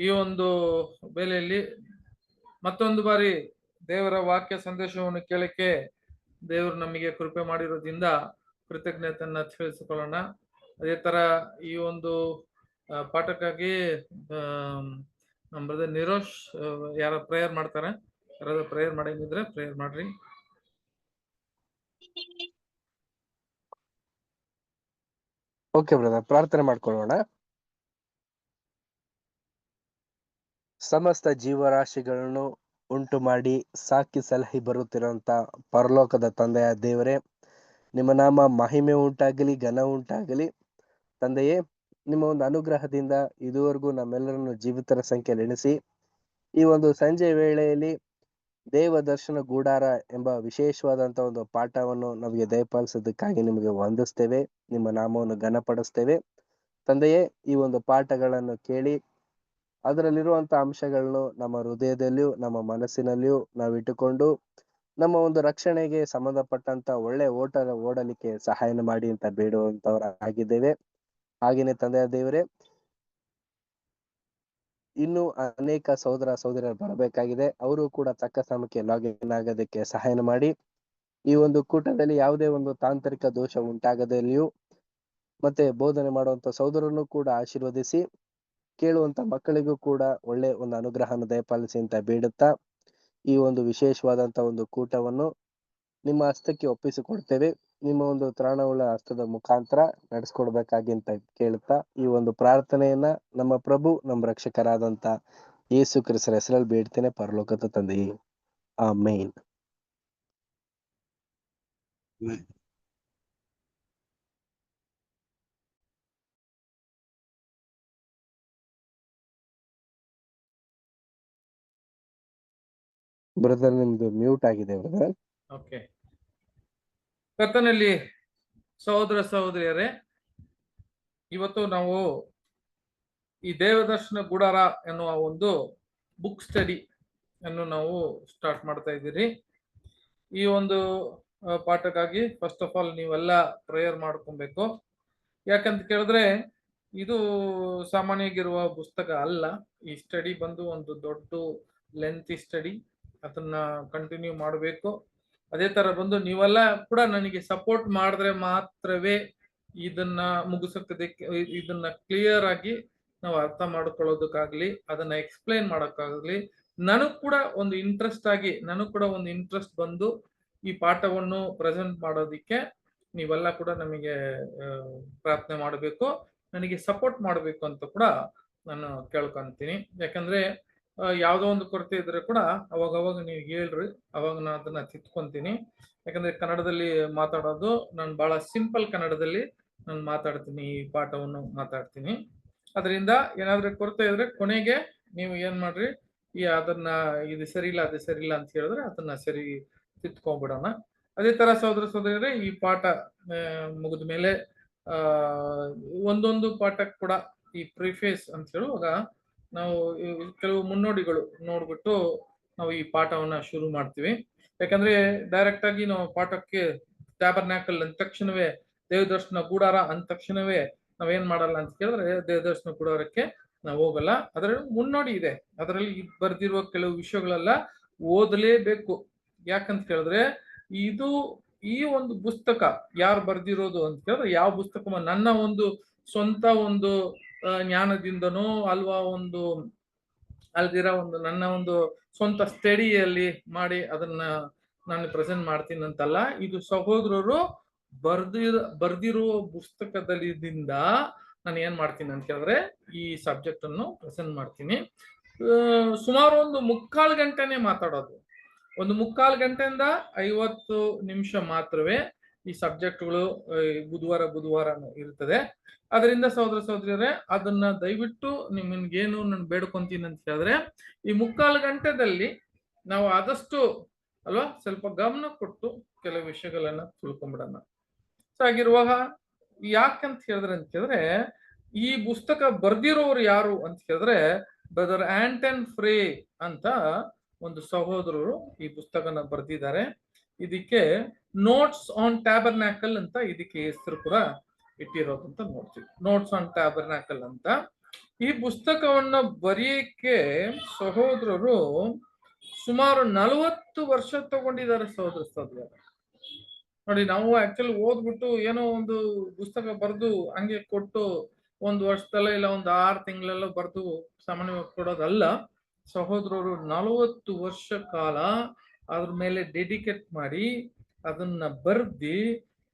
ಈ ಒಂದು ವೇಳೆಯಲ್ಲಿ ಮತ್ತೊಂದು ಬಾರಿ ದೇವರ ವಾಕ್ಯ ಸಂದೇಶವನ್ನು ಕೇಳಕ್ಕೆ ದೇವರು ನಮಗೆ ಕೃಪೆ ಮಾಡಿರೋದ್ರಿಂದ ಕೃತಜ್ಞತೆಯನ್ನ ತಿಳಿಸಿಕೊಳ್ಳೋಣ. ಅದೇ ತರ ಈ ಒಂದು ಪಾಠಕ್ಕಾಗಿ ನಮ್ಮ ಬ್ರದರ್ ನಿರೋಶ್ ಯಾರ ಪ್ರೇಯರ್ ಮಾಡ್ತಾರೆ? ಯಾರಾದ್ರೂ ಪ್ರೇಯರ್ ಮಾಡಿದ್ರೆ ಪ್ರೇಯರ್ ಮಾಡ್ರಿ. ಓಕೆ ಬ್ರದರ್, ಪ್ರಾರ್ಥನೆ ಮಾಡ್ಕೊಳ್ಳೋಣ. ಸಮಸ್ತ ಜೀವರಾಶಿಗಳನ್ನು ಉಂಟು ಮಾಡಿ ಸಾಕಿ ಸಲಹಿ ಬರುತ್ತಿರುವಂತ ಪರಲೋಕದ ತಂದೆಯ ದೇವರೇ, ನಿಮ್ಮ ನಾಮ ಮಹಿಮೆ ಉಂಟಾಗಲಿ, ಘನ ಉಂಟಾಗಲಿ. ತಂದೆಯೇ, ನಿಮ್ಮ ಒಂದು ಅನುಗ್ರಹದಿಂದ ಇದುವರೆಗೂ ನಮ್ಮೆಲ್ಲರನ್ನು ಜೀವಿತರ ಸಂಖ್ಯೆಯಲ್ಲಿ ಎಣಿಸಿ ಈ ಒಂದು ಸಂಜೆ ವೇಳೆಯಲ್ಲಿ ದೇವ ದರ್ಶನ ಗೂಡಾರ ಎಂಬ ವಿಶೇಷವಾದಂತ ಒಂದು ಪಾಠವನ್ನು ನಮಗೆ ದಯಪಾಲಿಸೋದಕ್ಕಾಗಿ ನಿಮಗೆ ವಂದಿಸ್ತೇವೆ. ನಿಮ್ಮ ನಾಮವನ್ನು ಘನಪಡಿಸ್ತೇವೆ. ತಂದೆಯೇ, ಈ ಒಂದು ಪಾಠಗಳನ್ನು ಕೇಳಿ ಅದರಲ್ಲಿರುವಂತ ಅಂಶಗಳನ್ನು ನಮ್ಮ ಹೃದಯದಲ್ಲಿಯೂ ನಮ್ಮ ಮನಸ್ಸಿನಲ್ಲಿಯೂ ನಾವು ಇಟ್ಟುಕೊಂಡು ನಮ್ಮ ಒಂದು ರಕ್ಷಣೆಗೆ ಸಂಬಂಧಪಟ್ಟಂತ ಒಳ್ಳೆ ಓಡಲಿಕ್ಕೆ ಸಹಾಯ ಮಾಡಿ ಅಂತ ಬೇಡುವಂತವ್ರ ಆಗಿದ್ದೇವೆ. ಹಾಗೇನೆ ತಂದೆಯ ದೇವರೇ, ಇನ್ನು ಅನೇಕ ಸಹೋದರ ಸಹೋದರಿಯರು ಬರಬೇಕಾಗಿದೆ. ಅವರು ಕೂಡ ತಕ್ಕ ಸಮಯಕ್ಕೆ ಲಾಗಿನ್ ಆಗೋದಕ್ಕೆ ಸಹಾಯ ಮಾಡಿ. ಈ ಒಂದು ಕೂಟದಲ್ಲಿ ಯಾವುದೇ ಒಂದು ತಾಂತ್ರಿಕ ದೋಷ ಉಂಟಾಗದಲ್ಲಿಯೂ ಮತ್ತೆ ಬೋಧನೆ ಮಾಡುವಂತ ಸಹೋದರನ್ನು ಕೂಡ ಆಶೀರ್ವದಿಸಿ, ಕೇಳುವಂತ ಮಕ್ಕಳಿಗೂ ಕೂಡ ಒಳ್ಳೆ ಒಂದು ಅನುಗ್ರಹನ ದಯಪಾಲಿಸಿ ಅಂತ ಬೇಡುತ್ತಾ ಈ ಒಂದು ವಿಶೇಷವಾದಂತ ಒಂದು ಕೂಟವನ್ನು ನಿಮ್ಮ ಹಸ್ತಕ್ಕೆ ಒಪ್ಪಿಸಿಕೊಡ್ತೇವೆ. ನಿಮ್ಮ ಒಂದು ತ್ರಾಣವುಳ್ಳ ಹಸ್ತದ ಮುಖಾಂತರ ನಡೆಸ್ಕೊಡ್ಬೇಕಾಗಿ ಅಂತ ಕೇಳುತ್ತಾ ಈ ಒಂದು ಪ್ರಾರ್ಥನೆಯನ್ನ ನಮ್ಮ ಪ್ರಭು ನಮ್ಮ ರಕ್ಷಕರಾದಂತ ಯೇಸು ಕ್ರಿಸ್ತರ ಹೆಸರಲ್ಲಿ ಬೇಡ್ತೇನೆ, ಪರಲೋಕದ ತಂದೆಯೇ, ಆಮೇನ್. ಬ್ರದರ್, ನಿಮ್ದು ಮ್ಯೂಟ್ ಆಗಿದೆ ಬ್ರದರ್. ಓಕೆ. ಕರ್ತನಲ್ಲಿ ಸಹೋದರ ಸಹೋದರಿಯರೇ, ಇವತ್ತು ನಾವು ಈ ದೇವದರ್ಶನ ಗುಡಾರ ಎನ್ನುವ ಒಂದು ಬುಕ್ ಸ್ಟಡಿ ಅನ್ನು ನಾವು ಸ್ಟಾರ್ಟ್ ಮಾಡ್ತಾ ಇದ್ದೀರಿ. ಈ ಒಂದು ಪಾಠಕ್ಕಾಗಿ ಫಸ್ಟ್ ಆಫ್ ಆಲ್ ನೀವೆಲ್ಲ ಪ್ರೇಯರ್ ಮಾಡ್ಕೊಬೇಕು. ಯಾಕಂತ ಕೇಳಿದ್ರೆ ಇದು ಸಾಮಾನ್ಯಗಿರುವ ಪುಸ್ತಕ ಅಲ್ಲ. ಈ ಸ್ಟಡಿ ಬಂದು ಒಂದು ದೊಡ್ಡ ಲೆಂತಿ ಸ್ಟಡಿ, ಅದನ್ನ ಕಂಟಿನ್ಯೂ ಮಾಡಬೇಕು. ಅದೇ ತರ ಬಂದು ನೀವೆಲ್ಲ ಕೂಡ ನನಗೆ ಸಪೋರ್ಟ್ ಮಾಡಿದ್ರೆ ಮಾತ್ರವೇ ಇದನ್ನ ಮುಗಿಸೋದಕ್ಕೆ, ಇದನ್ನ ಕ್ಲಿಯರ್ ಆಗಿ ನಾವು ಅರ್ಥ ಮಾಡ್ಕೊಳ್ಳೋದಕ್ಕಾಗ್ಲಿ, ಅದನ್ನ ಎಕ್ಸ್ಪ್ಲೈನ್ ಮಾಡೋಕ್ಕಾಗ್ಲಿ, ನನಗ್ ಕೂಡ ಒಂದು ಇಂಟ್ರೆಸ್ಟ್ ಬಂದು ಈ ಪಾಠವನ್ನು ಪ್ರೆಸೆಂಟ್ ಮಾಡೋದಿಕ್ಕೆ ನೀವೆಲ್ಲ ಕೂಡ ನಮಗೆ ಪ್ರಾರ್ಥನೆ ಮಾಡಬೇಕು, ನನಗೆ ಸಪೋರ್ಟ್ ಮಾಡಬೇಕು ಅಂತ ಕೂಡ ನಾನು ಕೇಳ್ಕೊಂತೀನಿ. ಯಾಕಂದ್ರೆ ಯಾವುದೋ ಒಂದು ಕೊರತೆ ಇದ್ರೆ ಕೂಡ ಅವಾಗ ನೀವು ಹೇಳ್ರಿ, ಅವಾಗ ನಾನು ಅದನ್ನ ತಿದ್ಕೊಂತೀನಿ. ಯಾಕಂದ್ರೆ ಕನ್ನಡದಲ್ಲಿ ಮಾತಾಡೋದು ನಾನು ಬಹಳ ಸಿಂಪಲ್ ಕನ್ನಡದಲ್ಲಿ ನಾನು ಮಾತಾಡ್ತೀನಿ, ಈ ಪಾಠವನ್ನು ಮಾತಾಡ್ತೀನಿ. ಅದರಿಂದ ಏನಾದ್ರೂ ಕೊರತೆ ಇದ್ರೆ ಕೊನೆಗೆ ನೀವು ಏನ್ ಮಾಡ್ರಿ, ಅದನ್ನ ಇದು ಸರಿ ಇಲ್ಲ ಅದು ಸರಿ ಇಲ್ಲ ಅಂತ ಹೇಳಿದ್ರೆ ಅದನ್ನ ಸರಿ ತಿದ್ಕೊಂಡ್ಬಿಡೋಣ. ಅದೇ ತರ ಸಹೋದರ ಸಹೋದರಿಯರೇ, ಈ ಪಾಠ ಮುಗಿದ ಮೇಲೆ ಒಂದೊಂದು ಪಾಠಕ್ಕೆ ಕೂಡ ಈ ಪ್ರಿಫೇಸ್ ಅಂತ ಹೇಳುವಾಗ ನಾವು ಕೆಲವು ಮುನ್ನೋಡಿಗಳು ನೋಡ್ಬಿಟ್ಟು ನಾವು ಈ ಪಾಠವನ್ನ ಶುರು ಮಾಡ್ತೀವಿ. ಯಾಕಂದ್ರೆ ಡೈರೆಕ್ಟ್ ಆಗಿ ನಾವು ಪಾಠಕ್ಕೆ ಟ್ಯಾಬರ್ನ್ಯಾಕಲ್ ಅಂದ ತಕ್ಷಣವೇ, ದೇವದರ್ಶನ ಗೂಡಾರ ಅಂದ ತಕ್ಷಣವೇ ನಾವೇನ್ ಮಾಡಲ್ಲ ಅಂತ ಕೇಳಿದ್ರೆ ದೇವದರ್ಶನ ಗೂಡಾರಕ್ಕೆ ನಾವು ಹೋಗಲ್ಲ. ಅದರಲ್ಲಿ ಮುನ್ನೋಡಿ ಇದೆ, ಅದರಲ್ಲಿ ಬರ್ದಿರುವ ಕೆಲವು ವಿಷಯಗಳೆಲ್ಲ ಓದಲೇಬೇಕು. ಯಾಕಂತ ಕೇಳಿದ್ರೆ ಇದು ಈ ಒಂದು ಪುಸ್ತಕ ಯಾರು ಬರ್ದಿರೋದು ಅಂತ ಕೇಳಿದ್ರೆ, ಯಾವ ಪುಸ್ತಕ ನನ್ನ ಒಂದು ಸ್ವಂತ ಒಂದು ಜ್ಞಾನದಿಂದನೋ ಅಲ್ವಾ ಒಂದು ಅಲ್ದಿರೋ ಒಂದು ನನ್ನ ಒಂದು ಸ್ವಂತ ಸ್ಟಡಿಯಲ್ಲಿ ಮಾಡಿ ಅದನ್ನ ನಾನು ಪ್ರೆಸೆಂಟ್ ಮಾಡ್ತೀನಿ ಅಂತಲ್ಲ. ಇದು ಸಹೋದರರು ಬರ್ದಿರುವ ಪುಸ್ತಕದಲ್ಲಿದಿಂದ ನಾನು ಏನ್ ಮಾಡ್ತೀನಿ ಅಂತ ಹೇಳಿದ್ರೆ ಈ ಸಬ್ಜೆಕ್ಟ್ ಅನ್ನು ಪ್ರೆಸೆಂಟ್ ಮಾಡ್ತೀನಿ. ಸುಮಾರು ಒಂದು 3/4 ಗಂಟೆನೆ ಮಾತಾಡೋದು. ಒಂದು 3/4 ಗಂಟೆಯಿಂದ 50 ನಿಮಿಷ ಮಾತ್ರವೇ ಈ ಸಬ್ಜೆಕ್ಟ್ಗಳು ಬುಧವಾರ ಇರ್ತದೆ. ಅದರಿಂದ ಸಹೋದರ ಸಹೋದರಿಯರೇ, ಅದನ್ನ ದಯವಿಟ್ಟು ನಿಮ್ಗೇನು ನಾನು ಬೇಡ್ಕೊಂತೀನಿ ಅಂತ ಹೇಳಿದ್ರೆ, ಈ 3/4 ಗಂಟೆದಲ್ಲಿ ನಾವು ಆದಷ್ಟು ಅಲ್ವಾ ಸ್ವಲ್ಪ ಗಮನ ಕೊಟ್ಟು ಕೆಲವು ವಿಷಯಗಳನ್ನ ತಿಳ್ಕೊಂಡ್ಬಿಡೋಣ. ಸೊ ಆಗಿರುವಾಗ ಯಾಕಂತ ಹೇಳಿದ್ರೆ ಈ ಪುಸ್ತಕ ಬರ್ದಿರೋರು ಯಾರು ಅಂತ ಹೇಳಿದ್ರೆ ಬ್ರದರ್ ಆಂಟನ್ ಫ್ರೇ ಅಂತ ಒಂದು ಸಹೋದರರು ಈ ಪುಸ್ತಕನ ಬರ್ದಿದ್ದಾರೆ. ಇದಕ್ಕೆ ನೋಟ್ಸ್ ಆನ್ ಟ್ಯಾಬರ್ನ್ಯಾಕಲ್ ಅಂತ ಇದಕ್ಕೆ ಹೆಸರು ಕೂಡ ಇಟ್ಟಿರೋದು ಅಂತ ನೋಡ್ತೀವಿ. ನೋಟ್ಸ್ ಆನ್ ಟ್ಯಾಬರ್ನ್ಯಾಕಲ್ ಅಂತ ಈ ಪುಸ್ತಕವನ್ನ ಬರೆಯಕ್ಕೆ ಸಹೋದರರು ಸುಮಾರು 40 ವರ್ಷ ತಗೊಂಡಿದ್ದಾರೆ ಸಹೋದರ. ನೋಡಿ, ನಾವು ಆಕ್ಚುಲಿ ಓದ್ಬಿಟ್ಟು ಏನೋ ಒಂದು ಪುಸ್ತಕ ಬರೆದು ಹಂಗೆ ಕೊಟ್ಟು ಒಂದು ವರ್ಷದಲ್ಲ ಇಲ್ಲ ಒಂದು 6 ತಿಂಗಳೆಲ್ಲ ಬರೆದು ಸಾಮಾನ್ಯವಾಗಿ ಕೊಡೋದಲ್ಲ. ಸಹೋದರರು 40 ವರ್ಷ ಕಾಲ ಅದ್ರ ಮೇಲೆ ಡೆಡಿಕೇಟ್ ಮಾಡಿ ಅದನ್ನ ಬರ್ದಿ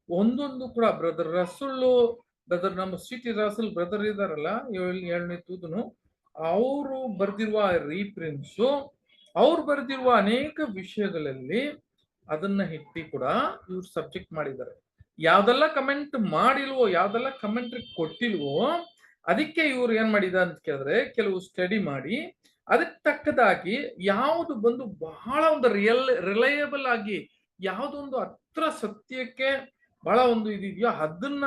ಒಂದೊಂದು ಕೂಡ ಬ್ರದರ್ ರಸುಲ್ಲು, ಬ್ರದರ್ ನಮ್ಮ ಸಿಟಿ ರಸುಲ್ ಬ್ರದರ್ ಇದಾರಲ್ಲ 7ನೇ ತೂದನು, ಅವರು ಬರ್ದಿರುವ ರೀಪ್ರಿಂಟ್ಸು, ಅವ್ರು ಬರ್ದಿರುವ ಅನೇಕ ವಿಷಯಗಳಲ್ಲಿ ಅದನ್ನ ಇಟ್ಟಿ ಕೂಡ ಇವ್ರು ಸಬ್ಜೆಕ್ಟ್ ಮಾಡಿದ್ದಾರೆ. ಯಾವ್ದೆಲ್ಲ ಕಮೆಂಟ್ ಮಾಡಿಲ್ವೋ, ಯಾವ್ದೆಲ್ಲ ಕಮೆಂಟ್ರಿ ಕೊಟ್ಟಿಲ್ವೋ ಅದಕ್ಕೆ ಇವ್ರು ಏನ್ ಮಾಡಿದ ಅಂತ ಕೇಳಿದ್ರೆ ಕೆಲವು ಸ್ಟಡಿ ಮಾಡಿ ಅದಕ್ಕೆ ತಕ್ಕದಾಗಿ ಯಾವುದು ಬಂದು ಬಹಳ ಒಂದು ರಿಲಯಬಲ್ ಆಗಿ ಯಾವುದೊಂದು ಹತ್ರ ಸತ್ಯಕ್ಕೆ ಬಹಳ ಒಂದು ಇದೆಯೋ ಅದನ್ನ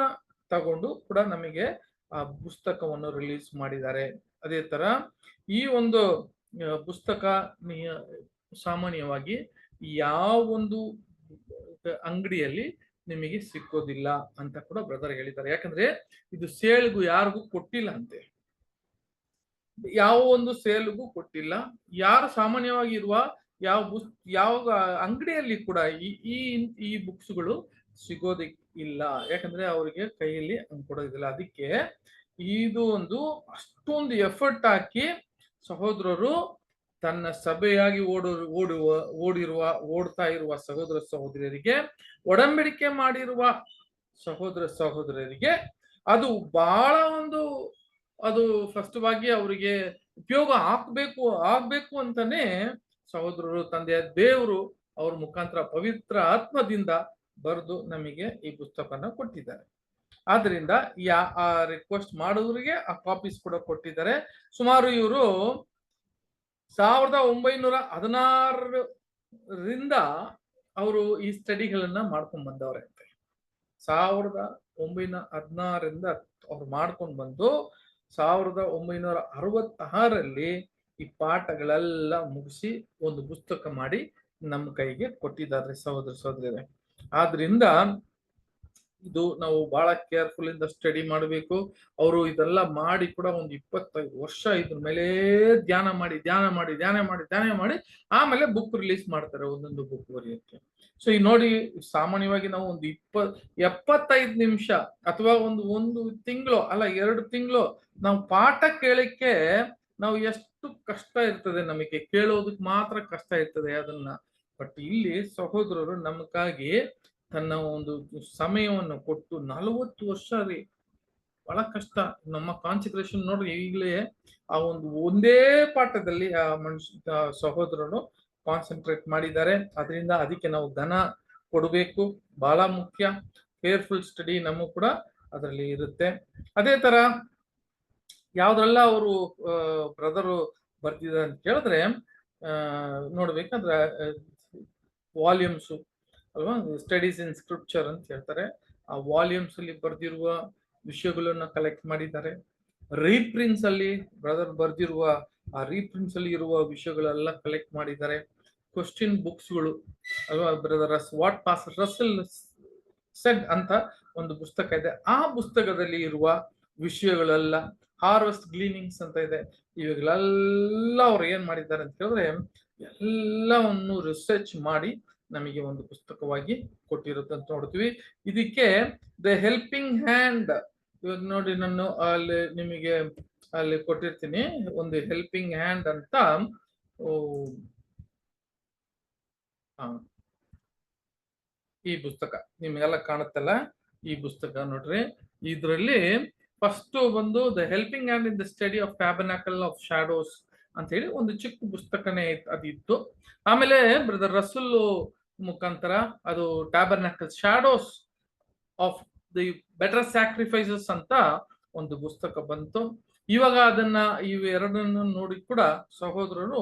ತಗೊಂಡು ಕೂಡ ನಮಗೆ ಆ ಪುಸ್ತಕವನ್ನು ರಿಲೀಸ್ ಮಾಡಿದ್ದಾರೆ. ಅದೇ ತರ ಈ ಒಂದು ಪುಸ್ತಕ ಸಾಮಾನ್ಯವಾಗಿ ಯಾವೊಂದು ಅಂಗಡಿಯಲ್ಲಿ ನಿಮಗೆ ಸಿಕ್ಕೋದಿಲ್ಲ ಅಂತ ಕೂಡ ಬ್ರದರ್ ಹೇಳಿದ್ದಾರೆ. ಯಾಕಂದ್ರೆ ಇದು ಸೇಲ್ಗೂ ಯಾರಿಗೂ ಕೊಟ್ಟಿಲ್ಲ ಅಂತೆ, ಯಾವ ಒಂದು ಸೇಲ್ಗೂ ಕೊಟ್ಟಿಲ್ಲ. ಯಾರು ಸಾಮಾನ್ಯವಾಗಿ ಇರುವ ಯಾವ ಅಂಗಡಿಯಲ್ಲಿ ಕೂಡ ಈ ಬುಕ್ಸ್ಗಳು ಸಿಗೋದಿಲ್ಲ. ಯಾಕಂದ್ರೆ ಅವರಿಗೆ ಕೈಯಲ್ಲಿ ಕೊಡೋದಿಲ್ಲ. ಅದಕ್ಕೆ ಇದು ಒಂದು ಅಷ್ಟೊಂದು ಎಫರ್ಟ್ ಹಾಕಿ ಸಹೋದರರು ತನ್ನ ಸಭೆಯಾಗಿ ಓಡ್ತಾ ಇರುವ ಸಹೋದರ ಸಹೋದರಿಯರಿಗೆ, ಒಡಂಬಡಿಕೆ ಮಾಡಿರುವ ಸಹೋದರ ಸಹೋದರರಿಗೆ ಅದು ಬಹಳ ಒಂದು ಅದು ಫಸ್ಟ್ವಾಗಿ ಅವರಿಗೆ ಉಪಯೋಗ ಆಗ್ಬೇಕು ಅಂತಾನೆ ಸಹೋದರರು ತಂದೆಯ ದೇವರು ಅವ್ರ ಮುಖಾಂತರ ಪವಿತ್ರ ಆತ್ಮದಿಂದ ಬರೆದು ನಮಗೆ ಈ ಪುಸ್ತಕನ ಕೊಟ್ಟಿದ್ದಾರೆ. ಆದ್ರಿಂದ ಆ ರಿಕ್ವೆಸ್ಟ್ ಮಾಡೋರಿಗೆ ಆ ಕಾಪೀಸ್ ಕೂಡ ಕೊಟ್ಟಿದ್ದಾರೆ. ಸುಮಾರು ಇವರು 1916ರಿಂದ ಅವರು ಈ ಸ್ಟಡಿಗಳನ್ನ ಮಾಡ್ಕೊಂಡ್ ಬಂದವ್ರೆ ಅಂತೆ. 1916ರಿಂದ ಅವ್ರು ಮಾಡ್ಕೊಂಡು ಬಂದು 1966ರಲ್ಲಿ ಈ ಪಾಠಗಳೆಲ್ಲ ಮುಗಿಸಿ ಒಂದು ಪುಸ್ತಕ ಮಾಡಿ ನಮ್ಮ ಕೈಗೆ ಕೊಟ್ಟಿದ್ದಾರೆ ಸಹೋದರ ಸಹೋದರಿಯರೇ. ಆದ್ರಿಂದ ಇದು ನಾವು ಬಹಳ ಕೇರ್ಫುಲ್ ಇಂದ ಸ್ಟಡಿ ಮಾಡಬೇಕು. ಅವರು ಇದೆಲ್ಲ ಮಾಡಿ ಕೂಡ ಒಂದು 25 ವರ್ಷ ಇದ್ರ ಮೇಲೆ ಧ್ಯಾನ ಮಾಡಿ ಆಮೇಲೆ ಬುಕ್ ರಿಲೀಸ್ ಮಾಡ್ತಾರೆ, ಒಂದೊಂದು ಬುಕ್ ಬರೆಯೋಕ್ಕೆ. ಸೊ ಈಗ ನೋಡಿ, ಸಾಮಾನ್ಯವಾಗಿ ನಾವು ಒಂದು 75 ನಿಮಿಷ ಅಥವಾ ಒಂದು ತಿಂಗಳು ಅಲ್ಲ 2 ತಿಂಗಳು ನಾವು ಪಾಠ ಕೇಳಕ್ಕೆ ನಾವು ಎಷ್ಟು ಕಷ್ಟ ಇರ್ತದೆ, ನಮಗೆ ಕೇಳೋದಕ್ಕೆ ಮಾತ್ರ ಕಷ್ಟ ಇರ್ತದೆ ಅದನ್ನ. ಬಟ್ ಇಲ್ಲಿ ಸಹೋದರರು ನಮಗಾಗಿ ತನ್ನ ಒಂದು ಸಮಯವನ್ನು ಕೊಟ್ಟು 40 ವರ್ಷ ರೀ, ಬಹಳ ಕಷ್ಟ. ನಮ್ಮ ಕಾನ್ಸಂಟ್ರೇಷನ್ ನೋಡ್ರಿ, ಈಗಲೇ ಆ ಒಂದೇ ಪಾಠದಲ್ಲಿ ಆ ಸಹೋದರರು ಕಾನ್ಸಂಟ್ರೇಟ್ ಮಾಡಿದ್ದಾರೆ. ಅದರಿಂದ ಅದಕ್ಕೆ ನಾವು ಧನ ಕೊಡಬೇಕು, ಬಹಳ ಮುಖ್ಯ. ಕೇರ್ಫುಲ್ ಸ್ಟಡಿ ನಮಗೂ ಕೂಡ ಅದರಲ್ಲಿ ಇರುತ್ತೆ. ಅದೇ ತರ ಯಾವ್ದ್ರೆಲ್ಲ ಅವರು ಬ್ರದರು ಬರ್ತಿದ್ದಾರೆ ಅಂತ ಕೇಳಿದ್ರೆ ನೋಡ್ಬೇಕಂದ್ರೆ ವಾಲ್ಯೂಮ್ಸು ಅಲ್ವಾ, ಸ್ಟಡೀಸ್ ಇನ್ ಸ್ಕ್ರಿಪ್ಚರ್ ಅಂತ ಹೇಳ್ತಾರೆ. ಆ ವಾಲ್ಯೂಮ್ಸ್ ಅಲ್ಲಿ ಬರ್ದಿರುವ ವಿಷಯಗಳನ್ನ ಕಲೆಕ್ಟ್ ಮಾಡಿದ್ದಾರೆ. ರೀಪ್ರಿಂಟ್ಸ್ ಅಲ್ಲಿ ಬ್ರದರ್ ಬರ್ದಿರುವ ಆ ರೀಪ್ರಿಂಟ್ಸ್ ಅಲ್ಲಿ ಇರುವ ವಿಷಯಗಳೆಲ್ಲ ಕಲೆಕ್ಟ್ ಮಾಡಿದ್ದಾರೆ. ಕ್ವಶನ್ ಬುಕ್ಸ್ಗಳು ಅಲ್ವಾ, brother what pastor Russell shed ಅಂತ ಒಂದು ಪುಸ್ತಕ ಇದೆ. ಆ ಪುಸ್ತಕದಲ್ಲಿ ಇರುವ ವಿಷಯಗಳೆಲ್ಲ, ಹಾರ್ವೆಸ್ಟ್ ಗ್ಲೀನಿಂಗ್ಸ್ ಅಂತ ಇದೆ, ಇವಾಗಲೆಲ್ಲ ಅವ್ರು ಏನ್ ಮಾಡಿದ್ದಾರೆ ಅಂತ ಹೇಳಿದ್ರೆ ಎಲ್ಲವನ್ನು ರಿಸರ್ಚ್ ಮಾಡಿ ನಮಗೆ ಒಂದು ಪುಸ್ತಕವಾಗಿ ಕೊಟ್ಟಿರುತ್ತೆ ಅಂತ ನೋಡ್ತೀವಿ. ಇದಕ್ಕೆ ದ ಹೆಲ್ಪಿಂಗ್ ಹ್ಯಾಂಡ್, ಇವಾಗ ನೋಡಿ ನಾನು ಅಲ್ಲಿ ನಿಮಗೆ ಅಲ್ಲಿ ಕೊಟ್ಟಿರ್ತೀನಿ ಒಂದು ಹೆಲ್ಪಿಂಗ್ ಹ್ಯಾಂಡ್ ಅಂತ. ಈ ಪುಸ್ತಕ ನಿಮಗೆಲ್ಲ ಕಾಣುತ್ತಲ್ಲ, ಈ ಪುಸ್ತಕ ನೋಡ್ರಿ. ಇದರಲ್ಲಿ ಫಸ್ಟ್ ಬಂದು the helping hand in the study of tabernacle of shadows ಅಂತ ಹೇಳಿ ಒಂದು ಚಿಕ್ಕ ಪುಸ್ತಕನೇ ಅದಿತ್ತು. ಆಮೇಲೆ ಬ್ರದರ್ ರಸುಲ್ ಮುಖಾಂತರ ಅದು tabernacle shadows of the better sacrifices ಅಂತ ಒಂದು ಪುಸ್ತಕ ಬಂತು. ಇವಾಗ ಅದನ್ನ ಇವೆರಡನ್ನು ನೋಡಿ ಕೂಡ ಸಹೋದರರು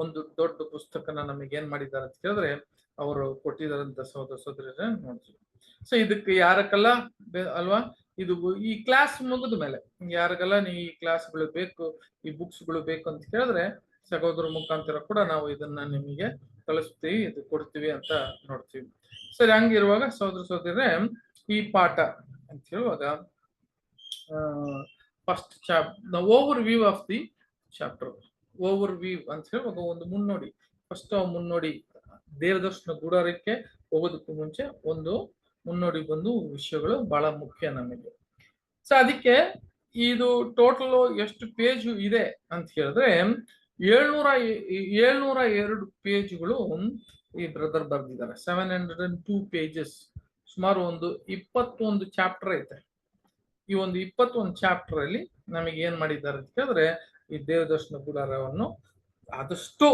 ಒಂದು ದೊಡ್ಡ ಪುಸ್ತಕನ ನಮಗೆ ಏನ್ ಮಾಡಿದ್ದಾರೆ ಅಂತ ಕೇಳಿದ್ರೆ ಅವರು ಕೊಟ್ಟಿದ್ದಾರಂತ ಸಹೋದರ ಸಹೋದರ ನೋಡ್ತೀವಿ. ಸೊ ಇದಕ್ಕೆ ಯಾರಕ್ಕೆಲ್ಲ ಅಲ್ವಾ, ಇದು ಈ ಕ್ಲಾಸ್ ಮುಗಿದ ಮೇಲೆ ಯಾರಿಗೆಲ್ಲ ನೀವು ಈ ಕ್ಲಾಸ್ಗಳು ಬೇಕು, ಈ ಬುಕ್ಸ್ಗಳು ಬೇಕು ಅಂತ ಕೇಳಿದ್ರೆ ಸಹೋದರ ಮುಖಾಂತರ ಕೂಡ ನಾವು ಇದನ್ನ ನಿಮಗೆ ಕಳಿಸ್ತೀವಿ, ಇದು ಕೊಡ್ತೀವಿ ಅಂತ ನೋಡ್ತೀವಿ. ಸರಿ, ಹಂಗಿರುವಾಗ ಸಹೋದರ ಸಹೋದರರೇ ಈ ಪಾಠ ಅಂತ ಹೇಳುವಾಗ first over view of the chapter. Over view ಅಂತ ಹೇಳುವಾಗ ಒಂದು ಮುನ್ನೋಡಿ, ಫಸ್ಟ್ ಮುನ್ನೋಡಿ ದೇವದರ್ಶನ ಗುಡಾರಕ್ಕೆ ಹೋಗೋದಕ್ಕೂ ಮುಂಚೆ ಒಂದು ಮುನ್ನೋಡಿ ಬಂದು ವಿಷಯಗಳು ಬಹಳ ಮುಖ್ಯ ನಮಗೆ. ಸೊ ಅದಕ್ಕೆ ಇದು ಟೋಟಲ್ ಎಷ್ಟು ಪೇಜ್ ಇದೆ ಅಂತ ಹೇಳಿದ್ರೆ 702 ಪೇಜ್ಗಳು ಈ ಬ್ರದರ್ ಬರ್ದಿದ್ದಾರೆ. 702 ಪೇಜಸ್, ಸುಮಾರು ಒಂದು 21 ಚಾಪ್ಟರ್ ಐತೆ. ಈ ಒಂದು 21 ಚಾಪ್ಟರ್ ಅಲ್ಲಿ ನಮಗೆ ಏನ್ ಮಾಡಿದ್ದಾರೆ ಅಂತ ಹೇಳಿದ್ರೆ ಈ ದೇವದರ್ಶನ ಗುಡಾರವನ್ನು ಆದಷ್ಟು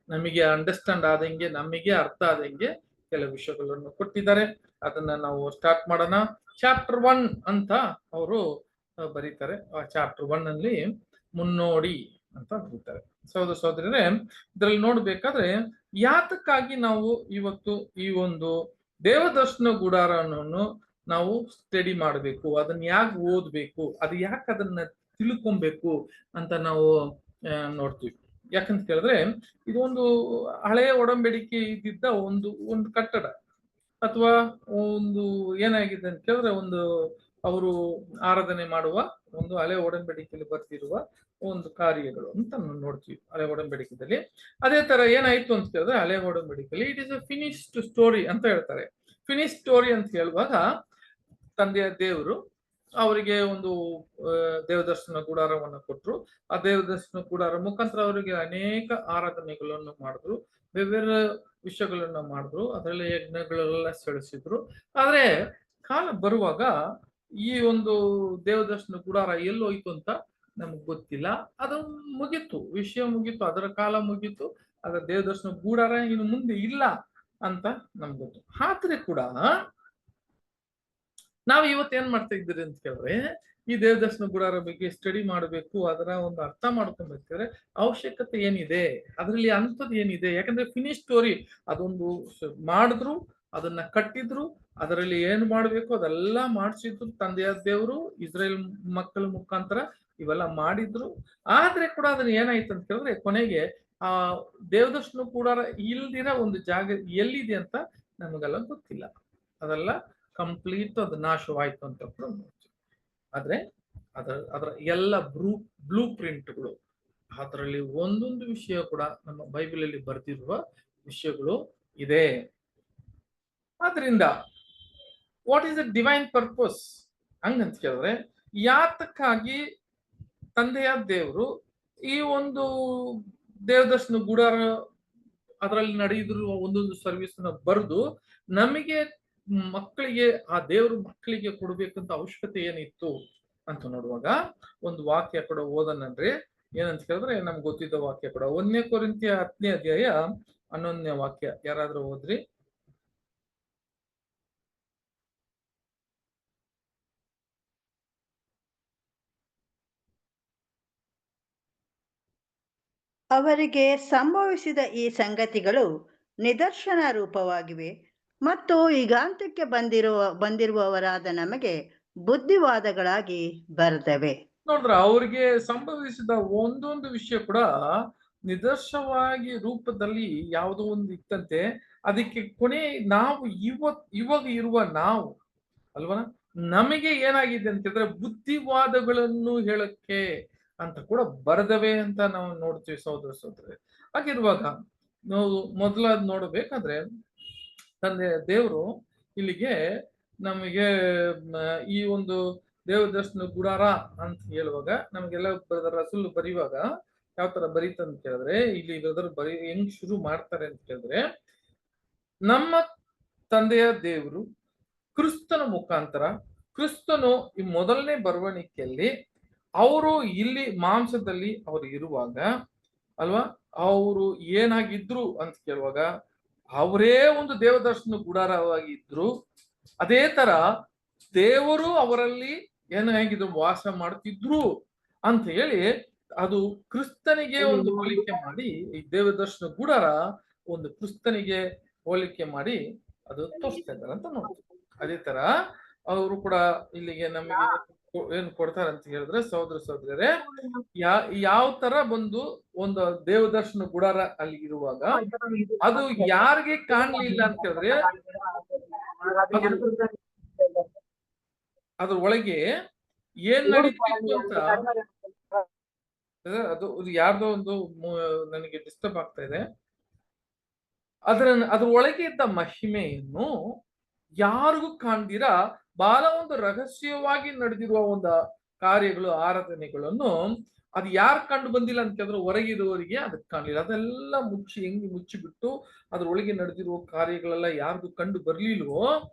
ನಮಗೆ ಅಂಡರ್ಸ್ಟ್ಯಾಂಡ್ ಆದಂಗೆ, ನಮಗೆ ಅರ್ಥ ಆದಂಗೆ ಕೆಲವು ವಿಷಯಗಳನ್ನು ಕೊಟ್ಟಿದ್ದಾರೆ. ಅದನ್ನ ನಾವು ಸ್ಟಾರ್ಟ್ ಮಾಡೋಣ. ಚಾಪ್ಟರ್ 1 ಅಂತ ಅವರು ಬರೀತಾರೆ. ಆ ಚಾಪ್ಟರ್ 1 ಅಲ್ಲಿ ಮುನ್ನೋಡಿ ಅಂತ ಬರೀತಾರೆ. ಸಹೋದರ ಸಹೋದರರೇ, ಇದ್ರಲ್ಲಿ ನೋಡ್ಬೇಕಾದ್ರೆ ಯಾತಕ್ಕಾಗಿ ನಾವು ಇವತ್ತು ಈ ಒಂದು ದೇವದರ್ಶನ ಗುಡಾರವನ್ನು ನಾವು ಸ್ಟಡಿ ಮಾಡಬೇಕು, ಅದನ್ನ ಯಾಕೆ ಓದ್ಬೇಕು, ಅದು ಯಾಕೆ ಅದನ್ನ ತಿಳ್ಕೊಬೇಕು ಅಂತ ನಾವು ನೋಡ್ತೀವಿ. ಯಾಕಂತ ಕೇಳಿದ್ರೆ ಇದು ಒಂದು ಹಳೆಯ ಒಡಂಬಡಿಕೆ ಇದ್ದಿದ್ದ ಒಂದು ಕಟ್ಟಡ, ಅಥವಾ ಒಂದು ಏನಾಗಿದೆ ಅಂತ ಕೇಳಿದ್ರೆ ಒಂದು ಅವರು ಆರಾಧನೆ ಮಾಡುವ ಒಂದು ಹಳೆ ಒಡಂಬಡಿಕೆಯಲ್ಲಿ ಬರ್ತಿರುವ ಒಂದು ಕಾರ್ಯಗಳು ಅಂತ ನಾವು ನೋಡ್ತೀವಿ ಹಳೆ ಒಡಂಬಡಿಕೆಯಲ್ಲಿ. ಅದೇ ತರ ಏನಾಯ್ತು ಅಂತ ಕೇಳಿದ್ರೆ ಹಳೆ ಒಡಂಬಡಿಕೆಯಲ್ಲಿ it is a finished story ಅಂತ ಹೇಳ್ತಾರೆ. ಫಿನಿಶ್ ಸ್ಟೋರಿ ಅಂತ ಹೇಳುವಾಗ ತಂದೆಯ ದೇವರು ಅವರಿಗೆ ಒಂದು ದೇವದರ್ಶನ ಗುಡಾರವನ್ನು ಕೊಟ್ಟರು. ಆ ದೇವದರ್ಶನ ಗುಡಾರ ಮುಖಾಂತರ ಅವರಿಗೆ ಅನೇಕ ಆರಾಧನೆಗಳನ್ನು ಮಾಡಿದ್ರು, ಬೇರೆ ವಿಷಯಗಳನ್ನ ಮಾಡಿದ್ರು, ಅದರಲ್ಲಿ ಯಜ್ಞಗಳೆಲ್ಲ ಸೆಳೆಸಿದ್ರು. ಆದ್ರೆ ಕಾಲ ಬರುವಾಗ ಈ ಒಂದು ದೇವದರ್ಶನ ಗುಡಾರ ಎಲ್ಲೋಯ್ತು ಅಂತ ನಮ್ಗೆ ಗೊತ್ತಿಲ್ಲ. ಅದು ಮುಗೀತು, ವಿಷಯ ಮುಗೀತು, ಅದರ ಕಾಲ ಮುಗೀತು. ಅದರ ದೇವದರ್ಶನ ಗುಡಾರ ಇನ್ನು ಮುಂದೆ ಇಲ್ಲ ಅಂತ ನಮ್ಗೆ ಗೊತ್ತು. ಆದ್ರೆ ಕೂಡ ನಾವು ಇವತ್ತು ಏನ್ ಮಾಡ್ತಾ ಇದ್ದೀರಿ ಅಂತ ಕೇಳಿದ್ರೆ ಈ ದೇವದರ್ಶನ ಗುಡಾರ ಬಗ್ಗೆ ಸ್ಟಡಿ ಮಾಡಬೇಕು, ಅದರ ಒಂದು ಅರ್ಥ ಮಾಡ್ಕೊಬೇಕಾದ್ರೆ ಅವಶ್ಯಕತೆ ಏನಿದೆ, ಅದರಲ್ಲಿ ಅಂಥದ್ದು ಏನಿದೆ. ಯಾಕಂದ್ರೆ ಫಿನಿಶ್ ಸ್ಟೋರಿ ಅದೊಂದು ಮಾಡಿದ್ರು, ಅದನ್ನ ಕಟ್ಟಿದ್ರು, ಅದರಲ್ಲಿ ಏನ್ ಮಾಡ್ಬೇಕು ಅದೆಲ್ಲ ಮಾಡಿಸಿದ್ರು ತಂದೆಯ ದೇವರು ಇಸ್ರೇಲ್ ಮಕ್ಕಳ ಮುಖಾಂತರ ಇವೆಲ್ಲ ಮಾಡಿದ್ರು. ಆದ್ರೆ ಕೂಡ ಅದನ್ನ ಏನಾಯ್ತು ಅಂತ ಕೇಳಿದ್ರೆ ಕೊನೆಗೆ ಆ ದೇವದರ್ಶನ ಗುಡಾರ ಇಲ್ದಿರ ಒಂದು ಜಾಗ ಎಲ್ಲಿದೆ ಅಂತ ನಮಗೆಲ್ಲ ಗೊತ್ತಿಲ್ಲ. ಅದೆಲ್ಲ ಕಂಪ್ಲೀಟ್ ಅದು ನಾಶವಾಯ್ತು ಅಂತ ಕೂಡ ನೋಡ್ತೀವಿ. ಆದ್ರೆ ಅದರ ಎಲ್ಲ ಬ್ಲೂ ಪ್ರಿಂಟ್ಗಳು, ಅದರಲ್ಲಿ ಒಂದೊಂದು ವಿಷಯ ಕೂಡ ನಮ್ಮ ಬೈಬಲ್ ಅಲ್ಲಿ ಬರ್ದಿರುವ ವಿಷಯಗಳು ಇದೆ. ಆದ್ರಿಂದ what is the divine purpose ಹಂಗಂತ ಕೇಳಿದ್ರೆ ಯಾತಕ್ಕಾಗಿ ತಂದೆಯ ದೇವರು ಈ ಒಂದು ದೇವದರ್ಶನ ಗುಡಾರ ಅದರಲ್ಲಿ ನಡೆಯುವ ಒಂದೊಂದು ಸರ್ವಿಸ್ ನ ಬರೆದು ನಮಗೆ ಮಕ್ಕಳಿಗೆ ಆ ದೇವರು ಮಕ್ಕಳಿಗೆ ಕೊಡ್ಬೇಕಂತ ಅವಶ್ಯಕತೆ ಏನಿತ್ತು ಅಂತ ನೋಡುವಾಗ ಒಂದು ವಾಕ್ಯ ಕೂಡ ಓದನನ್ರಿ. ಏನಂತ ಕೇಳಿದ್ರೆ ನಮ್ಗೆ ಗೊತ್ತಿದ್ದ ವಾಕ್ಯ ಕೂಡ 1 ಕೊರಿಂಥಿಯ 10ನೇ ಅಧ್ಯಾಯ 11ನೇ ವಾಕ್ಯ. ಯಾರಾದ್ರೂ ಓದ್ರಿ. ಅವರಿಗೆ ಸಂಭವಿಸಿದ ಈ ಸಂಗತಿಗಳು ನಿದರ್ಶನ ರೂಪವಾಗಿವೆ ಮತ್ತು ಈಗಾಂತ್ಯಕ್ಕೆ ಬಂದಿರುವವರಾದ ನಮಗೆ ಬುದ್ಧಿವಾದಗಳಾಗಿ ಬರ್ತವೆ. ನೋಡಿದ್ರ, ಅವ್ರಿಗೆ ಸಂಭವಿಸಿದ ಒಂದೊಂದು ವಿಷಯ ಕೂಡ ನಿದರ್ಶನವಾಗಿ ರೂಪದಲ್ಲಿ ಯಾವುದೋ ಒಂದು ಇತ್ತಂತೆ. ಅದಕ್ಕೆ ಕೊನೆ ನಾವು ಇವಾಗ ಇರುವ ನಾವು ಅಲ್ವಾ, ನಮಗೆ ಏನಾಗಿದೆ ಅಂತಂದ್ರೆ ಬುದ್ಧಿವಾದಗಳನ್ನು ಹೇಳಕ್ಕೆ ಅಂತ ಕೂಡ ಬರದವೆ ಅಂತ ನಾವು ನೋಡ್ತೀವಿ ಸಹೋದರ ಸಹೋದರಿ. ಹಾಗಿರುವಾಗ ನಾವು ಮೊದಲಾದ್ ನೋಡಬೇಕಾದ್ರೆ ತಂದೆ ದೇವರು ಇಲ್ಲಿಗೆ ನಮಗೆ ಈ ಒಂದು ದೇವದರ್ಶನ ಗುಡಾರ ಅಂತ ಹೇಳುವಾಗ ನಮಗೆಲ್ಲ ರಸೂಲ್ ಬರೆಯುವಾಗ ಯಾವ ತರ ಬರೀತಂತ ಕೇಳಿದ್ರೆ ಇಲ್ಲಿ ಹೆಂಗ್ ಶುರು ಮಾಡ್ತಾರೆ ಅಂತ ಕೇಳಿದ್ರೆ, ನಮ್ಮ ತಂದೆಯ ದೇವರು ಕ್ರಿಸ್ತನ ಮುಖಾಂತರ, ಕ್ರಿಸ್ತನು ಈ ಮೊದಲನೇ ಬರವಣಿಗೆಯಲ್ಲಿ ಅವರು ಇಲ್ಲಿ ಮಾಂಸದಲ್ಲಿ ಅವರು ಇರುವಾಗ ಅಲ್ವಾ, ಅವರು ಏನಾಗಿದ್ರು ಅಂತ ಕೇಳುವಾಗ ಅವರೇ ಒಂದು ದೇವದರ್ಶನ ಗುಡಾರವಾಗಿದ್ರು. ಅದೇ ತರ ದೇವರು ಅವರಲ್ಲಿ ಏನಾಗಿದ್ರು ವಾಸ ಮಾಡ್ತಿದ್ರು ಅಂತ ಹೇಳಿ ಅದು ಕ್ರಿಸ್ತನಿಗೆ ಒಂದು ಹೋಲಿಕೆ ಮಾಡಿ ಈ ದೇವದರ್ಶನ ಗುಡಾರ ಒಂದು ಕ್ರಿಸ್ತನಿಗೆ ಹೋಲಿಕೆ ಮಾಡಿ ಅದು ತೋರಿಸ್ತಾ ಇದ್ದಾರೆ ಅಂತ ನೋಡ್ತೀವಿ. ಅದೇ ತರ ಅವರು ಕೂಡ ಇಲ್ಲಿಗೆ ನಮಗೆ ಏನ್ ಕೊಡ್ತಾರೆ ಅಂತ ಹೇಳಿದ್ರೆ ಸಹೋದರ ಸಹೋದರರೇ, ಯಾವ ತರ ಬಂದು ಒಂದು ದೇವದರ್ಶನ ಗುಡಾರ ಅಲ್ಲಿ ಇರುವಾಗ ಅದು ಯಾರಿಗೆ ಕಾಣ್ಲಿಲ್ಲ ಅಂತ ಹೇಳಿದ್ರೆ ಅದ್ರ ಒಳಗೆ ಏನ್ ನಡೀತಿತ್ತು ಅಂತ ಅದು ಯಾರ್ದೋ ಒಂದು ನನಗೆ ಡಿಸ್ಟರ್ಬ್ ಆಗ್ತಾ ಇದೆ. ಅದ್ರ ಒಳಗೆ ಇದ್ದ ಮಹಿಮೆಯನ್ನು ಯಾರಿಗೂ ಕಾಣ್ದಿರ ಬಹಳ ಒಂದು ರಹಸ್ಯವಾಗಿ ನಡೆದಿರುವ ಒಂದು ಕಾರ್ಯಗಳು, ಆರಾಧನೆಗಳನ್ನು ಅದು ಯಾರು ಕಂಡು ಬಂದಿಲ್ಲ ಅಂತ ಹೇಳಿದ್ರೆ ಹೊರಗಿರುವವರಿಗೆ ಅದಕ್ಕೆ ಕಾಣಲಿಲ್ಲ. ಅದೆಲ್ಲ ಮುಚ್ಚಿಬಿಟ್ಟು ಅದ್ರೊಳಗೆ ನಡೆದಿರುವ ಕಾರ್ಯಗಳೆಲ್ಲ ಯಾರಿಗೂ ಕಂಡು ಬರ್ಲಿಲ್ವೋ,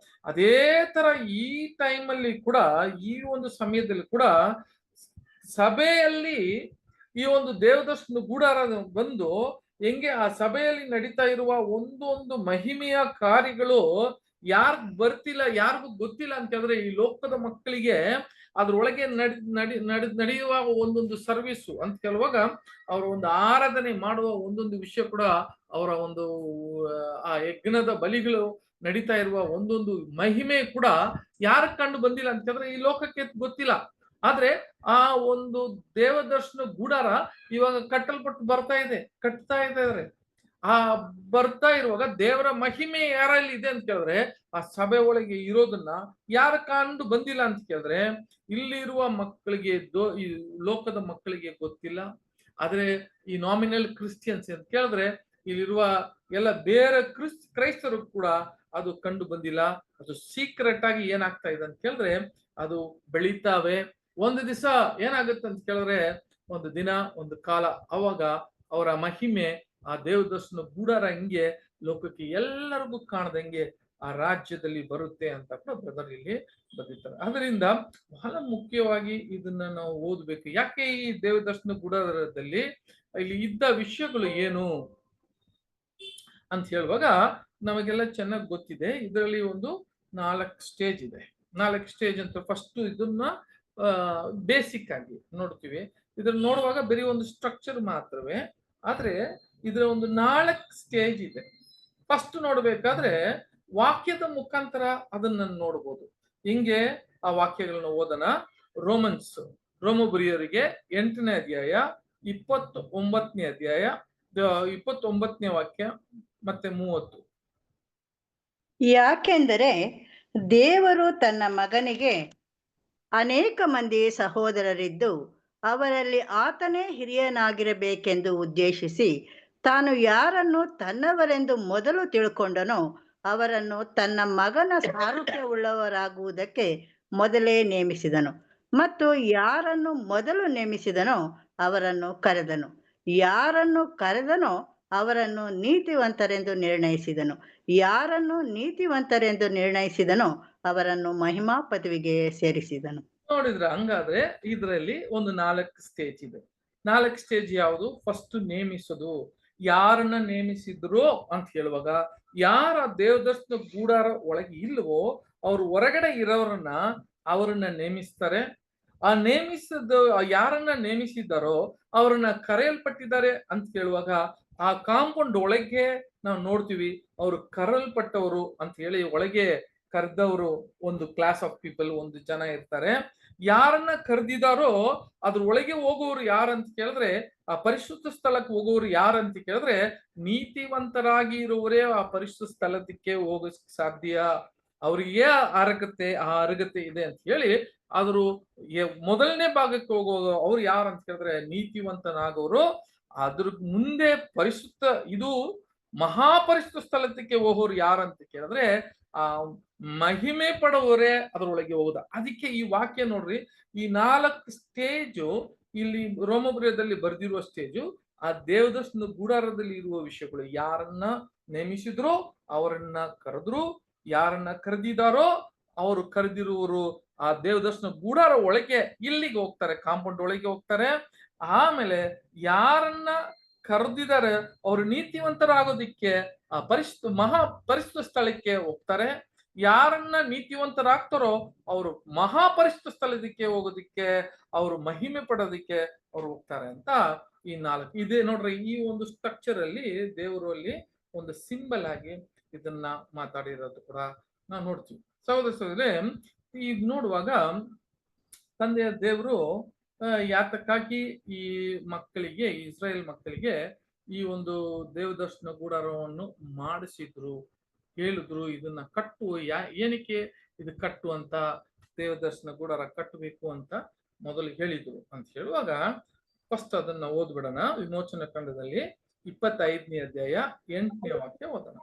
ಅದೇ ತರ ಈ ಟೈಮಲ್ಲಿ ಕೂಡ, ಈ ಒಂದು ಸಮಯದಲ್ಲಿ ಕೂಡ ಸಭೆಯಲ್ಲಿ ಈ ಒಂದು ದೇವದರ್ಶನ ಗೂಡಾರ ಬಂದು ಹೆಂಗೆ ಆ ಸಭೆಯಲ್ಲಿ ನಡೀತಾ ಇರುವ ಒಂದೊಂದು ಮಹಿಮೆಯ ಕಾರ್ಯಗಳು ಯಾರಿಗ್ ಬರ್ತಿಲ್ಲ, ಯಾರಿಗೂ ಗೊತ್ತಿಲ್ಲ ಅಂತ ಹೇಳಿದ್ರೆ ಈ ಲೋಕದ ಮಕ್ಕಳಿಗೆ ಅದ್ರೊಳಗೆ ನಡೆಯುವ ಒಂದೊಂದು ಸರ್ವಿಸು ಅಂತ ಹೇಳುವಾಗ ಅವರ ಒಂದು ಆರಾಧನೆ ಮಾಡುವ ಒಂದೊಂದು ವಿಷಯ ಕೂಡ, ಅವರ ಒಂದು ಆ ಯಜ್ಞದ ಬಲಿಗಳು ನಡೀತಾ ಇರುವ ಒಂದೊಂದು ಮಹಿಮೆ ಕೂಡ ಯಾರಿಗೆ ಕಂಡು ಬಂದಿಲ್ಲ ಅಂತ ಹೇಳಿದ್ರೆ ಈ ಲೋಕಕ್ಕೆ ಗೊತ್ತಿಲ್ಲ. ಆದ್ರೆ ಆ ಒಂದು ದೇವದರ್ಶನ ಗೂಡಾರ ಇವಾಗ ಕಟ್ಟಲ್ಪಟ್ಟು ಕಟ್ತಾ ಇದ್ದಾರೆ. ಆ ಬರ್ತಾ ಇರುವಾಗ ದೇವರ ಮಹಿಮೆ ಯಾರಲ್ಲಿ ಇದೆ ಅಂತ ಕೇಳಿದ್ರೆ ಆ ಸಭೆ ಒಳಗೆ ಇರೋದನ್ನ ಯಾರು ಕಂಡು ಬಂದಿಲ್ಲ ಅಂತ ಕೇಳಿದ್ರೆ ಇಲ್ಲಿರುವ ಮಕ್ಕಳಿಗೆ, ಈ ಲೋಕದ ಮಕ್ಕಳಿಗೆ ಗೊತ್ತಿಲ್ಲ. ಆದ್ರೆ ಈ ನಾಮಿನಲ್ ಕ್ರಿಶ್ಚಿಯನ್ಸ್ ಅಂತ ಕೇಳಿದ್ರೆ ಇಲ್ಲಿರುವ ಎಲ್ಲ ಬೇರೆ ಕ್ರೈಸ್ತರು ಕೂಡ ಅದು ಕಂಡು ಬಂದಿಲ್ಲ. ಅದು ಸೀಕ್ರೆಟ್ ಆಗಿ ಏನಾಗ್ತಾ ಇದೆ ಅಂತ ಕೇಳಿದ್ರೆ ಅದು ಬೆಳೀತಾವೆ. ಒಂದು ದಿವಸ ಏನಾಗುತ್ತೆ ಅಂತ ಕೇಳಿದ್ರೆ, ಒಂದು ದಿನ, ಒಂದು ಕಾಲ, ಅವಾಗ ಅವರ ಮಹಿಮೆ ಆ ದೇವದರ್ಶನ ಗೂಡಾರ ಹಿಂಗೆ ಲೋಕಕ್ಕೆ ಎಲ್ಲರಿಗೂ ಕಾಣದಂಗೆ ಆ ರಾಜ್ಯದಲ್ಲಿ ಬರುತ್ತೆ ಅಂತ ಕೂಡ ಬ್ರದರ್ ಇಲ್ಲಿ ಬಂದಿರ್ತಾರೆ. ಅದರಿಂದ ಬಹಳ ಮುಖ್ಯವಾಗಿ ಇದನ್ನ ನಾವು ಓದ್ಬೇಕು. ಯಾಕೆ ಈ ದೇವದರ್ಶನ ಗೂಡಾರದಲ್ಲಿ ಇಲ್ಲಿ ಇದ್ದ ವಿಷಯಗಳು ಏನು ಅಂತ ಹೇಳುವಾಗ ನಮಗೆಲ್ಲ ಚೆನ್ನಾಗಿ ಗೊತ್ತಿದೆ. ಇದರಲ್ಲಿ ಒಂದು 4 ಸ್ಟೇಜ್ ಇದೆ. 4 ಸ್ಟೇಜ್ ಅಂತ ಫಸ್ಟ್ ಇದನ್ನ ಬೇಸಿಕ್ ಆಗಿ ನೋಡ್ತೀವಿ. ಇದನ್ನ ನೋಡುವಾಗ ಬರೀ ಒಂದು ಸ್ಟ್ರಕ್ಚರ್ ಮಾತ್ರವೇ, ಆದ್ರೆ ಇದರ ಒಂದು 4 ಸ್ಟೇಜ್ ಇದೆ. ಫಸ್ಟ್ ನೋಡ್ಬೇಕಾದ್ರೆ ವಾಕ್ಯದ ಮುಖಾಂತರ ಅದನ್ನ ನೋಡ್ಬೋದು. ಹಿಂಗೆ ಆ ವಾಕ್ಯಗಳನ್ನ ಓದೋಣ. ರೋಮಪುರಿಯವರಿಗೆ 8ನೇ ಅಧ್ಯಾಯ 29ನೇ ಅಧ್ಯಾಯ 29ನೇ ವಾಕ್ಯ ಮತ್ತೆ 30. ಯಾಕೆಂದರೆ ದೇವರು ತನ್ನ ಮಗನಿಗೆ ಅನೇಕ ಮಂದಿ ಸಹೋದರರಿದ್ದು ಅವರಲ್ಲಿ ಆತನೇ ಹಿರಿಯನಾಗಿರಬೇಕೆಂದು ಉದ್ದೇಶಿಸಿ ತಾನು ಯಾರನ್ನು ತನ್ನವರೆಂದು ಮೊದಲು ತಿಳ್ಕೊಂಡನೋ ಅವರನ್ನು ತನ್ನ ಮಗನ ಸಾರೂಪ್ಯವುಳ್ಳವರಾಗುವುದಕ್ಕೆ ಮೊದಲೇ ನೇಮಿಸಿದನು. ಮತ್ತು ಯಾರನ್ನು ಮೊದಲು ನೇಮಿಸಿದನೋ ಅವರನ್ನು ಕರೆದನು, ಯಾರನ್ನು ಕರೆದನೋ ಅವರನ್ನು ನೀತಿವಂತರೆಂದು ನಿರ್ಣಯಿಸಿದನು, ಯಾರನ್ನು ನೀತಿವಂತರೆಂದು ನಿರ್ಣಯಿಸಿದನೋ ಅವರನ್ನು ಮಹಿಮಾ ಪದವಿಗೆ ಸೇರಿಸಿದನು. ನೋಡಿದ್ರ? ಹಂಗಾದ್ರೆ ಇದರಲ್ಲಿ ಒಂದು 4 ಸ್ಟೇಜ್ ಇದೆ. 4 ಸ್ಟೇಜ್ ಯಾವುದು? ಫಸ್ಟ್ ನೇಮಿಸೋದು. ಯಾರನ್ನ ನೇಮಿಸಿದ್ರು ಅಂತ ಹೇಳುವಾಗ, ಯಾರ ದೇವದರ್ಶನ ಗೂಡಾರ ಒಳಗೆ ಇಲ್ವೋ ಅವ್ರು ಹೊರಗಡೆ ಇರೋರನ್ನ ಅವರನ್ನ ನೇಮಿಸ್ತಾರೆ. ಆ ಯಾರನ್ನ ನೇಮಿಸಿದಾರೋ ಅವರನ್ನ ಕರೆಯಲ್ಪಟ್ಟಿದ್ದಾರೆ ಅಂತ ಹೇಳುವಾಗ ಆ ಕಾಂಪೌಂಡ್ ಒಳಗೆ ನಾವು ನೋಡ್ತೀವಿ ಅವರು ಕರೆಯಲ್ಪಟ್ಟವರು ಅಂತ ಹೇಳಿ ಒಳಗೆ ಕರೆದವರು ಒಂದು ಕ್ಲಾಸ್ ಆಫ್ ಪೀಪಲ್, ಒಂದು ಜನ ಇರ್ತಾರೆ. ಯಾರನ್ನ ಕರೆದಿದಾರೋ ಅದ್ರ ಒಳಗೆ ಹೋಗೋರು ಯಾರಂತ ಕೇಳಿದ್ರೆ, ಆ ಪರಿಶುದ್ಧ ಸ್ಥಳಕ್ಕೆ ಹೋಗೋರು ಯಾರಂತ ಕೇಳಿದ್ರೆ ನೀತಿವಂತರಾಗಿ ಇರುವವರೇ ಆ ಪರಿಶುದ್ಧ ಸ್ಥಳಕ್ಕೆ ಹೋಗಕ್ ಸಾಧ್ಯ. ಅವ್ರಿಗೆ ಆ ಅರ್ಹತೆ ಇದೆ ಅಂತ ಹೇಳಿ ಆದ್ರೂ ಮೊದಲನೇ ಭಾಗಕ್ಕೆ ಹೋಗೋದು ಅವ್ರು ಯಾರಂತ ಕೇಳಿದ್ರೆ ನೀತಿವಂತನಾಗೋರು. ಅದ್ರ ಮುಂದೆ ಪರಿಶುದ್ಧ, ಇದು ಮಹಾಪರಿಶುದ್ಧ ಸ್ಥಳಕ್ಕೆ ಹೋಗೋರು ಯಾರಂತ ಕೇಳಿದ್ರೆ ಆ ಮಹಿಮೆ ಪಡುವವರೇ ಅದರೊಳಗೆ ಹೋಗುದ. ಅದಕ್ಕೆ ಈ ವಾಕ್ಯ ನೋಡ್ರಿ, ಈ 4 ಸ್ಟೇಜು ಇಲ್ಲಿ ರೋಮಪುರದಲ್ಲಿ ಬರೆದಿರುವ ಸ್ಟೇಜು ಆ ದೇವದರ್ಶನ ಗೂಡಾರದಲ್ಲಿ ಇರುವ ವಿಷಯಗಳು. ಯಾರನ್ನ ನೇಮಿಸಿದ್ರು ಅವರನ್ನ ಕರೆದ್ರು, ಯಾರನ್ನ ಕರೆದಿದಾರೋ ಅವರು ಕರೆದಿರುವರು ಆ ದೇವದರ್ಶನ ಗೂಡಾರ ಒಳಗೆ ಇಲ್ಲಿಗೆ ಹೋಗ್ತಾರೆ, ಕಾಂಪೌಂಡ್ ಒಳಗೆ ಹೋಗ್ತಾರೆ. ಆಮೇಲೆ ಯಾರನ್ನ ಕರೆದಿದ್ದಾರೆ ಅವರು ನೀತಿವಂತರಾಗೋದಿಕ್ಕೆ ಆ ಪರಿಶುದ್ಧ ಸ್ಥಳಕ್ಕೆ ಹೋಗ್ತಾರೆ. ಯಾರನ್ನ ನೀತಿವಂತರಾಗ್ತಾರೋ ಅವರು ಮಹಾಪರಿಶುದ್ಧ ಸ್ಥಳಕ್ಕೆ ಹೋಗೋದಿಕ್ಕೆ, ಅವರು ಮಹಿಮೆ ಪಡೋದಿಕ್ಕೆ ಅವ್ರು ಹೋಗ್ತಾರೆ ಅಂತ ಈ 4 ಇದೆ ನೋಡ್ರಿ. ಈ ಒಂದು ಸ್ಟ್ರಕ್ಚರ್ ಅಲ್ಲಿ ದೇವರು ಅಲ್ಲಿ ಒಂದು ಸಿಂಬಲ್ ಆಗಿ ಇದನ್ನ ಮಾತಾಡಿರೋದು ಕೂಡ ನಾವು ನೋಡ್ತೀವಿ. ಸಹೋದರರೇ, ಈಗ ನೋಡುವಾಗ ತಂದೆಯ ದೇವರು ಯಾತಕ್ಕಾಗಿ ಈ ಮಕ್ಕಳಿಗೆ, ಇಸ್ರಾಯೇಲ್ ಮಕ್ಕಳಿಗೆ ಈ ಒಂದು ದೇವದರ್ಶನ ಗೂಡಾರವನ್ನು ಮಾಡಿಸಿದ್ರು, ಹೇಳಿದ್ರು ಇದನ್ನ ಕಟ್ಟು, ಏನಕ್ಕೆ ಇದು ಕಟ್ಟು ಅಂತ, ದೇವದರ್ಶನ ಗೂಡಾರ ಕಟ್ಟಬೇಕು ಅಂತ ಮೊದಲು ಹೇಳಿದ್ರು ಅಂತ ಹೇಳುವಾಗ ಫಸ್ಟ್ ಅದನ್ನ ಓದ್ಬಿಡೋಣ. ವಿಮೋಚನಾ ಕಾಂಡದಲ್ಲಿ 25ನೇ ಅಧ್ಯಾಯ 8ನೇ ವಾಕ್ಯ ಓದೋಣ.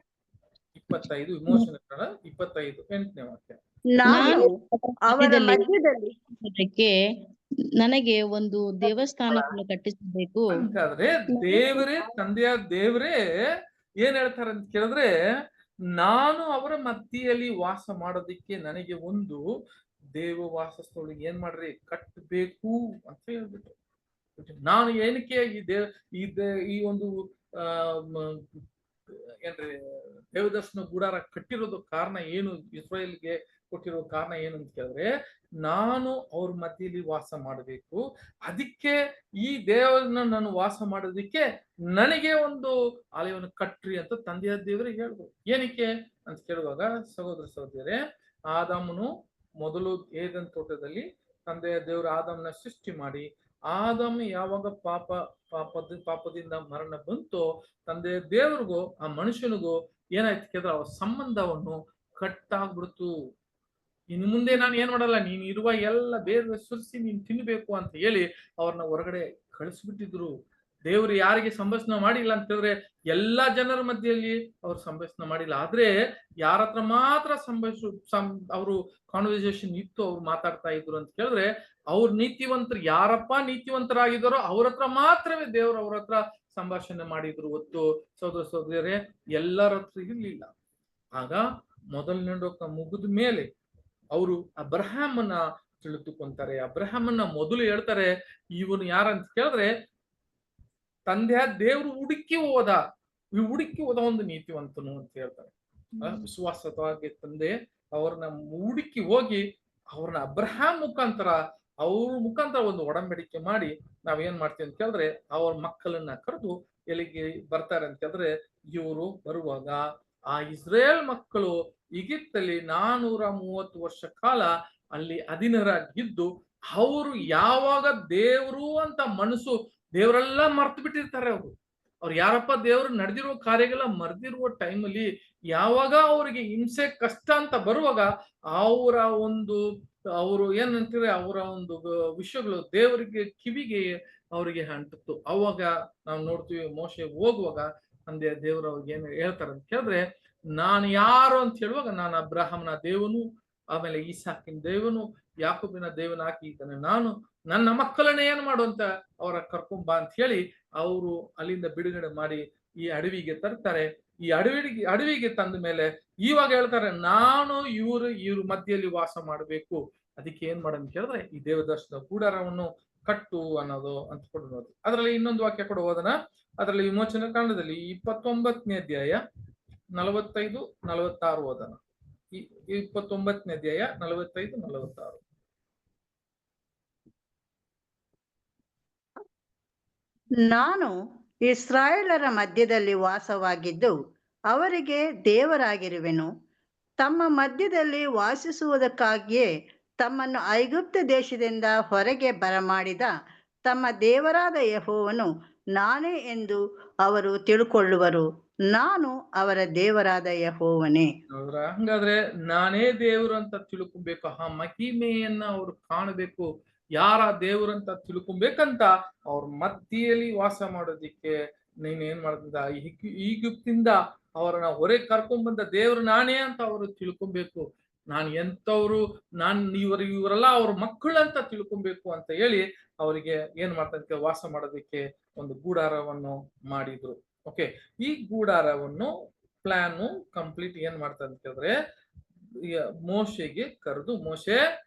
25 ವಿಮೋಚನಾ ಕಾಂಡ 25 8ನೇ ವಾಕ್ಯ. ನಾನು ಅವರ ಮಧ್ಯದಲ್ಲಿ ನನಗೆ ಒಂದು ದೇವಸ್ಥಾನವನ್ನು ಕಟ್ಟಿಸಬೇಕು. ಹಾಗಾದ್ರೆ ದೇವರೇ, ತಂದೆಯ ದೇವರೇ ಏನ್ ಹೇಳ್ತಾರೆ ಅಂತ ಕೇಳಿದ್ರೆ, ನಾನು ಅವರ ಮಧ್ಯೆಯಲ್ಲಿ ವಾಸ ಮಾಡೋದಿಕ್ಕೆ ನನಗೆ ಒಂದು ದೇವ ವಾಸಸ್ಥಳ ಏನ್ ಮಾಡ್ರಿ ಕಟ್ಟಬೇಕು ಅಂತ ಹೇಳ್ಬಿಟ್ಟು. ನಾನು ಏನಕ್ಕೆ ಈ ಒಂದು ಏನ್ರಿ ದೇವದರ್ಶನ ಗುಡಾರ ಕಟ್ಟಿರೋದು ಕಾರಣ ಏನು, ಇಸ್ರಾಯೇಲ್ಗೆ ಕೊಟ್ಟಿರೋ ಕಾರಣ ಏನು ಅಂತ ಕೇಳಿದ್ರೆ, ನಾನು ಅವ್ರ ಮಧ್ಯೆಯಲ್ಲಿ ವಾಸ ಮಾಡಬೇಕು. ಅದಕ್ಕೆ ಈ ದೇವರನ್ನ ನಾನು ವಾಸ ಮಾಡೋದಿಕ್ಕೆ ನನಗೆ ಒಂದು ಆಲಯವನ್ನು ಕಟ್ಟ್ರಿ ಅಂತ ತಂದೆಯ ದೇವರಿಗೆ ಹೇಳಿದ್ರು. ಏನಕ್ಕೆ ಅಂತ ಕೇಳುವಾಗ ಸಹೋದರ ಸಹೋದರರೇ, ಆದಾಮನು ಮೊದಲು ಏದೆನ್ ತೋಟದಲ್ಲಿ ತಂದೆಯ ದೇವರು ಆದಾಮನ ಸೃಷ್ಟಿ ಮಾಡಿ, ಆದಾಮ ಯಾವಾಗ ಪಾಪದಿಂದ ಮರಣ ಬಂತೋ ತಂದೆಯ ದೇವರಿಗೂ ಆ ಮನುಷ್ಯನಿಗೂ ಏನಾಯ್ತು ಕೇಳಿದ್ರೆ ಅವ್ರ ಸಂಬಂಧವನ್ನು ಕಟ್ಟಾಗ್ಬಿಡ್ತು. ಇನ್ನು ಮುಂದೆ ನಾನು ಏನ್ ಮಾಡಲ್ಲ, ನೀನ್ ಇರುವ ಎಲ್ಲ ಬೇರೆ ಸುರಿಸಿ ನೀನ್ ತಿನ್ಬೇಕು ಅಂತ ಹೇಳಿ ಅವ್ರನ್ನ ಹೊರಗಡೆ ಕಳಿಸ್ಬಿಟ್ಟಿದ್ರು. ದೇವರು ಯಾರಿಗೆ ಸಂಭಾಷಣೆ ಮಾಡಿಲ್ಲ ಅಂತ ಹೇಳಿದ್ರೆ ಎಲ್ಲಾ ಜನರ ಮಧ್ಯೆಯಲ್ಲಿ ಅವ್ರು ಸಂಭಾಷಣೆ ಮಾಡಿಲ್ಲ. ಆದ್ರೆ ಯಾರ ಹತ್ರ ಮಾತ್ರ ಅವರು ಕಾನ್ವರ್ಸೇಷನ್ ಇತ್ತು, ಅವ್ರು ಮಾತಾಡ್ತಾ ಇದ್ರು ಅಂತ ಕೇಳಿದ್ರೆ, ಅವ್ರ ನೀತಿವಂತರು ಯಾರಪ್ಪ ನೀತಿವಂತರಾಗಿದ್ದಾರೋ ಅವ್ರ ಹತ್ರ ಮಾತ್ರವೇ ದೇವರು ಅವ್ರ ಹತ್ರ ಸಂಭಾಷಣೆ ಮಾಡಿದ್ರು ಹೊತ್ತು ಸಹೋದರ ಸಹೋದರಿಯರೇ ಎಲ್ಲರ ಹತ್ರ ಇರ್ಲಿಲ್ಲ. ಆಗ ಮೊದಲನೇ ಲೋಕ ಮುಗಿದ ಮೇಲೆ ಅವರು ಅಬ್ರಹಾಮನ ತಿಳಿದುಕೊಂತಾರೆ. ಅಬ್ರಹಾಮನ ಮೊದಲು ಹೇಳ್ತಾರೆ, ಇವನು ಯಾರಂತ ಕೇಳಿದ್ರೆ ತಂದೆಯ ದೇವರು ಹುಡುಕಿ ಹೋದ ಒಂದು ನೀತಿವಂತನು ಅಂತ ಹೇಳ್ತಾರೆ. ವಿಶ್ವಾಸವಾಗಿ ತಂದೆ ಅವ್ರನ್ನ ಹುಡುಕಿ ಹೋಗಿ ಅವ್ರನ್ನ ಅಬ್ರಹಾಂ ಮುಖಾಂತರ ಒಂದು ಒಡಂಬಡಿಕೆ ಮಾಡಿ ನಾವೇನ್ ಮಾಡ್ತೀವಿ ಅಂತ ಕೇಳಿದ್ರೆ, ಅವ್ರ ಮಕ್ಕಳನ್ನ ಕರೆದು ಎಲ್ಲಿಗೆ ಬರ್ತಾರೆ ಅಂತ ಕೇಳಿದ್ರೆ, ಇವರು ಬರುವಾಗ ಆ ಇಸ್ರೇಲ್ ಮಕ್ಕಳು ಈಗಿತ್ತಲ್ಲಿ 430 ವರ್ಷ ಕಾಲ ಅಲ್ಲಿ ಅಧೀನರಾಗಿದ್ದು, ಅವರು ಯಾವಾಗ ದೇವರು ಅಂತ ಮನಸ್ಸು ದೇವರೆಲ್ಲ ಮರ್ತು ಬಿಟ್ಟಿರ್ತಾರೆ. ಅವ್ರು ಯಾರಪ್ಪ ದೇವರು ನಡೆದಿರುವ ಕಾರ್ಯಗಳ ಮರೆದಿರುವ ಟೈಮಲ್ಲಿ ಯಾವಾಗ ಅವರಿಗೆ ಹಿಂಸೆ ಕಷ್ಟ ಅಂತ ಬರುವಾಗ ಅವರು ಏನಂತಾರೆ ಅವರ ಒಂದು ವಿಷಯಗಳು ದೇವರಿಗೆ ಕಿವಿಗೆ ಅವರಿಗೆ ಅಂಟಿತ್ತು. ಅವಾಗ ನಾವು ನೋಡ್ತೀವಿ, ಮೋಶೆ ಹೋಗುವಾಗ ತಂದೆ ದೇವರು ಅವ್ರಿಗೆ ಏನು ಹೇಳ್ತಾರೆ ಅಂತ ಕೇಳಿದ್ರೆ, ನಾನು ಯಾರು ಅಂತ ಹೇಳುವಾಗ ನಾನು ಅಬ್ರಹಾಮನ ದೇವನು, ಆಮೇಲೆ ಈಸಾಕಿನ ದೇವನು, ಯಾಕೋಬಿನ ದೇವನಾಗಿ ಇದ್ದಾನೆ ನಾನು, ನನ್ನ ಮಕ್ಕಳನ್ನ ಏನ್ ಮಾಡು ಅಂತ ಅವರ ಕರ್ಕೊಂಬ ಅಂತ ಹೇಳಿ ಅವರು ಅಲ್ಲಿಂದ ಬಿಡುಗಡೆ ಮಾಡಿ ಈ ಅಡವಿಗೆ ತರ್ತಾರೆ. ಈ ಅಡವಿಗೆ ತಂದ ಮೇಲೆ ಇವಾಗ ಹೇಳ್ತಾರೆ, ನಾನು ಇವ್ರ ಮಧ್ಯೆಯಲ್ಲಿ ವಾಸ ಮಾಡಬೇಕು. ಅದಕ್ಕೆ ಏನ್ ಮಾಡೋದು ಕೇಳಿದ್ರೆ, ಈ ದೇವದರ್ಶನ ಕೂಡಾರವನ್ನು ಕಟ್ಟು ಅನ್ನೋದು ಅಂತ ಕೊಡೋದು. ಅದರಲ್ಲಿ ಇನ್ನೊಂದು ವಾಕ್ಯ ಕೂಡ ಓದೋಣ. ಅದರಲ್ಲಿ ವಿಮೋಚನಾ ಕಾಂಡದಲ್ಲಿ 29ನೇ ಅಧ್ಯಾಯ 45-46 ಓದೋಣ. 29ನೇ ಅಧ್ಯಾಯ 45-46. ನಾನು ಇಸ್ರಾಯೇಲರ ಮಧ್ಯದಲ್ಲಿ ವಾಸವಾಗಿದ್ದು ಅವರಿಗೆ ದೇವರಾಗಿರುವೆನು. ತಮ್ಮ ಮಧ್ಯದಲ್ಲಿ ವಾಸಿಸುವುದಕ್ಕಾಗಿಯೇ ತಮ್ಮನ್ನು ಐಗುಪ್ತ ದೇಶದಿಂದ ಹೊರಗೆ ಬರಮಾಡಿದ ತಮ್ಮ ದೇವರಾದ ಯೆಹೋವನು ನಾನೇ ಎಂದು ಅವರು ತಿಳ್ಕೊಳ್ಳುವರು. ನಾನು ಅವರ ದೇವರಾದ ಯೆಹೋವನೇ. ಹಂಗಾದ್ರೆ ನಾನೇ ದೇವರು ಅಂತ ತಿಳ್ಕೊಬೇಕು, ಆ ಮಹಿಮೆಯನ್ನ ಅವ್ರು ಕಾಣಬೇಕು. ಯಾರ ದೇವರಂತ ತಿಳ್ಕೊಬೇಕಂತ ಅವ್ರ ಮಧ್ಯೆಯಲ್ಲಿ ವಾಸ ಮಾಡೋದಿಕ್ಕೆ ನೀನ್ ಏನ್ ಮಾಡ್ತಿದ್ದ, ಈಗಿಪ್ತಿಂದ ಅವರನ್ನ ಹೊರಗೆ ಕರ್ಕೊಂಡ್ ಬಂದ ದೇವ್ರು ನಾನೇ ಅಂತ ಅವರು ತಿಳ್ಕೊಬೇಕು. ನಾನು ಎಂತವ್ರು, ಇವರೆಲ್ಲ ಅವ್ರ ಮಕ್ಕಳಂತ ತಿಳ್ಕೊಬೇಕು ಅಂತ ಹೇಳಿ ಅವರಿಗೆ ಏನ್ ಮಾಡ್ತಾರೆ, ವಾಸ ಮಾಡೋದಿಕ್ಕೆ ಒಂದು ಗೂಡಾರವನ್ನು ಮಾಡಿದ್ರು. ಓಕೆ, ಈ ಗೂಡಾರವನ್ನು ಪ್ಲಾನು ಕಂಪ್ಲೀಟ್ ಏನ್ ಮಾಡ್ತಾರೆ ಅಂತ ಕೇಳಿದ್ರೆ, ಮೋಶೆಗೆ ಕರೆದು, ಮೋಶೆ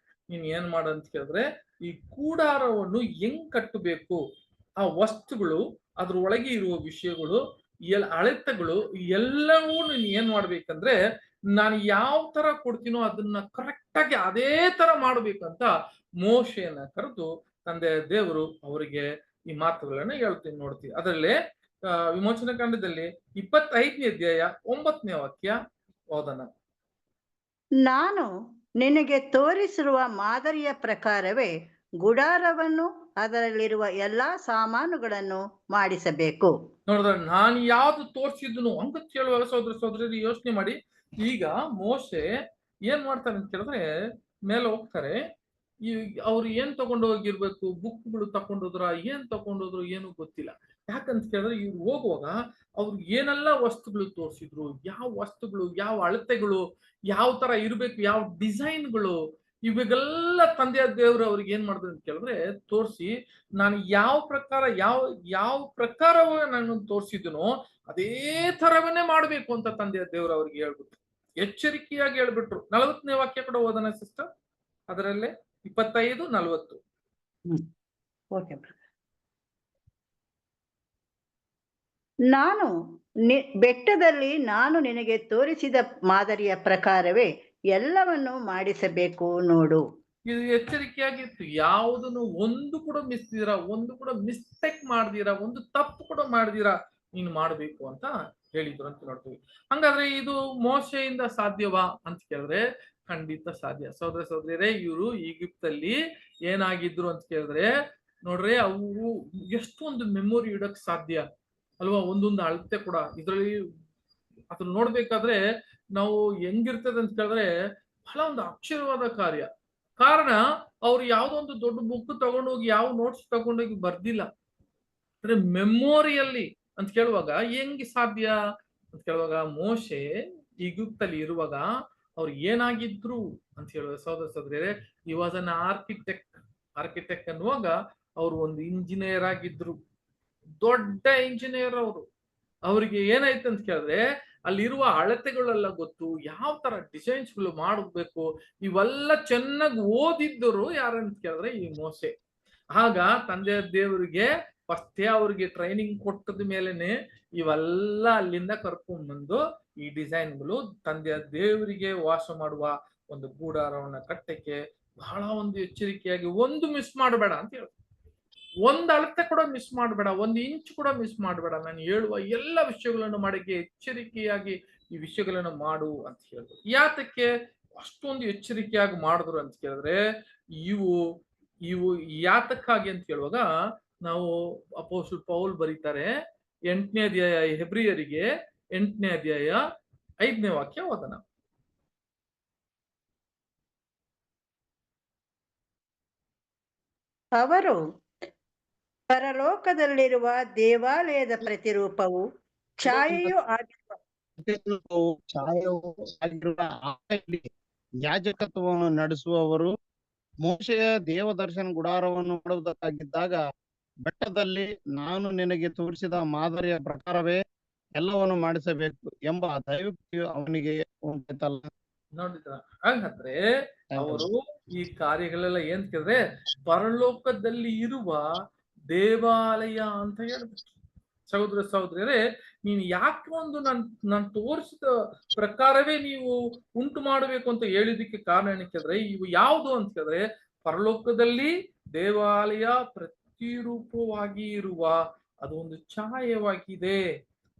ನೀನ್ ಏನ್ ಮಾಡು ಅಂತ ಕೇಳಿದ್ರೆ, ಈ ಗೂಡಾರವನ್ನು ಹೆಂಗ್ ಕಟ್ಟಬೇಕು, ಆ ವಸ್ತುಗಳು, ಅದ್ರ ಒಳಗೆ ಇರುವ ವಿಷಯಗಳು, ಅಳತೆಗಳು ಎಲ್ಲವೂ ನೀನ್ ಏನ್ ಮಾಡ್ಬೇಕಂದ್ರೆ, ನಾನು ಯಾವ ತರ ಕೊಡ್ತೀನೋ ಅದನ್ನ ಕರೆಕ್ಟ್ ಆಗಿ ಅದೇ ತರ ಮಾಡ್ಬೇಕಂತ ಮೋಶೆಯನ್ನ ಕರೆದು ತಂದೆ ದೇವರು ಅವರಿಗೆ ಈ ಮಾತುಗಳನ್ನ ಹೇಳ್ತೀನಿ. ನೋಡ್ತೀವಿ ಅದರಲ್ಲೇ ವಿಮೋಚನಾ ಕಾಂಡದಲ್ಲಿ 25ನೇ ಅಧ್ಯಾಯ 9ನೇ ವಾಕ್ಯ ಓದೋಣ. ನಾನು ನಿನಗೆ ತೋರಿಸಿರುವ ಮಾದರಿಯ ಪ್ರಕಾರವೇ ಗುಡಾರವನ್ನು ಅದರಲ್ಲಿರುವ ಎಲ್ಲಾ ಸಾಮಾನುಗಳನ್ನು ಮಾಡಿಸಬೇಕು. ನೋಡಿದ್ರೆ ನಾನು ಯಾವ್ದು ತೋರಿಸಿದ್ನು ಹಂಗ ಕೇಳುವಾಗ ಸಹೋದರ ಸಹೋದರರು ಯೋಚನೆ ಮಾಡಿ. ಈಗ ಮೋಶೆ ಏನ್ ಮಾಡ್ತಾರೆ ಅಂತ ಕೇಳಿದ್ರೆ, ಮೇಲೆ ಹೋಗ್ತಾರೆ, ಈ ಅವ್ರು ಏನ್ ತಗೊಂಡು ಹೋಗಿರ್ಬೇಕು, ಬುಕ್ಗಳು ತಕೊಂಡೋದ್ರ, ಏನ್ ತಕೊಂಡೋದ್ರು ಏನು ಗೊತ್ತಿಲ್ಲ. ಯಾಕಂತ ಕೇಳಿದ್ರೆ ಇವ್ರು ಹೋಗುವಾಗ ಅವ್ರು ಏನೆಲ್ಲ ವಸ್ತುಗಳು ತೋರಿಸಿದ್ರು, ಯಾವ ವಸ್ತುಗಳು, ಯಾವ ಅಳತೆಗಳು, ಯಾವ ತರ ಇರ್ಬೇಕು, ಯಾವ ಡಿಸೈನ್ಗಳು, ಇವಾಗೆಲ್ಲ ತಂದೆಯ ದೇವರು ಅವ್ರಿಗೆ ಏನ್ ಮಾಡಿದ್ರು ಅಂತ ಕೇಳಿದ್ರೆ ತೋರಿಸಿ, ನಾನು ಯಾವ ಪ್ರಕಾರ ಯಾವ ಪ್ರಕಾರವ ನಾನು ತೋರಿಸಿದನೋ ಅದೇ ತರವನ್ನೇ ಮಾಡ್ಬೇಕು ಅಂತ ತಂದೆಯ ದೇವರು ಅವ್ರಿಗೆ ಹೇಳ್ಬಿಟ್ರು, ಎಚ್ಚರಿಕೆಯಾಗಿ ಹೇಳ್ಬಿಟ್ರು. 40ನೇ ವಾಕ್ಯ ಕೂಡ ಓದೋಣ ಸಿಸ್ಟರ್, ಅದರಲ್ಲೇ 25-40. ಓಕೆ. ನಾನು ಬೆಟ್ಟದಲ್ಲಿ ನಾನು ನಿನಗೆ ತೋರಿಸಿದ ಮಾದರಿಯ ಪ್ರಕಾರವೇ ಎಲ್ಲವನ್ನು ಮಾಡಿಸಬೇಕು ನೋಡು. ಇದು ಎಚ್ಚರಿಕೆಯಾಗಿತ್ತು. ಯಾವುದನ್ನು ಒಂದು ಕೂಡ ಮಿಸ್ತೀರಾ, ಒಂದು ಕೂಡ ಮಿಸ್ಟೇಕ್ ಮಾಡ್ದಿರಾ, ಒಂದು ತಪ್ಪು ಕೂಡ ಮಾಡ್ದಿರಾ ನೀನು ಮಾಡಬೇಕು ಅಂತ ಹೇಳಿದ್ರು ಅಂತ ನೋಡ್ತೀವಿ. ಹಂಗಾದ್ರೆ ಇದು ಮೋಶೆಯಿಂದ ಸಾಧ್ಯವಾ ಅಂತ ಕೇಳಿದ್ರೆ ಖಂಡಿತ ಸಾಧ್ಯ. ಸಹೋದರ ಸಹೋದರಿಯರೇ, ಇವರು ಈಜಿಪ್ತಲ್ಲಿ ಏನಾಗಿದ್ರು ಅಂತ ಕೇಳಿದ್ರೆ ನೋಡ್ರಿ, ಅವು ಎಷ್ಟೊಂದು ಮೆಮೊರಿ ಇಡಕ್ ಸಾಧ್ಯ ಅಲ್ವಾ, ಒಂದೊಂದು ಅಳತೆ ಕೂಡ ಇದ್ರಲ್ಲಿ ಅದನ್ನ ನೋಡ್ಬೇಕಾದ್ರೆ ನಾವು ಹೆಂಗಿರ್ತದೆ ಅಂತ ಕೇಳಿದ್ರೆ ಬಹಳ ಒಂದು ಆಶ್ಚರ್ಯವಾದ ಕಾರ್ಯ. ಕಾರಣ ಅವ್ರು ಯಾವ್ದೋ ಒಂದು ದೊಡ್ಡ ಬುಕ್ ತಗೊಂಡೋಗಿ ಯಾವ ನೋಟ್ಸ್ ತಗೊಂಡೋಗಿ ಬರ್ದಿಲ್ಲ. ಅಂದ್ರೆ ಮೆಮೊರಿಯಲ್ಲಿ ಅಂತ ಕೇಳುವಾಗ ಹೆಂಗೆ ಸಾಧ್ಯ ಅಂತ ಕೇಳುವಾಗ, ಮೋಶೆ ಈಜಿಪ್ತಲ್ಲಿ ಇರುವಾಗ ಅವ್ರು ಏನಾಗಿದ್ರು ಅಂತ ಹೇಳುವ ಸಹೋದರ ಸಹೋದರಿಯರೇ, ಈ ವಾಸ್ ಅನ್ ಆರ್ಕಿಟೆಕ್ಟ್ ಅನ್ನುವಾಗ ಅವರು ಒಂದು ಇಂಜಿನಿಯರ್ ಆಗಿದ್ರು, ದೊಡ್ಡ ಇಂಜಿನಿಯರ್ ಅವರು. ಅವ್ರಿಗೆ ಏನಾಯ್ತು ಅಂತ ಕೇಳಿದ್ರೆ ಅಲ್ಲಿರುವ ಅಳತೆಗಳೆಲ್ಲ ಗೊತ್ತು, ಯಾವ ತರ ಡಿಸೈನ್ಸ್ ಗಳು ಮಾಡಬೇಕು, ಇವೆಲ್ಲ ಚೆನ್ನಾಗಿ ಓದಿದ್ದರು ಯಾರಂತ ಕೇಳಿದ್ರೆ ಈ ಮೋಶೆ. ಆಗ ತಂದೆ ದೇವರಿಗೆ ಫಸ್ಟೇ ಅವ್ರಿಗೆ ಟ್ರೈನಿಂಗ್ ಕೊಟ್ಟದ ಮೇಲೆನೆ ಇವೆಲ್ಲ ಅಲ್ಲಿಂದ ಕರ್ಕೊಂಡ್ ಬಂದು ಈ ಡಿಸೈನ್ಗಳು ತಂದೆಯ ದೇವರಿಗೆ ವಾಸ ಮಾಡುವ ಒಂದು ಗೂಡಾರವನ್ನ ಕಟ್ಟಕ್ಕೆ ಬಹಳ ಒಂದು ಎಚ್ಚರಿಕೆಯಾಗಿ, ಒಂದು ಮಿಸ್ ಮಾಡಬೇಡ ಅಂತ ಹೇಳಿ, ಒಂದು ಅಳತೆ ಕೂಡ ಮಿಸ್ ಮಾಡಬೇಡ, ಒಂದು ಇಂಚ್ ಕೂಡ ಮಿಸ್ ಮಾಡಬೇಡ, ನಾನು ಹೇಳುವ ಎಲ್ಲ ವಿಷಯಗಳನ್ನು ಮಾಡಕ್ಕೆ ಎಚ್ಚರಿಕೆಯಾಗಿ ಈ ವಿಷಯಗಳನ್ನು ಮಾಡು ಅಂತ ಹೇಳಿದ್ರು. ಯಾತಕ್ಕೆ ಅಷ್ಟೊಂದು ಎಚ್ಚರಿಕೆಯಾಗಿ ಮಾಡಿದ್ರು ಅಂತ ಕೇಳಿದ್ರೆ ಇವು ಯಾತಕ್ಕಾಗಿ ಅಂತ ಕೇಳುವಾಗ ನಾವು ಅಪೊಸ್ತಲ ಪೌಲ್ ಬರೀತಾರೆ 8ನೇ ಅಧ್ಯಾಯ ಹೆಬ್ರಿಯರಿಗೆ 8ನೇ ಅಧ್ಯಾಯ 5ನೇ ವಾಕ್ಯ ಓದೋಣ. ಅವರು ಪರಲೋಕದಲ್ಲಿರುವ ದೇವಾಲಯದ ಪ್ರತಿರೂಪವು ಛಾಯೆಯೂ ಆಗಿರುವ ಆಕೆಯಲ್ಲಿ ಯಾಜಕತ್ವವನ್ನು ನಡೆಸುವವರು ಮೋಶೆಯ ದೇವದರ್ಶನ ಗುಡಾರವನ್ನು ಮಾಡುವುದಕ್ಕಾಗಿದ್ದಾಗ ಬೆಟ್ಟದಲ್ಲಿ ನಾನು ನಿನಗೆ ತೋರಿಸಿದ ಮಾದರಿಯ ಪ್ರಕಾರವೇ ಎಲ್ಲವನ್ನು ಮಾಡಿಸಬೇಕು ಎಂಬ ದೈವಕ್ತಿಯು ಅವನಿಗೆ ಉಂಟಾಯ್ತಲ್ಲ. ನೋಡಿದ್ರ, ಹಾಗಾದ್ರೆ ಅವರು ಈ ಕಾರ್ಯಗಳೆಲ್ಲ ಏನ್ ಕೇಳಿದ್ರೆ ಪರಲೋಕದಲ್ಲಿ ಇರುವ ದೇವಾಲಯ ಅಂತ ಹೇಳ್ಬಿಟ್ಟು. ಸಹೋದರ ಸಹೋದರಿಯರೇ, ನೀನು ಯಾಕೆ ಒಂದು ನಾನು ತೋರಿಸಿದ ಪ್ರಕಾರವೇ ನೀವು ಉಂಟು ಮಾಡಬೇಕು ಅಂತ ಹೇಳಿದಕ್ಕೆ ಕಾರಣ ಏನಕ್ಕಿದ್ರೆ ಇವು ಯಾವುದು ಅಂತ ಹೇಳಿದ್ರೆ ಪರಲೋಕದಲ್ಲಿ ದೇವಾಲಯ ಪ್ರತಿರೂಪವಾಗಿ ಇರುವ ಅದು ಒಂದು ಛಾಯವಾಗಿದೆ.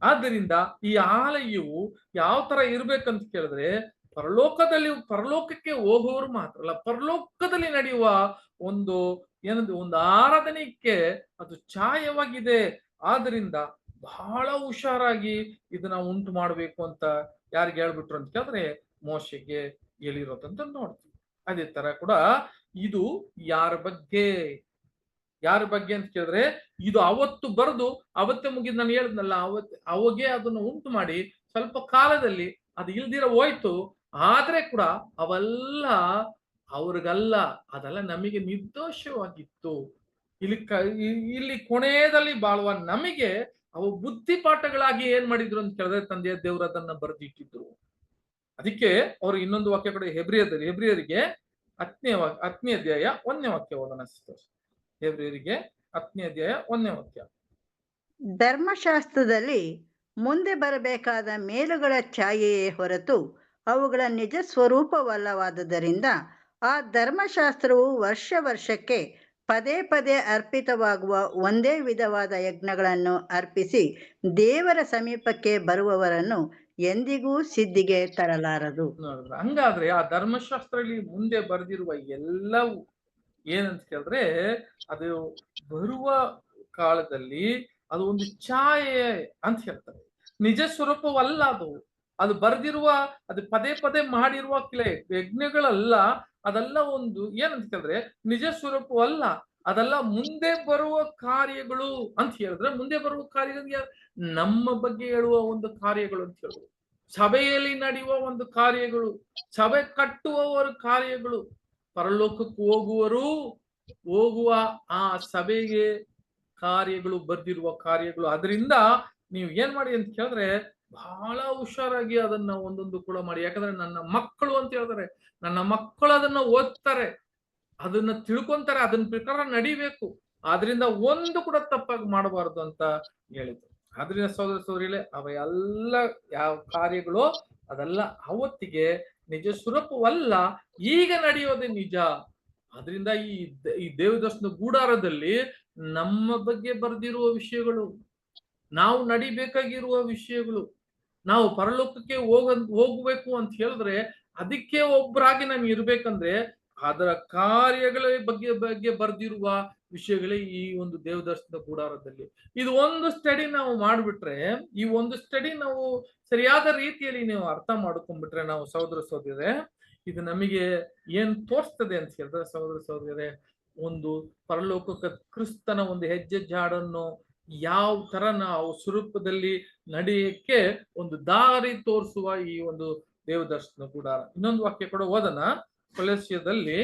ಆದ್ದರಿಂದ ಈ ಆಲಯವು ಯಾವ ತರ ಇರ್ಬೇಕಂತ ಕೇಳಿದ್ರೆ ಪರಲೋಕಕ್ಕೆ ಹೋಗುವವರು ಮಾತ್ರ ಅಲ್ಲ, ಪರಲೋಕದಲ್ಲಿ ನಡೆಯುವ ಒಂದು ಆರಾಧನೆಗೆ ಅದು ಛಾಯವಾಗಿದೆ. ಆದ್ರಿಂದ ಬಹಳ ಹುಷಾರಾಗಿ ಇದನ್ನ ಉಂಟು ಮಾಡಬೇಕು ಅಂತ ಯಾರಿಗೆ ಹೇಳ್ಬಿಟ್ರು ಅಂತ ಕೇಳಿದ್ರೆ ಮೋಶೆಗೆ ಹೇಳಿರೋದಂತ ನೋಡ್ತೀವಿ. ಅದೇ ತರ ಕೂಡ ಇದು ಯಾರ ಬಗ್ಗೆ ಅಂತ ಕೇಳಿದ್ರೆ ಇದು ಅವತ್ತು ಬರೆದು ಅವತ್ತೇ ಮುಗಿದ್, ನಾನು ಹೇಳಿದ್ನಲ್ಲ ಅವಾಗೆ ಅದನ್ನು ಉಂಟು ಮಾಡಿ ಸ್ವಲ್ಪ ಕಾಲದಲ್ಲಿ ಅದು ಇಲ್ದಿರ ಹೋಯ್ತು. ಆದ್ರೆ ಕೂಡ ಅವೆಲ್ಲ ಅವ್ರಿಗಲ್ಲ, ಅದೆಲ್ಲ ನಮಗೆ ನಿರ್ದೋಷವಾಗಿತ್ತು. ಇಲ್ಲಿ ಕೊನೆಯಲ್ಲಿ ಬಾಳುವ ನಮಗೆ ಅವು ಬುದ್ಧಿಪಾಠಗಳಾಗಿ ಏನ್ ಮಾಡಿದ್ರು ಅಂತ ಕೇಳಿದ್ರೆ ತಂದೆಯ ದೇವರು ಅದನ್ನ ಬರೆದಿಟ್ಟಿದ್ರು. ಅದಕ್ಕೆ ಅವರು ಇನ್ನೊಂದು ವಾಕ್ಯ ಕೂಡ ಹೆಬ್ರಿಯರಿಗೆ 10ನೇ ಅಧ್ಯಾಯ 1ನೇ ವಾಕ್ಯ ಓದೋಣ ಸಿಸ್ಟರ್. ಹೆಬ್ರಿಯರಿಗೆ 10ನೇ ಅಧ್ಯಾಯ 1ನೇ ವಾಕ್ಯ. ಧರ್ಮಶಾಸ್ತ್ರದಲ್ಲಿ ಮುಂದೆ ಬರಬೇಕಾದ ಮೇಲುಗಳ ಛಾಯೆಯೇ ಹೊರತು ಅವುಗಳ ನಿಜ ಸ್ವರೂಪವಲ್ಲವಾದುದರಿಂದ ಆ ಧರ್ಮಶಾಸ್ತ್ರವು ವರ್ಷಕ್ಕೆ ಪದೇ ಅರ್ಪಿತವಾಗುವ ಒಂದೇ ವಿಧವಾದ ಯಜ್ಞಗಳನ್ನು ಅರ್ಪಿಸಿ ದೇವರ ಸಮೀಪಕ್ಕೆ ಬರುವವರನ್ನು ಎಂದಿಗೂ ಸಿದ್ಧಿಗೆ ತರಲಾರದು. ಹಂಗಾದ್ರೆ ಆ ಧರ್ಮಶಾಸ್ತ್ರದಲ್ಲಿ ಮುಂದೆ ಬರೆದಿರುವ ಎಲ್ಲವೂ ಏನಂತ ಕೇಳಿದ್ರೆ ಅದು ಬರುವ ಕಾಲದಲ್ಲಿ ಅದು ಒಂದು ಛಾಯೆ ಅಂತ ಹೇಳ್ತಾರೆ, ನಿಜ ಸ್ವರೂಪವಲ್ಲ ಅದು. ಅದು ಬರ್ದಿರುವ, ಅದು ಪದೇ ಪದೇ ಮಾಡಿರುವ ಯಜ್ಞಗಳಲ್ಲ. ಅದೆಲ್ಲ ಒಂದು ಏನಂತ ಕೇಳಿದ್ರೆ ನಿಜ ಸ್ವರೂಪವಲ್ಲ, ಅದೆಲ್ಲ ಮುಂದೆ ಬರುವ ಕಾರ್ಯಗಳು ಅಂತ ಹೇಳಿದ್ರೆ, ಮುಂದೆ ಬರುವ ಕಾರ್ಯಗಳು ನಮ್ಮ ಬಗ್ಗೆ ಹೇಳುವ ಒಂದು ಕಾರ್ಯಗಳು ಅಂತ ಹೇಳಿದ್ರು. ಸಭೆಯಲ್ಲಿ ನಡೆಯುವ ಒಂದು ಕಾರ್ಯಗಳು, ಸಭೆ ಕಟ್ಟುವವರ ಕಾರ್ಯಗಳು, ಪರಲೋಕಕ್ಕೆ ಹೋಗುವ ಆ ಸಭೆಗೆ ಕಾರ್ಯಗಳು, ಬರ್ದಿರುವ ಕಾರ್ಯಗಳು. ಅದರಿಂದ ನೀವು ಏನ್ ಮಾಡಿ ಅಂತ ಕೇಳಿದ್ರೆ ಬಹಳ ಹುಷಾರಾಗಿ ಅದನ್ನ ಒಂದೊಂದು ಕೂಡ ಮಾಡಿ. ಯಾಕಂದ್ರೆ ನನ್ನ ಮಕ್ಕಳು ಅಂತ ಹೇಳಿದ್ರೆ, ನನ್ನ ಮಕ್ಕಳು ಅದನ್ನ ಓದ್ತಾರೆ, ಅದನ್ನ ತಿಳ್ಕೊಂತಾರೆ, ಅದನ್ನ ಪ್ರಕಾರ ನಡಿಬೇಕು. ಆದ್ರಿಂದ ಒಂದು ಕೂಡ ತಪ್ಪಾಗಿ ಮಾಡಬಾರದು ಅಂತ ಹೇಳಿದ್ರು. ಆದ್ರಿಂದ ಸಹೋದರ ಸಹೋದರಿಗಳೇ, ಅವ ಎಲ್ಲ ಯಾವ ಕಾರ್ಯಗಳು ಅದೆಲ್ಲ ಅವತ್ತಿಗೆ ನಿಜ ಸ್ವರೂಪವಲ್ಲ, ಈಗ ನಡೆಯೋದೇ ನಿಜ. ಆದ್ರಿಂದ ಈ ದೇವದರ್ಶನ ಗೂಡಾರದಲ್ಲಿ ನಮ್ಮ ಬಗ್ಗೆ ಬರೆದಿರುವ ವಿಷಯಗಳು, ನಾವು ನಡಿಬೇಕಾಗಿರುವ ವಿಷಯಗಳು, ನಾವು ಪರಲೋಕಕ್ಕೆ ಹೋಗ್ಬೇಕು ಅಂತ ಹೇಳಿದ್ರೆ ಅದಕ್ಕೆ ಒಬ್ಬರಾಗಿ ನಾನು ಇರ್ಬೇಕಂದ್ರೆ ಅದರ ಕಾರ್ಯಗಳ ಬಗ್ಗೆ ಬರ್ದಿರುವ ವಿಷಯಗಳೇ ಈ ಒಂದು ದೇವದರ್ಶನ ಗೂಡಾರದಲ್ಲಿ. ಇದು ಒಂದು ಸ್ಟಡಿ ನಾವು ಮಾಡ್ಬಿಟ್ರೆ, ಈ ಒಂದು ಸ್ಟಡಿ ನಾವು ಸರಿಯಾದ ರೀತಿಯಲ್ಲಿ ನೀವು ಅರ್ಥ ಮಾಡ್ಕೊಂಡ್ಬಿಟ್ರೆ, ನಾವು ಸಹೋದರ ಸಹೋದರರೇ, ಇದು ನಮಗೆ ಏನ್ ತೋರಿಸ್ತದೆ ಅಂತ ಹೇಳಿದ್ರೆ ಸಹೋದರ ಸಹೋದರರೇ, ಒಂದು ಪರಲೋಕಕ್ಕೆ ಕ್ರಿಸ್ತನ ಒಂದು ಹೆಜ್ಜೆ ಜಾಡನ್ನು ಯಾವ ತರ ನಾವು ಸ್ವರೂಪದಲ್ಲಿ ನಡೆಯಕ್ಕೆ ಒಂದು ದಾರಿ ತೋರಿಸುವ ಈ ಒಂದು ದೇವದರ್ಶನ ಗೂಡಾರ. ಇನ್ನೊಂದು ವಾಕ್ಯ ಕೂಡ ಓದೋಣ, ಕೊಲೊಸ್ಸೆಯಲ್ಲಿ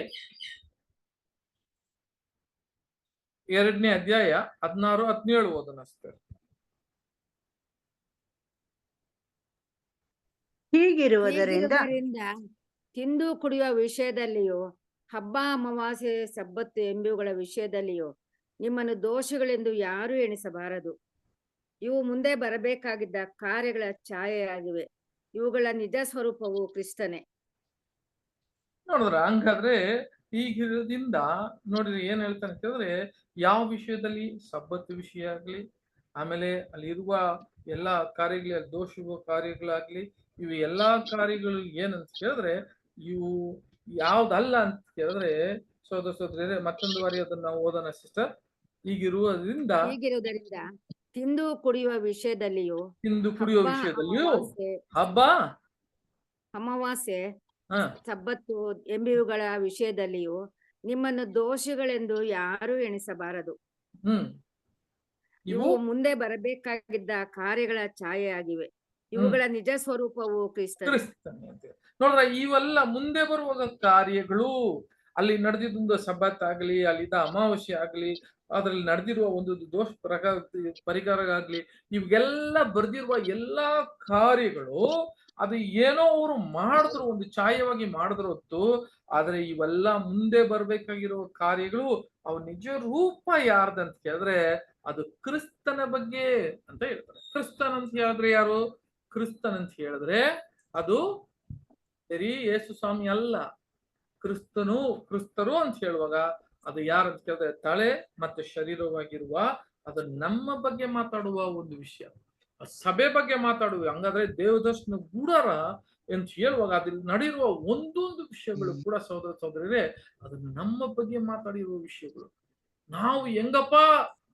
2ನೇ ಅಧ್ಯಾಯ 16-17 ಓದೋಣ ಅಷ್ಟೇ. ಹೀಗಿರುವುದರಿಂದ ತಿಂದು ಕುಡಿಯುವ ವಿಷಯದಲ್ಲಿಯೂ ಹಬ್ಬ, ಅಮಾವಾಸ್ಯೆ, ಸಬ್ಬತ್ತು ಎಂಬುವುಗಳ ವಿಷಯದಲ್ಲಿಯೂ ನಿಮ್ಮನ್ನು ದೋಷಗಳೆಂದು ಯಾರೂ ಎಣಿಸಬಾರದು. ಇವು ಮುಂದೆ ಬರಬೇಕಾಗಿದ್ದ ಕಾರ್ಯಗಳ ಛಾಯೆಯಾಗಿವೆ. ಇವುಗಳ ನಿಜ ಸ್ವರೂಪವು ಕ್ರಿಸ್ತನೇ. ನೋಡಿದ್ರ, ಹಂಗಾದ್ರೆ ಈಗಿರೋದ್ರಿಂದ ನೋಡ್ರಿ ಏನ್ ಹೇಳ್ತಾನೆ ಕೇಳಿದ್ರೆ, ಯಾವ ವಿಷಯದಲ್ಲಿ, ಸಬ್ಬತ್ತು ವಿಷಯ ಆಗ್ಲಿ, ಆಮೇಲೆ ಅಲ್ಲಿರುವ ಎಲ್ಲಾ ಕಾರ್ಯಗಳ, ದೋಷವ ಕಾರ್ಯಗಳಾಗ್ಲಿ, ಇವು ಎಲ್ಲಾ ಕಾರ್ಯಗಳು ಏನಂತ ಕೇಳಿದ್ರೆ ಇವು ಯಾವ್ದಲ್ಲ ಅಂತ ಕೇಳಿದ್ರೆ ಸಹೋದರ ಸಹೋದರಿಯರೇ, ಮತ್ತೊಂದು ಬಾರಿ ಅದನ್ನ ನಾವು ಓದೋಣ ಸಿಸ್ಟರ್. ಹೀಗಿರುವುದರಿಂದ ತಿಂದು ಕುಡಿಯುವ ವಿಷಯದಲ್ಲಿಯೂ ಹಬ್ಬ, ಅಮಾವಾಸ್ಯೆ, ಸಬ್ಬತ್ತು ಎಂಬುವುಗಳ ವಿಷಯದಲ್ಲಿಯೂ ನಿಮ್ಮನ್ನು ದೋಷಗಳೆಂದು ಯಾರೂ ಎಣಿಸಬಾರದು. ಇವು ಮುಂದೆ ಬರಬೇಕಾಗಿದ್ದ ಕಾರ್ಯಗಳ ಛಾಯೆಯಾಗಿವೆ. ಇವುಗಳ ನಿಜ ಸ್ವರೂಪವು ಕ್ರಿಸ್ತನೇ. ನೋಡ್ರ, ಇವೆಲ್ಲ ಮುಂದೆ ಬರುವ ಕಾರ್ಯಗಳು. ಅಲ್ಲಿ ನಡೆದಿದ್ದೊಂದು ಸಬ್ಬತ್ ಆಗ್ಲಿ, ಅಲ್ಲಿದ್ದ ಅಮಾವಾಸ್ಯೆ ಆಗ್ಲಿ, ಅದ್ರಲ್ಲಿ ನಡೆದಿರುವ ಒಂದು ದೋಷ ಪರಿಹಾರ ಆಗ್ಲಿ, ಇವೆಲ್ಲ ಬರ್ದಿರುವ ಎಲ್ಲಾ ಕಾರ್ಯಗಳು ಅದು ಏನೋ ಅವರು ಮಾಡಿದ್ರು, ಒಂದು ಛಾಯವಾಗಿ ಮಾಡಿದ್ರು ಹೊತ್ತು. ಆದ್ರೆ ಇವೆಲ್ಲ ಮುಂದೆ ಬರ್ಬೇಕಾಗಿರೋ ಕಾರ್ಯಗಳು ಅವ್ ನಿಜ ರೂಪ ಯಾರ್ದಂತ ಕೇಳಿದ್ರೆ ಅದು ಕ್ರಿಸ್ತನ ಬಗ್ಗೆ ಅಂತ ಹೇಳ್ತಾರೆ. ಕ್ರಿಸ್ತನ್ ಅಂತ ಹೇಳಿದ್ರೆ ಯಾರು? ಕ್ರಿಸ್ತನ್ ಅಂತ ಹೇಳಿದ್ರೆ ಅದು ಸರಿ ಯೇಸು ಸ್ವಾಮಿ ಅಲ್ಲ, ಕ್ರಿಸ್ತರು ಅಂತ ಹೇಳುವಾಗ ಅದು ಯಾರಂತ ಕೇಳಿದ್ರೆ ತಲೆ ಮತ್ತು ಶರೀರವಾಗಿರುವ, ಅದು ನಮ್ಮ ಬಗ್ಗೆ ಮಾತಾಡುವ ಒಂದು ವಿಷಯ, ಸಭೆ ಬಗ್ಗೆ ಮಾತಾಡುವ. ಹಂಗಾದ್ರೆ ದೇವದರ್ಶನ ಗೂಡಾರ ಅಂತ ಹೇಳುವಾಗ ಅದ್ರಲ್ಲಿ ನಡೆಯುವ ಒಂದೊಂದು ವಿಷಯಗಳು ಕೂಡ ಸಹೋದರ ಸಹೋದರರೇ ಅದು ನಮ್ಮ ಬಗ್ಗೆ ಮಾತಾಡಿರುವ ವಿಷಯಗಳು. ನಾವು ಹೆಂಗಪ್ಪ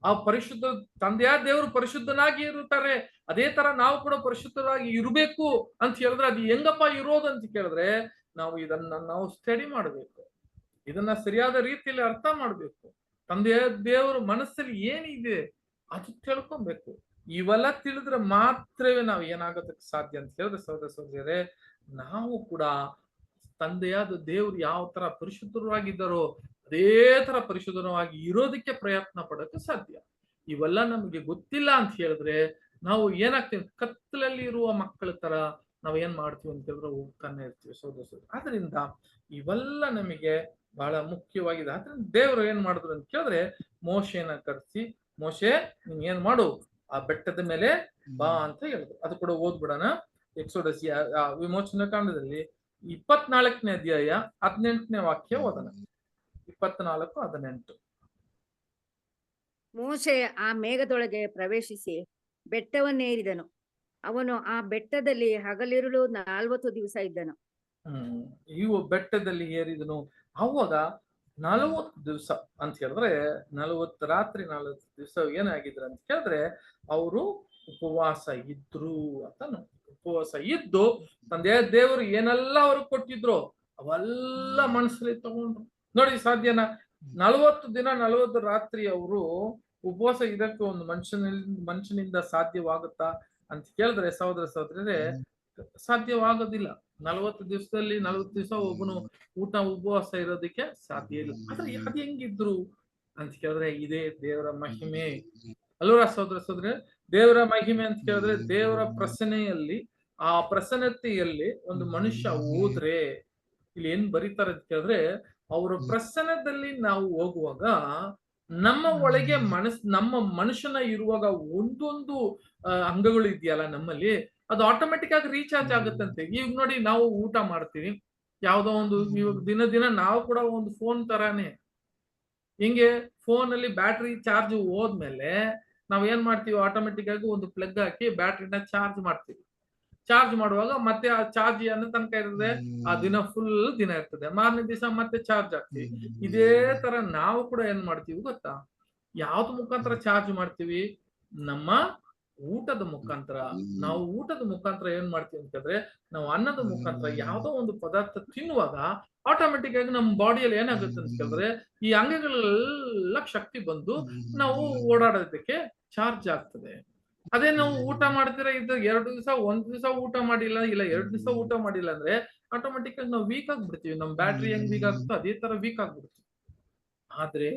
ಆ ಪರಿಶುದ್ಧ ತಂದೆಯಾದ ದೇವರು ಪರಿಶುದ್ಧನಾಗಿ ಇರುತ್ತಾರೆ, ಅದೇ ತರ ನಾವು ಕೂಡ ಪರಿಶುದ್ಧರಾಗಿ ಇರಬೇಕು ಅಂತ ಹೇಳಿದ್ರೆ ಅದು ಹೆಂಗಪ್ಪ ಇರೋದು ಅಂತ ಕೇಳಿದ್ರೆ ನಾವು ಸ್ಟಡಿ ಮಾಡಬೇಕು, ಇದನ್ನ ಸರಿಯಾದ ರೀತಿಯಲ್ಲಿ ಅರ್ಥ ಮಾಡ್ಬೇಕು. ತಂದೆಯಾದ ದೇವರ ಮನಸ್ಸಲ್ಲಿ ಏನಿದೆ ಅದು ತಿಳ್ಕೊಬೇಕು. ಇವೆಲ್ಲ ತಿಳಿದ್ರೆ ಮಾತ್ರವೇ ನಾವು ಏನಾಗೋದಕ್ಕೆ ಸಾಧ್ಯ ಅಂತ ಹೇಳಿದ್ರೆ ಸಹೋದರ ಸಹೋದರಿಯರೇ, ನಾವು ಕೂಡ ತಂದೆಯಾದ ದೇವರು ಯಾವ ತರ ಪರಿಶುದ್ಧರಾಗಿದ್ದಾರೋ ಅದೇ ತರ ಪರಿಶುದ್ಧವಾಗಿ ಇರೋದಕ್ಕೆ ಪ್ರಯತ್ನ ಪಡೋಕೆ ಸಾಧ್ಯ. ಇವೆಲ್ಲ ನಮಗೆ ಗೊತ್ತಿಲ್ಲ ಅಂತ ಹೇಳಿದ್ರೆ ನಾವು ಏನಾಗ್ತೀವಿ, ಕತ್ತಲಲ್ಲಿ ಇರುವ ಮಕ್ಕಳ ತರ ನಾವ್ ಏನ್ ಮಾಡ್ತೀವಿ ಅಂತ ಹೇಳಿದ್ರೆ ಹೋಗ್ತಾನೆ ಇರ್ತೀವಿ ಸಹೋದರ ಸಹೋದರಿ. ಆದ್ರಿಂದ ಇವೆಲ್ಲ ನಮಗೆ ಬಹಳ ಮುಖ್ಯವಾಗಿದೆ. ಆದ್ರಿಂದ ದೇವರು ಏನ್ ಮಾಡಿದ್ರು ಅಂತ ಕೇಳಿದ್ರೆ ಮೋಶೆನ ಕರೆಸಿ, ಮೋಶೆ ನೀನ್ ಏನ್ ಮಾಡು, ಆ ಬೆಟ್ಟದ ಮೇಲೆ ಬಾ ಅಂತ ಹೇಳಿದ್ರು. ಅದು ಕೂಡ ಓದ್ಬಿಡೋಣ. ಎಕ್ಸೋಡಸ್ ವಿಮೋಚನಾ ಕಾಂಡದಲ್ಲಿ 24ನೇ ಅಧ್ಯಾಯ 18ನೇ ವಾಕ್ಯ ಓದೋಣ. 24:18. ಮೋಶೆ ಆ ಮೇಘದೊಳಗೆ ಪ್ರವೇಶಿಸಿ ಬೆಟ್ಟವನ್ನೇರಿದನು. ಅವನು ಆ ಬೆಟ್ಟದಲ್ಲಿ ಹಗಲಿರುಳು 40 ದಿವಸ ಇದ್ದನು. ಇವು ಬೆಟ್ಟದಲ್ಲಿ ಏರಿದನು. ಅವಾಗ 40 ದಿವಸ ಅಂತ ಹೇಳಿದ್ರೆ 40 ರಾತ್ರಿ 40 ದಿವಸ ಏನಾಗಿದ್ರು ಅಂತ ಕೇಳಿದ್ರೆ ಅವರು ಉಪವಾಸ ಇದ್ರು ಅಂತ ಉಪವಾಸ ಇದ್ದು ತಂದೆ ದೇವರು ಏನೆಲ್ಲ ಅವ್ರಿಗೆ ಕೊಟ್ಟಿದ್ರು ಅವೆಲ್ಲ ಮನಸ್ಸಲ್ಲಿ ತಗೊಂಡ್ರು. ನೋಡಿ ಸಾಧ್ಯನಾ? 40 ದಿನ 40 ರಾತ್ರಿ ಅವರು ಉಪವಾಸ ಇದಕ್ಕೆ ಒಂದು ಮನುಷ್ಯನಿಂದ ಸಾಧ್ಯವಾಗುತ್ತಾ ಅಂತ ಕೇಳಿದ್ರೆ ಸಹೋದರ ಸಹೋದರರೇ, ಸಾಧ್ಯವಾಗೋದಿಲ್ಲ. 40 ದಿವಸದಲ್ಲಿ 40 ದಿವಸ ಒಬ್ಬನು ಊಟ ಉಪವಾಸ ಇರೋದಕ್ಕೆ ಸಾಧ್ಯ ಇಲ್ಲ. ಆದ್ರೆ ಅದು ಹೆಂಗಿದ್ರು ಅಂತ ಕೇಳಿದ್ರೆ ಇದೇ ದೇವರ ಮಹಿಮೆ ಅಲ್ವರ ಸಹೋದರ ಸಹೋದರ. ದೇವರ ಮಹಿಮೆ ಅಂತ ಕೇಳಿದ್ರೆ ದೇವರ ಪ್ರಸನ್ನೆಯಲ್ಲಿ, ಆ ಪ್ರಸನ್ನತೆಯಲ್ಲಿ ಒಂದು ಮನುಷ್ಯ ಹೋದ್ರೆ ಇಲ್ಲಿ ಏನ್ ಬರೀತಾರೆ ಅಂತ ಕೇಳಿದ್ರೆ, ಅವರ ಪ್ರಸನ್ನದಲ್ಲಿ ನಾವು ಹೋಗುವಾಗ ನಮ್ಮ ಒಳಗೆ ನಮ್ಮ ಮನುಷ್ಯನ ಇರುವಾಗ ಒಂದೊಂದು ಅಂಗಗಳು ಇದೆಯಲ್ಲ ನಮ್ಮಲ್ಲಿ, ಅದು ಆಟೋಮೆಟಿಕ್ ಆಗಿ ರೀಚಾರ್ಜ್ ಆಗುತ್ತಂತೆ. ಈಗ ನೋಡಿ, ನಾವು ಊಟ ಮಾಡ್ತೀವಿ, ಯಾವ್ದೋ ಒಂದು ಇವಾಗ ದಿನ ನಾವು ಕೂಡ ಒಂದು ಫೋನ್ ತರಾನೇ. ಹಿಂಗೆ ಫೋನ್ ಅಲ್ಲಿ ಬ್ಯಾಟ್ರಿ ಚಾರ್ಜ್ ಹೋದ್ಮೇಲೆ ನಾವ್ ಏನ್ ಮಾಡ್ತೀವಿ, ಆಟೋಮೆಟಿಕ್ ಆಗಿ ಒಂದು ಪ್ಲಗ್ ಹಾಕಿ ಬ್ಯಾಟ್ರಿನ ಚಾರ್ಜ್ ಮಾಡ್ತೀವಿ. ಚಾರ್ಜ್ ಮಾಡುವಾಗ ಮತ್ತೆ ಆ ಚಾರ್ಜ್ ಅನ್ನೋ ತನಕ ಇರ್ತದೆ, ಆ ದಿನ ಫುಲ್ ದಿನ ಇರ್ತದೆ, ಮಾರನೇ ದಿವಸ ಮತ್ತೆ ಚಾರ್ಜ್ ಆಗ್ತೀವಿ. ಇದೇ ತರ ನಾವು ಕೂಡ ಏನ್ ಮಾಡ್ತೀವಿ ಗೊತ್ತಾ? ಯಾವ್ದು ಮುಖಾಂತರ ಚಾರ್ಜ್ ಮಾಡ್ತೀವಿ? ನಮ್ಮ ಊಟದ ಮುಖಾಂತರ. ನಾವು ಊಟದ ಮುಖಾಂತರ ಏನ್ ಮಾಡ್ತೀವಿ ಅಂತಂದ್ರೆ, ನಾವು ಅನ್ನದ ಮುಖಾಂತರ ಯಾವ್ದೋ ಒಂದು ಪದಾರ್ಥ ತಿನ್ನುವಾಗ ಆಟೋಮೆಟಿಕ್ ಆಗಿ ನಮ್ಮ ಬಾಡಿಯಲ್ಲಿ ಏನಾಗುತ್ತೆ ಅಂತ ಕೇಳಿದ್ರೆ, ಈ ಅಂಗಗಳೆಲ್ಲ ಶಕ್ತಿ ಬಂದು ನಾವು ಓಡಾಡೋದಕ್ಕೆ ಚಾರ್ಜ್ ಆಗ್ತದೆ. ಅದೇ ನಾವು ಊಟ ಮಾಡ್ತೀರಾ ಇದು 2 ದಿವಸ 1 ದಿವಸ ಊಟ ಮಾಡಿಲ್ಲ, ಇಲ್ಲ 2 ದಿವಸ ಊಟ ಮಾಡಿಲ್ಲ ಅಂದ್ರೆ ಆಟೋಮೆಟಿಕ್ ಆಗಿ ನಾವು ವೀಕ್ ಆಗ್ಬಿಡ್ತೀವಿ. ನಮ್ಮ ಬ್ಯಾಟ್ರಿ ಹೆಂಗ್ ವೀಕ್ ಆಗುತ್ತೋ ಅದೇ ತರ ವೀಕ್ ಆಗ್ಬಿಡ್ತೀವಿ. ಆದ್ರೆ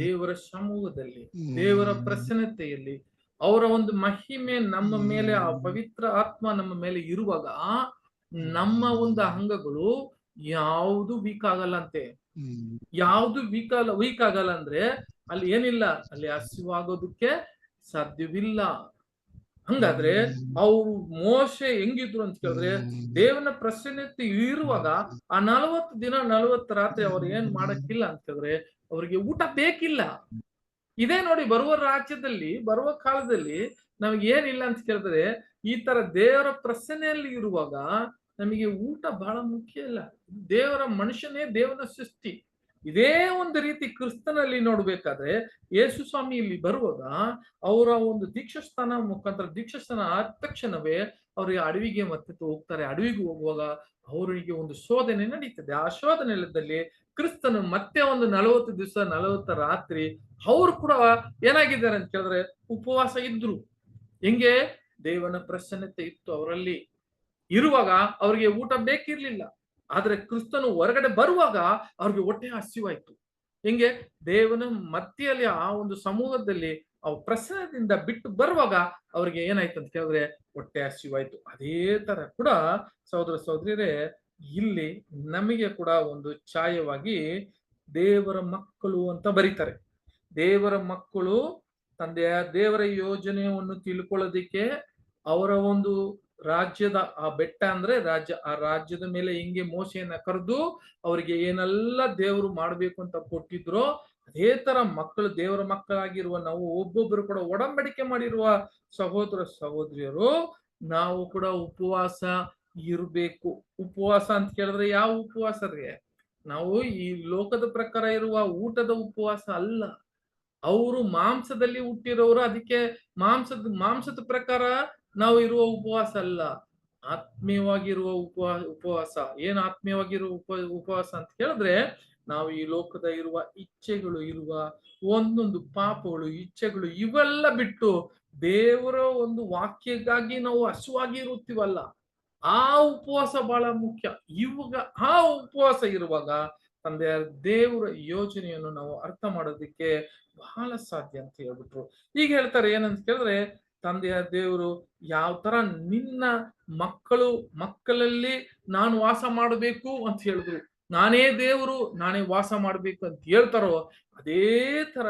ದೇವರ ಸಮೂಹದಲ್ಲಿ, ದೇವರ ಪ್ರಸನ್ನತೆಯಲ್ಲಿ, ಅವರ ಒಂದು ಮಹಿಮೆ ನಮ್ಮ ಮೇಲೆ, ಆ ಪವಿತ್ರ ಆತ್ಮ ನಮ್ಮ ಮೇಲೆ ಇರುವಾಗ ನಮ್ಮ ಒಂದು ಅಂಗಗಳು ಯಾವುದು ವೀಕ್ ಆಗಲ್ಲ ಅಂತೆ. ಯಾವುದು ವೀಕ್ ಆಗಲ್ಲ ಅಂದ್ರೆ ಅಲ್ಲಿ ಏನಿಲ್ಲ, ಅಲ್ಲಿ ಹಸಿವಾಗೋದಕ್ಕೆ ಸಾಧ್ಯವಿಲ್ಲ. ಹಂಗಾದ್ರೆ ಅವ್ರು ಮೋಶೆ ಹೆಂಗಿದ್ರು ಅಂತ ಕೇಳಿದ್ರೆ, ದೇವನ ಪ್ರಸನ್ನತೆ ಇರುವಾಗ ಆ 40 ದಿನ 40 ರಾತ್ರಿ ಅವ್ರು ಏನ್ ಮಾಡಕ್ಕಿಲ್ಲ ಅಂತ ಕೇಳಿದ್ರೆ ಅವ್ರಿಗೆ ಊಟ ಬೇಕಿಲ್ಲ. ಇದೇ ನೋಡಿ, ಬರುವ ರಾಜ್ಯದಲ್ಲಿ, ಬರುವ ಕಾಲದಲ್ಲಿ ನಮಗೆ ಏನಿಲ್ಲ ಅಂತ ಕೇಳಿದ್ರೆ, ಈ ತರ ದೇವರ ಪ್ರಸನ್ನೆಯಲ್ಲಿ ಇರುವಾಗ ನಮಗೆ ಊಟ ಬಹಳ ಮುಖ್ಯ ಇಲ್ಲ. ದೇವರ ಮನುಷ್ಯನೇ ದೇವನ ಸೃಷ್ಟಿ. ಇದೇ ಒಂದು ರೀತಿ ಕ್ರಿಸ್ತನಲ್ಲಿ ನೋಡ್ಬೇಕಾದ್ರೆ, ಯೇಸು ಸ್ವಾಮಿ ಇಲ್ಲಿ ಬರುವಾಗ ಅವರ ಒಂದು ದೀಕ್ಷಾಸ್ಥಾನ ಮುಖಾಂತರ, ದೀಕ್ಷಾಸ್ಥಾನ ಆದ ತಕ್ಷಣವೇ ಅವರಿಗೆ ಅಡವಿಗೆ ಮತ್ತೆ ಹೋಗ್ತಾರೆ. ಅಡವಿಗೆ ಹೋಗುವಾಗ ಅವರಿಗೆ ಒಂದು ಶೋಧನೆ ನಡೀತದೆ. ಆ ಶೋಧನೆಯಲ್ಲಿ ಕ್ರಿಸ್ತನು ಮತ್ತೆ ಒಂದು 40 ದಿವಸ 40 ರಾತ್ರಿ ಅವ್ರು ಕೂಡ ಏನಾಗಿದ್ದಾರೆ ಅಂತ ಕೇಳಿದ್ರೆ ಉಪವಾಸ ಇದ್ರು. ಹೆಂಗೆ? ದೇವನ ಪ್ರಸನ್ನತೆ ಇತ್ತು ಅವರಲ್ಲಿ ಇರುವಾಗ ಅವ್ರಿಗೆ ಊಟ ಬೇಕಿರ್ಲಿಲ್ಲ. ಆದ್ರೆ ಕ್ರಿಸ್ತನು ಹೊರಗಡೆ ಬರುವಾಗ ಅವ್ರಿಗೆ ಹೊಟ್ಟೆ ಹಸಿವಾಯ್ತು. ಹೆಂಗೆ? ದೇವನ ಮಧ್ಯದಲ್ಲಿ, ಆ ಒಂದು ಸಮೂಹದಲ್ಲಿ ಅವ್ರ ಪ್ರಸನ್ನದಿಂದ ಬಿಟ್ಟು ಬರುವಾಗ ಅವ್ರಿಗೆ ಏನಾಯ್ತು ಅಂತ ಕೇಳಿದ್ರೆ ಹೊಟ್ಟೆ ಹಸಿವಾಯ್ತು. ಅದೇ ತರ ಕೂಡ ಸಹೋದರ ಸಹೋದರಿಯರೇ, ಇಲ್ಲಿ ನಮಗೆ ಕೂಡ ಒಂದು ಛಾಯವಾಗಿ ದೇವರ ಮಕ್ಕಳು ಅಂತ ಬರೀತಾರೆ. ದೇವರ ಮಕ್ಕಳು ತಂದೆಯ ದೇವರ ಯೋಜನೆಯನ್ನು ತಿಳ್ಕೊಳ್ಳೋದಿಕ್ಕೆ ಅವರ ಒಂದು ರಾಜ್ಯದ, ಆ ಬೆಟ್ಟ ಅಂದ್ರೆ ರಾಜ್ಯ, ಆ ರಾಜ್ಯದ ಮೇಲೆ ಹಿಂಗೆ ಮೋಶೆಯನ್ನ ಕರೆದು ಅವರಿಗೆ ಏನೆಲ್ಲ ದೇವರು ಮಾಡ್ಬೇಕು ಅಂತ ಕೊಟ್ಟಿದ್ರೋ ಅದೇ ತರ ಮಕ್ಕಳು, ದೇವರ ಮಕ್ಕಳಾಗಿರುವ ನಾವು ಒಬ್ಬೊಬ್ಬರು ಕೂಡ ಒಡಂಬಡಿಕೆ ಮಾಡಿರುವ ಸಹೋದರ ಸಹೋದರಿಯರು ನಾವು ಕೂಡ ಉಪವಾಸ ಇರಬೇಕು. ಉಪವಾಸ ಅಂತ ಕೇಳಿದ್ರೆ ಯಾವ ಉಪವಾಸ ರೀ? ನಾವು ಈ ಲೋಕದ ಪ್ರಕಾರ ಇರುವ ಊಟದ ಉಪವಾಸ ಅಲ್ಲ. ಅವರು ಮಾಂಸದಲ್ಲಿ ಹುಟ್ಟಿರೋರು, ಅದಕ್ಕೆ ಮಾಂಸದ ಪ್ರಕಾರ ನಾವು ಇರುವ ಉಪವಾಸ ಅಲ್ಲ. ಆತ್ಮೀಯವಾಗಿರುವ ಉಪವಾಸ. ಏನ್ ಆತ್ಮೀಯವಾಗಿರುವ ಉಪವಾಸ ಅಂತ ಹೇಳಿದ್ರೆ, ನಾವು ಈ ಲೋಕದ ಇರುವ ಇಚ್ಛೆಗಳು, ಇರುವ ಒಂದೊಂದು ಪಾಪಗಳು, ಇಚ್ಛೆಗಳು ಇವೆಲ್ಲ ಬಿಟ್ಟು ದೇವರ ಒಂದು ವಾಕ್ಯಕ್ಕಾಗಿ ನಾವು ಹಸುವಾಗಿ ಇರುತ್ತೀವಲ್ಲ, ಆ ಉಪವಾಸ ಬಹಳ ಮುಖ್ಯ. ಇವಾಗ ಆ ಉಪವಾಸ ಇರುವಾಗ ತಂದೆಯ ದೇವರ ಯೋಜನೆಯನ್ನು ನಾವು ಅರ್ಥ ಮಾಡೋದಕ್ಕೆ ಬಹಳ ಸಾಧ್ಯ ಅಂತ ಹೇಳ್ಬಿಟ್ರು. ಈಗ ಹೇಳ್ತಾರೆ ಏನಂತ ಕೇಳಿದ್ರೆ, ತಂದೆಯ ದೇವರು ಯಾವ ತರ ನಿನ್ನ ಮಕ್ಕಳಲ್ಲಿ ನಾನು ವಾಸ ಮಾಡಬೇಕು ಅಂತ ಹೇಳಿದ್ರು, ನಾನೇ ದೇವರು, ನಾನೇ ವಾಸ ಮಾಡ್ಬೇಕು ಅಂತ ಹೇಳ್ತಾರೋ ಅದೇ ತರ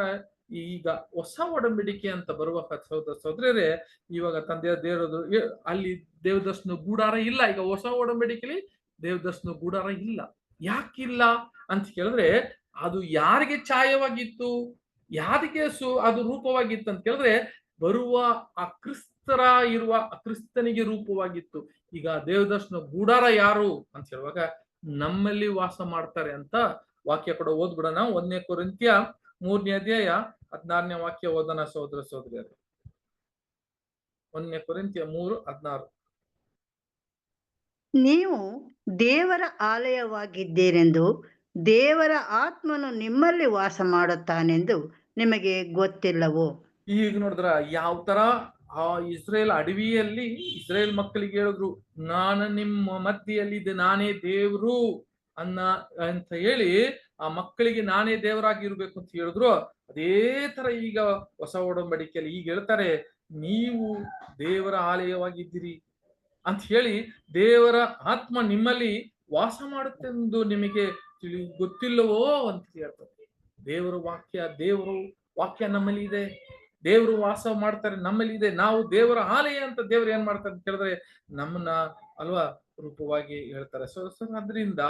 ಈಗ ಹೊಸ ಒಡಂಬಡಿಕೆ ಅಂತ ಬರುವ ಸಹೋದರ ಸಹೋದರರೇ, ಇವಾಗ ತಂದೆಯ ದೇವರು ಅಲ್ಲಿ ದೇವದರ್ಶನ ಗೂಡಾರ ಇಲ್ಲ. ಈಗ ಹೊಸ ಒಡಂಬಡಿಕೆಯಲ್ಲಿ ದೇವದರ್ಶನ ಗೂಡಾರ ಇಲ್ಲ. ಯಾಕಿಲ್ಲ ಅಂತ ಕೇಳಿದ್ರೆ, ಅದು ಯಾರಿಗೆ ಛಾಯವಾಗಿತ್ತು, ಯಾರಿಗೆ ಅದು ರೂಪವಾಗಿತ್ತು ಅಂತ ಕೇಳಿದ್ರೆ, ಬರುವ ಆ ಕ್ರಿಸ್ತನಿಗೆ ರೂಪವಾಗಿತ್ತು. ಈಗ ದೇವದರ್ಶನ ಗೂಡಾರ ಯಾರು ಅಂತ ಹೇಳುವಾಗ ನಮ್ಮಲ್ಲಿ ವಾಸ ಮಾಡ್ತಾರೆ ಅಂತ ವಾಕ್ಯ ಕೂಡ ಓದ್ಬಿಡೋಣ. 1 ಕೊರಿಂಥ್ಯ 3ನೇ ಅಧ್ಯಾಯ 16ನೇ ವಾಕ್ಯ ಓದೋಣ ಸಹೋದರ ಸಹೋದರಿಯರೇ. 1 ಕೊರಿಂಥ್ಯ 3:16. ನೀವು ದೇವರ ಆಲಯವಾಗಿದ್ದೀರೆಂದು ದೇವರ ಆತ್ಮನು ನಿಮ್ಮಲ್ಲಿ ವಾಸ ಮಾಡುತ್ತಾನೆಂದು ನಿಮಗೆ ಗೊತ್ತಿಲ್ಲವೋ? ಈಗ ನೋಡಿದ್ರ ಯಾವ ತರ ಆ ಇಸ್ರೇಲ್ ಅಡವಿಯಲ್ಲಿ ಇಸ್ರೇಲ್ ಮಕ್ಕಳಿಗೆ ಹೇಳಿದ್ರು, ನಾನು ನಿಮ್ಮ ಮಧ್ಯೆಯಲ್ಲಿದ್ದೆ, ನಾನೇ ದೇವ್ರು ಅಂತ ಹೇಳಿ ಆ ಮಕ್ಕಳಿಗೆ ನಾನೇ ದೇವರಾಗಿರ್ಬೇಕು ಅಂತ ಹೇಳಿದ್ರು. ಅದೇ ತರ ಈಗ ಹೊಸ ಒಡಂಬಡಿಕೆಯಲ್ಲಿ ಈಗ ಹೇಳ್ತಾರೆ, ನೀವು ದೇವರ ಆಲಯವಾಗಿದ್ದೀರಿ ಅಂತ ಹೇಳಿ ದೇವರ ಆತ್ಮ ನಿಮ್ಮಲ್ಲಿ ವಾಸ ಮಾಡುತ್ತೆಂದು ನಿಮಗೆ ಗೊತ್ತಿಲ್ಲವೋ ಅಂತ ಹೇಳ್ತಾರೆ. ದೇವರ ವಾಕ್ಯ ನಮ್ಮಲ್ಲಿ ಇದೆ, ದೇವರು ವಾಸ ಮಾಡ್ತಾರೆ ನಮ್ಮಲ್ಲಿ ಇದೆ. ನಾವು ದೇವರ ಆಲಯ ಅಂತ ದೇವರು ಏನ್ ಮಾಡ್ತಾರೆ ಅಂತ ಕೇಳಿದ್ರೆ ನಮ್ಮನ್ನ ಅಲ್ವಾ ರೂಪವಾಗಿ ಹೇಳ್ತಾರೆ. ಸೊ ಅದರಿಂದ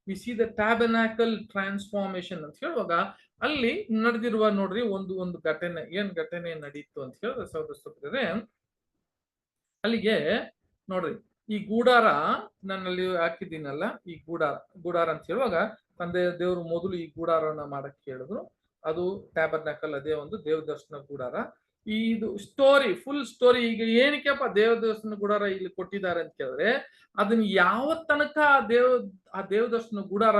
we see the tabernacle transformation ಅಂತ ಹೇಳುವಾಗ ಅಲ್ಲಿ ನಡೆದಿರುವ ನೋಡ್ರಿ ಒಂದು ಘಟನೆ, ಏನ್ ಘಟನೆ ನಡೀತು ಅಂತ ಹೇಳಿದ್ರೆ ಸಹೋದರರೇ, ಅಲ್ಲಿಗೆ ನೋಡ್ರಿ ಈ ಗೂಡಾರ ನನ್ನಲ್ಲಿ ಹಾಕಿದ್ದೀನಲ್ಲ, ಈ ಗೂಡಾರ ಅಂತ ಹೇಳುವಾಗ ತಂದೆ ದೇವರು ಮೊದಲು ಈ ಗೂಡಾರನ ಮಾಡಕ್ ಹೇಳಿದ್ರು. ಅದು ಟ್ಯಾಬರ್ನಾಕಲ್, ಅದೇ ಒಂದು ದೇವದರ್ಶನ ಗೂಡಾರ. ಇದು ಫುಲ್ ಸ್ಟೋರಿ ಈಗ ಏನಕ್ಕೆಪ್ಪ ದೇವದರ್ಶನ ಗೂಡಾರ ಇಲ್ಲಿ ಕೊಟ್ಟಿದ್ದಾರೆ ಅಂತ ಕೇಳಿದ್ರೆ, ಅದನ್ನ ಯಾವ ತನಕ ಆ ದೇವದರ್ಶನ ಗೂಡಾರ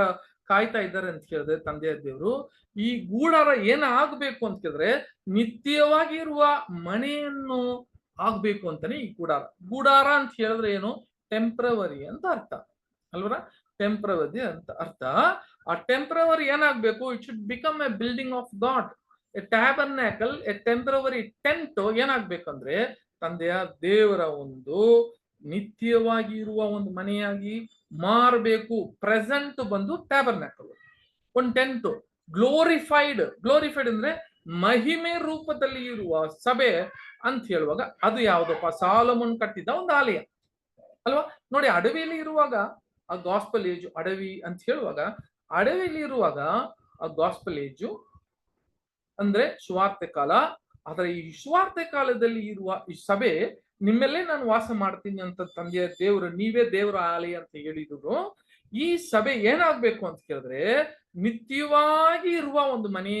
ಕಾಯ್ತಾ ಇದ್ದಾರೆ ಅಂತ ಕೇಳಿದ್ರೆ ತಂದೆಯ ದೇವರು ಈ ಗೂಡಾರ ಏನಾಗ್ಬೇಕು ಅಂತ ಕೇಳಿದ್ರೆ ನಿತ್ಯವಾಗಿ ಇರುವ ಮನೆಯನ್ನು ಆಗ್ಬೇಕು ಅಂತಾನೆ ಈ ಗೂಡಾರ ಅಂತ ಹೇಳಿದ್ರೆ ಏನು, ಟೆಂಪ್ರವರಿ ಅಂತ ಅರ್ಥ ಅಲ್ವರ, ಟೆಂಪ್ರವರಿ ಅಂತ ಅರ್ಥ. ಆ ಟೆಂಪ್ರವರಿ ಏನಾಗ್ಬೇಕು, it should become a building of God. A tabernacle, a temporary tent ಏನಾಗ್ಬೇಕಂದ್ರೆ ತಂದೆಯ ದೇವರ ಒಂದು ನಿತ್ಯವಾಗಿ ಇರುವ ಒಂದು ಮನೆಯಾಗಿ ಮಾರಬೇಕು. ಪ್ರೆಸೆಂಟ್ ಬಂದು ಟ್ಯಾಬರ್ನಾಕಲ್, ಒಂದು ಟೆಂಟ್ ಗ್ಲೋರಿಫೈಡ್ ಅಂದ್ರೆ ಮಹಿಮೆ ರೂಪದಲ್ಲಿ ಇರುವ ಸಭೆ ಅಂತ ಹೇಳುವಾಗ ಅದು ಯಾವ್ದಪ್ಪ, ಸಾಲಮನ್ ಕಟ್ಟಿದ ಒಂದು ಆಲಯ ಅಲ್ವಾ. ನೋಡಿ ಅಡವಿಯಲ್ಲಿ ಇರುವಾಗ ಆ ಗಾಸ್ಪಲ್ ಏಜ್, ಅಡವಿ ಅಂತ ಹೇಳುವಾಗ ಅಡವಿಯಲ್ಲಿ ಇರುವಾಗ ಆ ಗಾಸ್ಪಲ್ ಏಜು ಅಂದ್ರೆ ಸುವಾರ್ತೆ ಕಾಲ. ಆದ್ರೆ ಈ ಸುವಾರ್ತೆ ಕಾಲದಲ್ಲಿ ಇರುವ ಈ ಸಭೆ ನಿಮ್ಮೆಲ್ಲೇ ನಾನು ವಾಸ ಮಾಡ್ತೀನಿ ಅಂತ ತಂದೆಯ ದೇವರು, ನೀವೇ ದೇವರ ಆಲಯ ಅಂತ ಹೇಳಿದ್ರು. ಈ ಸಭೆ ಏನಾಗ್ಬೇಕು ಅಂತ ಕೇಳಿದ್ರೆ ನಿತ್ಯವಾಗಿ ಇರುವ ಒಂದು ಮನೆ,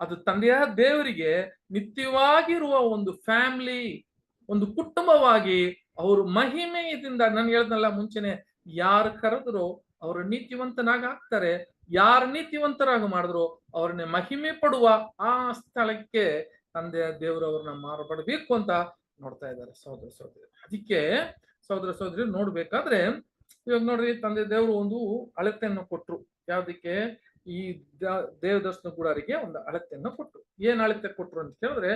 ಅದು ತಂದೆಯ ದೇವರಿಗೆ ನಿತ್ಯವಾಗಿರುವ ಒಂದು ಫ್ಯಾಮಿಲಿ, ಒಂದು ಕುಟುಂಬವಾಗಿ ಅವರು ಮಹಿಮೆಯಿಂದ, ನಾನು ಹೇಳ್ದಲ್ಲ ಮುಂಚೆನೆ, ಯಾರು ಕರೆದ್ರು ಅವರು ನೀತಿವಂತನಾಗ ಆಗ್ತಾರೆ, ಯಾರು ನೀತಿವಂತರಾಗ ಮಾಡಿದ್ರು ಅವ್ರನ್ನ ಮಹಿಮೆ ಪಡುವ ಆ ಸ್ಥಳಕ್ಕೆ ತಂದೆಯ ದೇವರು ಅವ್ರನ್ನ ಮಾರ್ಪಡಬೇಕು ಅಂತ ನೋಡ್ತಾ ಇದ್ದಾರೆ ಸಹೋದರ ಸಹೋದರಿ. ಅದಕ್ಕೆ ಸಹೋದರ ಸಹೋದರಿ ನೋಡ್ಬೇಕಾದ್ರೆ ಇವಾಗ ನೋಡ್ರಿ ತಂದೆ ದೇವರು ಒಂದು ಅಳತೆಯನ್ನು ಕೊಟ್ರು. ಯಾವ್ದಕ್ಕೆ, ಈ ದೇವದರ್ಶನ ಗೂಡಾರಿಗೆ ಒಂದು ಅಳತೆಯನ್ನು ಕೊಟ್ರು. ಏನ್ ಅಳತೆ ಕೊಟ್ರು ಅಂತ ಕೇಳಿದ್ರೆ,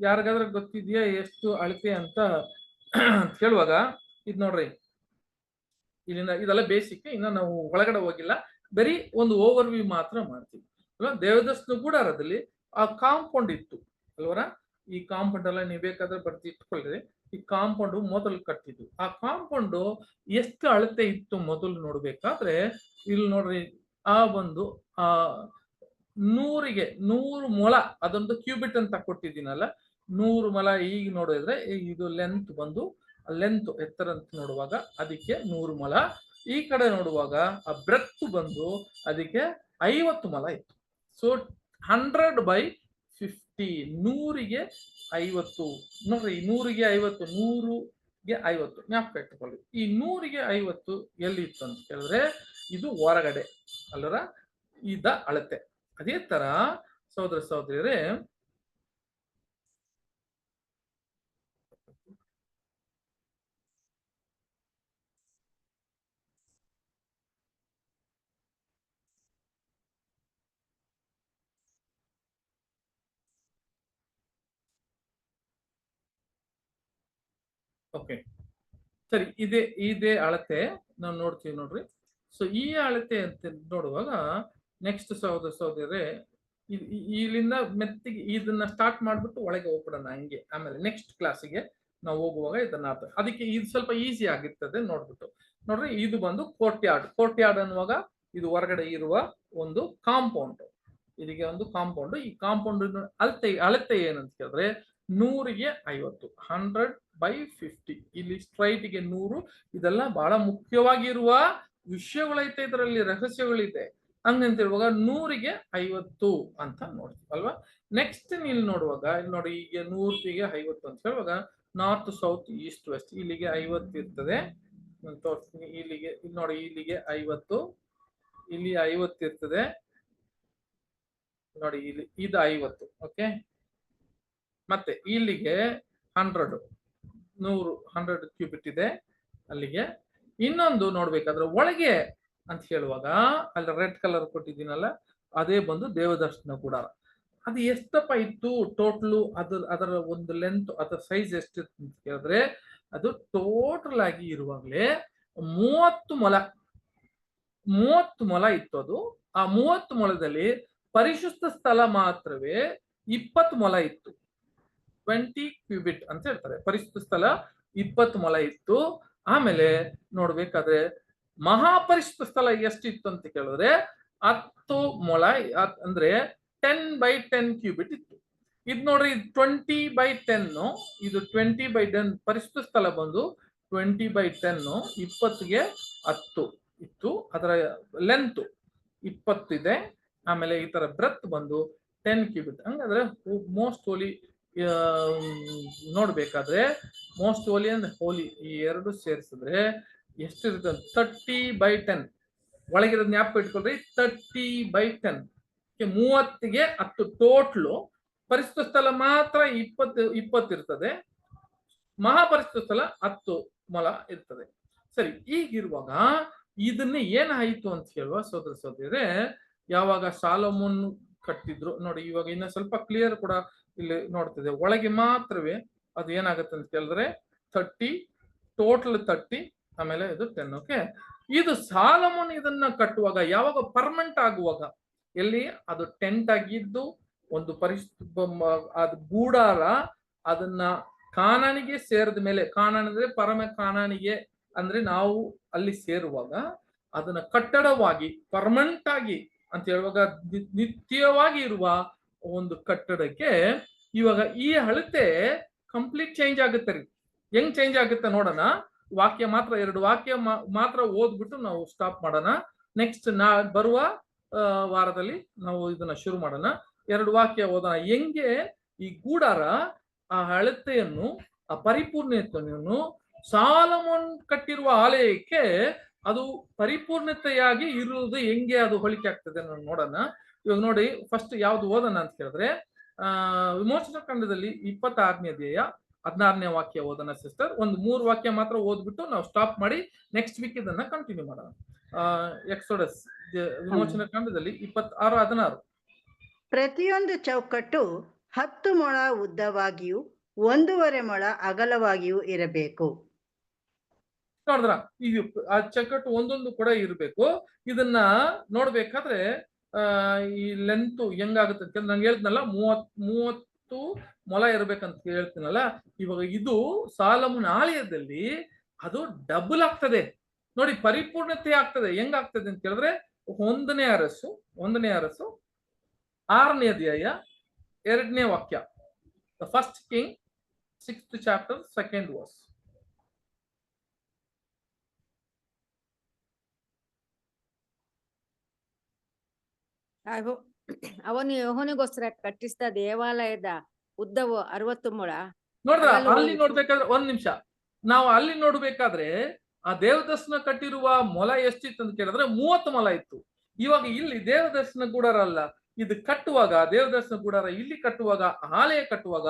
ಯಾರಿಗಾದ್ರೆ ಗೊತ್ತಿದ್ಯಾ ಎಷ್ಟು ಅಳತೆ ಅಂತ ಕೇಳುವಾಗ ಇದ್ ನೋಡ್ರಿ, ಇಲ್ಲಿಂದ ಇದೆಲ್ಲ ಬೇಸಿಕ್, ಇನ್ನ ನಾವು ಒಳಗಡೆ ಹೋಗಿಲ್ಲ, ಬರೀ ಒಂದು ಓವರ್ ವ್ಯೂ ಮಾತ್ರ ಮಾಡ್ತೀವಿ ಅಲ್ವಾ. ದೇವದರ್ಶನ ಗೂಡಾರದಲ್ಲಿ ಆ ಕಾಂಪೌಂಡ್ ಇತ್ತು ಅಲ್ವರ. ಈ ಕಾಂಪೌಂಡ್ ಎಲ್ಲ ನೀವು ಬೇಕಾದ್ರೆ ಬರ್ತಿ ಇಟ್ಕೊಳ್ರಿ. ಈ ಕಾಂಪೌಂಡ್ ಮೊದಲು ಕಟ್ಟಿದ್ದು, ಆ ಕಾಂಪೌಂಡ್ ಎಷ್ಟು ಅಳತೆ ಇತ್ತು ಮೊದಲು ನೋಡ್ಬೇಕಾದ್ರೆ ಇಲ್ಲಿ ನೋಡ್ರಿ, ಆ ಒಂದು 100 ಮೊಳ, ಅದೊಂದು ಕ್ಯೂಬಿಟ್ ಅಂತ ಕೊಟ್ಟಿದ್ದೀನಲ್ಲ, 100 ಮೊಳ. ಈಗ ನೋಡಿದ್ರೆ ಇದು ಲೆಂತ್ ಬಂದು, ಲೆಂತ್ ಎತ್ತರ ಅಂತ ನೋಡುವಾಗ ಅದಕ್ಕೆ 100 ಮೊಳ. ಈ ಕಡೆ ನೋಡುವಾಗ ಆ ಬ್ರೆತ್ ಬಂದು ಅದಕ್ಕೆ 50 ಮೊಳ ಇತ್ತು. ಸೊ 100/50, 100ಗೆ 50 ನೋಡ್ರಿ. 100ಗೆ 50, 100ಗೆ 50 ಜ್ಞಾಪಕ ಇಟ್ಟುಕೊಳ್ಳಿ. ಈ 100ಗೆ 50 ಎಲ್ಲಿ ಇತ್ತು ಅಂತ ಕೇಳಿದ್ರೆ ಇದು ಹೊರಗಡೆ ಅಲ್ಲರ ಇದ ಅಳತೆ. ಅದೇ ತರ ಸಹೋದರ ಸಹೋದರಿಯರೇ, ಓಕೆ ಸರಿ, ಇದೇ ಅಳತೆ ನಾವು ನೋಡ್ತೀವಿ ನೋಡ್ರಿ. ಸೊ ಈ ಅಳತೆ ಅಂತ ನೋಡುವಾಗ ನೆಕ್ಸ್ಟ್ ಸಹೋದರ ಸಹೋದರರೇ, ಇಲ್ಲಿಂದ ಮೆತ್ತಿಗೆ ಇದನ್ನ ಸ್ಟಾರ್ಟ್ ಮಾಡ್ಬಿಟ್ಟು ಒಳಗೆ ಹೋಗ್ಬಿಡೋಣ ಹಂಗೆ. ಆಮೇಲೆ ನೆಕ್ಸ್ಟ್ ಕ್ಲಾಸಿಗೆ ನಾವು ಹೋಗುವಾಗ ಇದನ್ನ ಅದಕ್ಕೆ ಇದು ಸ್ವಲ್ಪ ಈಸಿ ಆಗಿರ್ತದೆ ನೋಡ್ಬಿಟ್ಟು. ನೋಡ್ರಿ ಇದು ಬಂದು ಕೋರ್ಟ್ಯಾರ್ಡ್ ಅನ್ನುವಾಗ ಇದು ಹೊರಗಡೆ ಇರುವ ಒಂದು ಕಾಂಪೌಂಡ್. ಇದಕ್ಕೆ ಒಂದು ಕಾಂಪೌಂಡ್. ಈ ಕಾಂಪೌಂಡ್ ಅಳತೆ ಏನಂತ ಕೇಳಿದ್ರೆ 100ಗೆ 50, 100/50. ಇಲ್ಲಿ ಸ್ಟ್ರೈಟ್ಗೆ 100. ಇದೆಲ್ಲ ಬಹಳ ಮುಖ್ಯವಾಗಿರುವ ವಿಷಯಗಳೈತೆ, ಇದರಲ್ಲಿ ರಹಸ್ಯಗಳಿದೆ. ಹಂಗಂತ ಹೇಳುವಾಗ 100ಗೆ 50 ಅಂತ ನೋಡ್ತೀವಿ ಅಲ್ವಾ. ನೆಕ್ಸ್ಟ್ ಇಲ್ಲಿ ನೋಡುವಾಗ ಇಲ್ಲಿ ನೋಡಿ, ಈಗ 100ಗೆ 50 ಅಂತ ಹೇಳುವಾಗ ನಾರ್ತ್ ಸೌತ್ ಈಸ್ಟ್ ವೆಸ್ಟ್, ಇಲ್ಲಿಗೆ 50 ಇರ್ತದೆ. ನಾನು ತೋರಿಸ್ತೀನಿ. ಇಲ್ಲಿಗೆ ಇಲ್ಲಿ ನೋಡಿ, ಇಲ್ಲಿಗೆ 50, ಇಲ್ಲಿ 50 ಇರ್ತದೆ ನೋಡಿ, ಇಲ್ಲಿ ಇದು 50. ಓಕೆ, ಮತ್ತೆ ಇಲ್ಲಿಗೆ 100 ಕ್ಯೂಬಿಟ್ ಇದೆ ಅಲ್ಲಿಗೆ. ಇನ್ನೊಂದು ನೋಡ್ಬೇಕಾದ್ರೆ ಒಳಗೆ ಅಂತ ಹೇಳುವಾಗ ಅಲ್ಲಿ ರೆಡ್ ಕಲರ್ ಕೊಟ್ಟಿದ್ದೀನಲ್ಲ, ಅದೇ ಬಂದು ದೇವದರ್ಶನ ಗುಡಾರ. ಅದು ಎಷ್ಟಪ್ಪ ಇತ್ತು ಟೋಟಲು, ಅದರ ಒಂದು ಲೆಂತ್, ಅದರ ಸೈಜ್ ಎಷ್ಟಿತ್ತು ಅಂತ ಕೇಳಿದ್ರೆ, ಅದು ಟೋಟಲ್ ಆಗಿ ಇರುವಾಗಲೇ 30 ಮೊಳ ಇತ್ತು. ಅದು ಆ 30 ಮೊಳದಲ್ಲಿ ಪರಿಶುದ್ಧ ಸ್ಥಳ ಮಾತ್ರವೇ 20 ಮೊಳ ಇತ್ತು. 20 ಕ್ಯೂಬಿಟ್ ಅಂತ ಹೇಳ್ತಾರೆ. ಪರಿಶುದ್ಧ ಸ್ಥಳ 20 ಮೊಳ ಇತ್ತು. ಆಮೇಲೆ ನೋಡ್ಬೇಕಾದ್ರೆ ಮಹಾಪರಿಶುದ್ಧ ಸ್ಥಳ ಎಷ್ಟಿತ್ತು ಅಂತ ಕೇಳಿದ್ರೆ 10 ಮೊಳ, ಅಂದ್ರೆ 10/10 ಕ್ಯೂಬಿಟ್ ಇತ್ತು. ಇದು ನೋಡ್ರಿ, 20/10, ಇದು 20/10. ಪರಿಶುದ್ಧ ಸ್ಥಳ ಬಂದು 20/10, 20ಗೆ 10 ಇತ್ತು. ಅದರ ಲೆಂತ್ 20 ಇದೆ. ಆಮೇಲೆ ಈ ತರ ಬ್ರೆತ್ ಬಂದು 10 ಕ್ಯೂಬಿಟ್. ಹಂಗಾದ್ರೆ ಮೋಸ್ಟ್ ಹೋಲಿ ನೋಡ್ಬೇಕಾದ್ರೆ ಮೋಸ್ಟ್ ಹೋಲಿ ಅಂಡ್ ಹೋಲಿ ಈ ಎರಡು ಸೇರಿಸಿದ್ರೆ ಎಷ್ಟಿರುತ್ತೆ? 30/10. ಒಳಗಿರೋದ್ ಜ್ಞಾಪಕ ಇಟ್ಕೊಳ್ರಿ, 30/10. 30ಗೆ 10 ಟೋಟ್ಲು. ಪರಿಶುದ್ಧ ಸ್ಥಳ ಮಾತ್ರ 20 ಇರ್ತದೆ. ಮಹಾಪರಿಶುದ್ಧ ಸ್ಥಳ 10 ಮೊಳ ಇರ್ತದೆ. ಸರಿ, ಈಗಿರುವಾಗ ಇದನ್ನ ಏನಾಯಿತು ಅಂತ ಹೇಳುವ ಸೋದರ ಸೋದರಿಯರೇ, ಯಾವಾಗ ಸಾಲೋಮೋನ್ ಕಟ್ಟಿದ್ರು ನೋಡಿ, ಇವಾಗ ಇನ್ನ ಸ್ವಲ್ಪ ಕ್ಲಿಯರ್ ಕೂಡ ಇಲ್ಲಿ ನೋಡ್ತಿದೆ. ಒಳಗೆ ಮಾತ್ರವೇ ಅದು ಏನಾಗುತ್ತೆ ಅಂತ ಕೇಳಿದ್ರೆ 30, ಟೋಟಲ್ 30, ಆಮೇಲೆ ಇದು 10. ಓಕೆ, ಇದು ಸಾಲೋಮೋನ್ ಇದನ್ನ ಕಟ್ಟುವಾಗ ಯಾವಾಗ ಪರ್ಮನೆಂಟ್ ಆಗುವಾಗ, ಎಲ್ಲಿ ಅದು ಟೆಂಟ್ ಆಗಿದ್ದು ಒಂದು ಅದು ಗೂಡಾರ, ಅದನ್ನ ಕಾನಾನಿಗೆ ಸೇರಿದ ಮೇಲೆ, ಕಾನಾನ್ ಅಂದ್ರೆ ಪರಮ ಕಾನಾನಿಗೆ ಅಂದ್ರೆ ನಾವು ಅಲ್ಲಿ ಸೇರುವಾಗ ಅದನ್ನ ಕಟ್ಟಡವಾಗಿ ಪರ್ಮನೆಂಟ್ ಆಗಿ ಅಂತ ಹೇಳುವಾಗ ನಿತ್ಯವಾಗಿ ಇರುವ ಒಂದು ಕಟ್ಟಡಕ್ಕೆ ಇವಾಗ ಈ ಅಳತೆ ಕಂಪ್ಲೀಟ್ ಚೇಂಜ್ ಆಗುತ್ತೆ ರೀ. ಹೆಂಗ್ ಚೇಂಜ್ ಆಗುತ್ತೆ ನೋಡೋಣ. ವಾಕ್ಯ ಮಾತ್ರ 2 ವಾಕ್ಯ ಮಾತ್ರ ಓದ್ಬಿಟ್ಟು ನಾವು ಸ್ಟಾಪ್ ಮಾಡೋಣ. ನೆಕ್ಸ್ಟ್ ಬರುವ ವಾರದಲ್ಲಿ ನಾವು ಇದನ್ನ ಶುರು ಮಾಡೋಣ. 2 ವಾಕ್ಯ ಓದೋಣ. ಹೆಂಗೆ ಈ ಗೂಡಾರ ಆ ಅಳತೆಯನ್ನು, ಆ ಪರಿಪೂರ್ಣತೆಯನ್ನು ಸಾಲೋಮೋನ್ ಕಟ್ಟಿರುವ ಆಲಯಕ್ಕೆ ಅದು ಪರಿಪೂರ್ಣತೆಯಾಗಿ ಇರುವುದು ಹೆಂಗೆ ಅದು ಹೋಲಿಕೆ ಆಗ್ತದೆ ನೋಡೋಣ. ಇವಾಗ ನೋಡಿ, ಫಸ್ಟ್ ಯಾವ್ದು ಓದೋಣ ಅಂತ ಕೇಳಿದ್ರೆ ವಿಮೋಚನಾ ಕಾಂಡದಲ್ಲಿ 26ನೇ ಅಧ್ಯಾಯ 16ನೇ ವಾಕ್ಯ ಓದೋಣ ಸಿಸ್ಟರ್. ಒಂದು 3 ವಾಕ್ಯ ಮಾತ್ರ ಓದ್ಬಿಟ್ಟು ನಾವು ಸ್ಟಾಪ್ ಮಾಡಿ ನೆಕ್ಸ್ಟ್ ವೀಕ್ ಇದನ್ನ ಕಂಟಿನ್ಯೂ ಮಾಡೋಣ. ಎಕ್ಸೋಡಸ್ ವಿಮೋಚನಾ ಕಾಂಡದಲ್ಲಿ 26:16. ಪ್ರತಿಯೊಂದು ಚೌಕಟ್ಟು 10 ಮೊಳ ಉದ್ದವಾಗಿಯೂ 1.5 ಮೊಳ ಅಗಲವಾಗಿಯೂ ಇರಬೇಕು. ನೋಡಿದ್ರ, ಇದು ಆ ಚೌಕಟ್ಟು ಒಂದೊಂದು ಕೂಡ ಇರಬೇಕು. ಇದನ್ನ ನೋಡ್ಬೇಕಾದ್ರೆ ಈ ಲೆಂತ್ ಹೆಂಗಾಗುತ್ತೆ ಅಂತ ನಾನು ಹೇಳ್ತೀನಲ್ಲ, 30 ಮೊಳ ಇರ್ಬೇಕಂತ ಹೇಳ್ತೀನಲ್ಲ. ಇವಾಗ ಇದು ಸಾಲೋಮೋನ್ ಆಲಯದಲ್ಲಿ ಅದು ಡಬಲ್ ಆಗ್ತದೆ ನೋಡಿ, ಪರಿಪೂರ್ಣತೆ ಆಗ್ತದೆ. ಹೆಂಗಾಗ್ತದೆ ಅಂತ ಹೇಳಿದ್ರೆ 1ನೇ ಅರಸು 6ನೇ ಅಧ್ಯಾಯ 2ನೇ ವಾಕ್ಯ. First king 6th chapter 2nd verse. ಅವನು ಯೆಹೋವನಿಗೋಸ್ಕರ ಕಟ್ಟಿಸಿದ ದೇವಾಲಯದ ಉದ್ದವು 60 ಮೊಳ. ನೋಡ್ರ, ಅಲ್ಲಿ ನೋಡ್ಬೇಕಾದ್ರೆ 1 ನಿಮಿಷ, ನಾವು ಅಲ್ಲಿ ನೋಡ್ಬೇಕಾದ್ರೆ ಆ ದೇವದರ್ಶನ ಕಟ್ಟಿರುವ ಮೊಳ ಎಷ್ಟಿತ್ತು ಅಂತ ಕೇಳಿದ್ರೆ 30 ಮೊಳ ಇತ್ತು. ಇವಾಗ ಇಲ್ಲಿ ದೇವದರ್ಶನ ಗುಡಾರ ಅಲ್ಲ, ಇದು ಕಟ್ಟುವಾಗ ದೇವದರ್ಶನ ಗುಡಾರ ಇಲ್ಲಿ ಕಟ್ಟುವಾಗ, ಆಲಯ ಕಟ್ಟುವಾಗ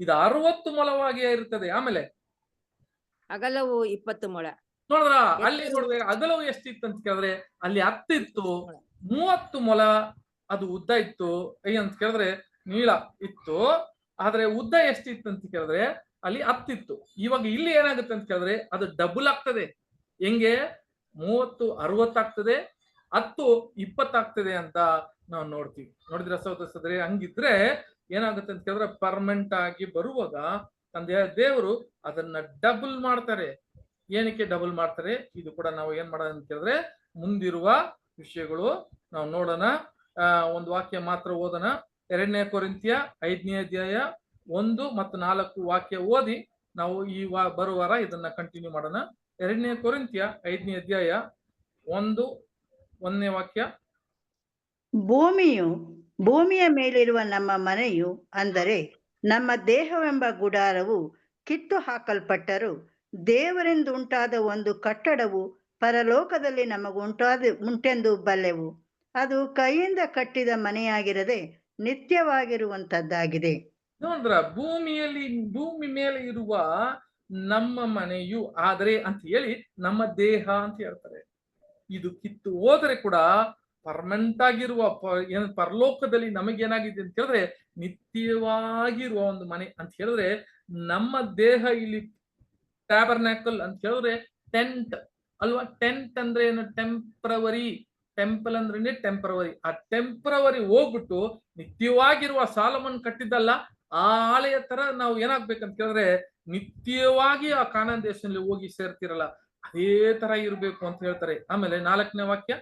ಇದು 60 ಮೊಳವಾಗಿಯೇ ಇರ್ತದೆ. ಆಮೇಲೆ ಅಗಲವು 20 ಮೊಳ. ನೋಡಿದ್ರ, ಅಲ್ಲಿ ನೋಡ್ಬೇಕು ಅಗಲವು ಎಷ್ಟಿತ್ತು ಅಂತ ಕೇಳಿದ್ರೆ ಅಲ್ಲಿ 10 ಇತ್ತು. 30 ಮೊಳ ಅದು ಉದ್ದ ಇತ್ತು. ಅಂತ ಕೇಳಿದ್ರೆ ನೀಳ ಇತ್ತು. ಆದ್ರೆ ಉದ್ದ ಎಷ್ಟಿತ್ತು ಅಂತ ಕೇಳಿದ್ರೆ ಅಲ್ಲಿ 10 ಇತ್ತು. ಇವಾಗ ಇಲ್ಲಿ ಏನಾಗುತ್ತೆ ಅಂತ ಕೇಳಿದ್ರೆ ಅದು ಡಬಲ್ ಆಗ್ತದೆ. ಹೆಂಗೆ? 30 60 ಆಗ್ತದೆ, 10 20 ಆಗ್ತದೆ ಅಂತ ನಾವು ನೋಡ್ತೀವಿ. ನೋಡಿದ್ರೆ ಸಹೋದರರೇ, ಹಂಗಿದ್ರೆ ಏನಾಗುತ್ತೆ ಅಂತ ಕೇಳಿದ್ರೆ ಪರ್ಮನೆಂಟ್ ಆಗಿ ಬರುವಾಗ ತಂದೆಯ ದೇವರು ಅದನ್ನ ಡಬಲ್ ಮಾಡ್ತಾರೆ. ಏನಕ್ಕೆ ಡಬಲ್ ಮಾಡ್ತಾರೆ? ಇದು ಕೂಡ ನಾವು ಏನ್ ಮಾಡೋಣ ಅಂತ ಕೇಳಿದ್ರೆ ಮುಂದಿರುವ ವಿಷಯಗಳು ನಾವು ನೋಡೋಣ. ಒಂದು ವಾಕ್ಯ ಮಾತ್ರ ಓದೋಣ. 2ನೇ ಕೊರಿಂಥ್ಯ 5ನೇ ಅಧ್ಯಾಯ 1 ಮತ್ತು 4 ವಾಕ್ಯ ಓದಿ ನಾವು ಈ ಬರುವ ವಾರ ಇದನ್ನ ಕಂಟಿನ್ಯೂ ಮಾಡೋಣ. 2ನೇ ಕೊರಿಂಥ್ಯ 5ನೇ ಅಧ್ಯಾಯ 1ನೇ ವಾಕ್ಯ. ಭೂಮಿಯ ಮೇಲಿರುವ ನಮ್ಮ ಮನೆಯು, ಅಂದರೆ ನಮ್ಮ ದೇಹವೆಂಬ ಗುಡಾರವು ಕಿತ್ತು ಹಾಕಲ್ಪಟ್ಟರೂ ದೇವರಿಂದ ಒಂದು ಕಟ್ಟಡವು ಪರಲೋಕದಲ್ಲಿ ಉಂಟೆಂದು ಬಲ್ಲೆವು. ಅದು ಕೈಯಿಂದ ಕಟ್ಟಿದ ಮನೆಯಾಗಿರದೆ ನಿತ್ಯವಾಗಿರುವಂತದ್ದಾಗಿದೆ. ನೋಡ್ರ, ಭೂಮಿ ಮೇಲೆ ಇರುವ ನಮ್ಮ ಮನೆಯು ಆದರೆ ಅಂತ ಹೇಳಿ ನಮ್ಮ ದೇಹ ಅಂತ ಹೇಳ್ತಾರೆ. ಇದು ಕಿತ್ತು ಹೋದರೆ ಕೂಡ ಪರ್ಮನೆಂಟ್ ಆಗಿರುವ ಪರಲೋಕದಲ್ಲಿ ನಮಗೇನಾಗಿದೆ ಅಂತ ಹೇಳಿದ್ರೆ ನಿತ್ಯವಾಗಿರುವ ಒಂದು ಮನೆ ಅಂತ ಹೇಳಿದ್ರೆ, ನಮ್ಮ ದೇಹ ಇಲ್ಲಿ ಟ್ಯಾಬರ್ನಾಕಲ್ ಅಂತ ಹೇಳಿದ್ರೆ ಟೆಂಟ್ ಅಲ್ವಾ. ಟೆಂಟ್ ಅಂದ್ರೆ ಏನು? ಟೆಂಪ್ರವರಿ. ಟೆಂಪಲ್ ಅಂದ್ರೆ ಟೆಂಪ್ರವರಿ. ಆ ಟೆಂಪ್ರವರಿ ಹೋಗ್ಬಿಟ್ಟು ನಿತ್ಯವಾಗಿರುವ ಸಾಲಮನ್ ಕಟ್ಟಿದ್ದಲ್ಲ ಆ ಆಲಯ ತರ ನಾವು ಏನಾಗ್ಬೇಕಂತ ಹೇಳಿದ್ರೆ ನಿತ್ಯವಾಗಿ ಆ ಕಾನಾನ್ ದೇಶದಲ್ಲಿ ಹೋಗಿ ಸೇರ್ತಿರಲ್ಲ ಅದೇ ತರ ಇರ್ಬೇಕು ಅಂತ ಹೇಳ್ತಾರೆ. ಆಮೇಲೆ 4ನೇ ವಾಕ್ಯ,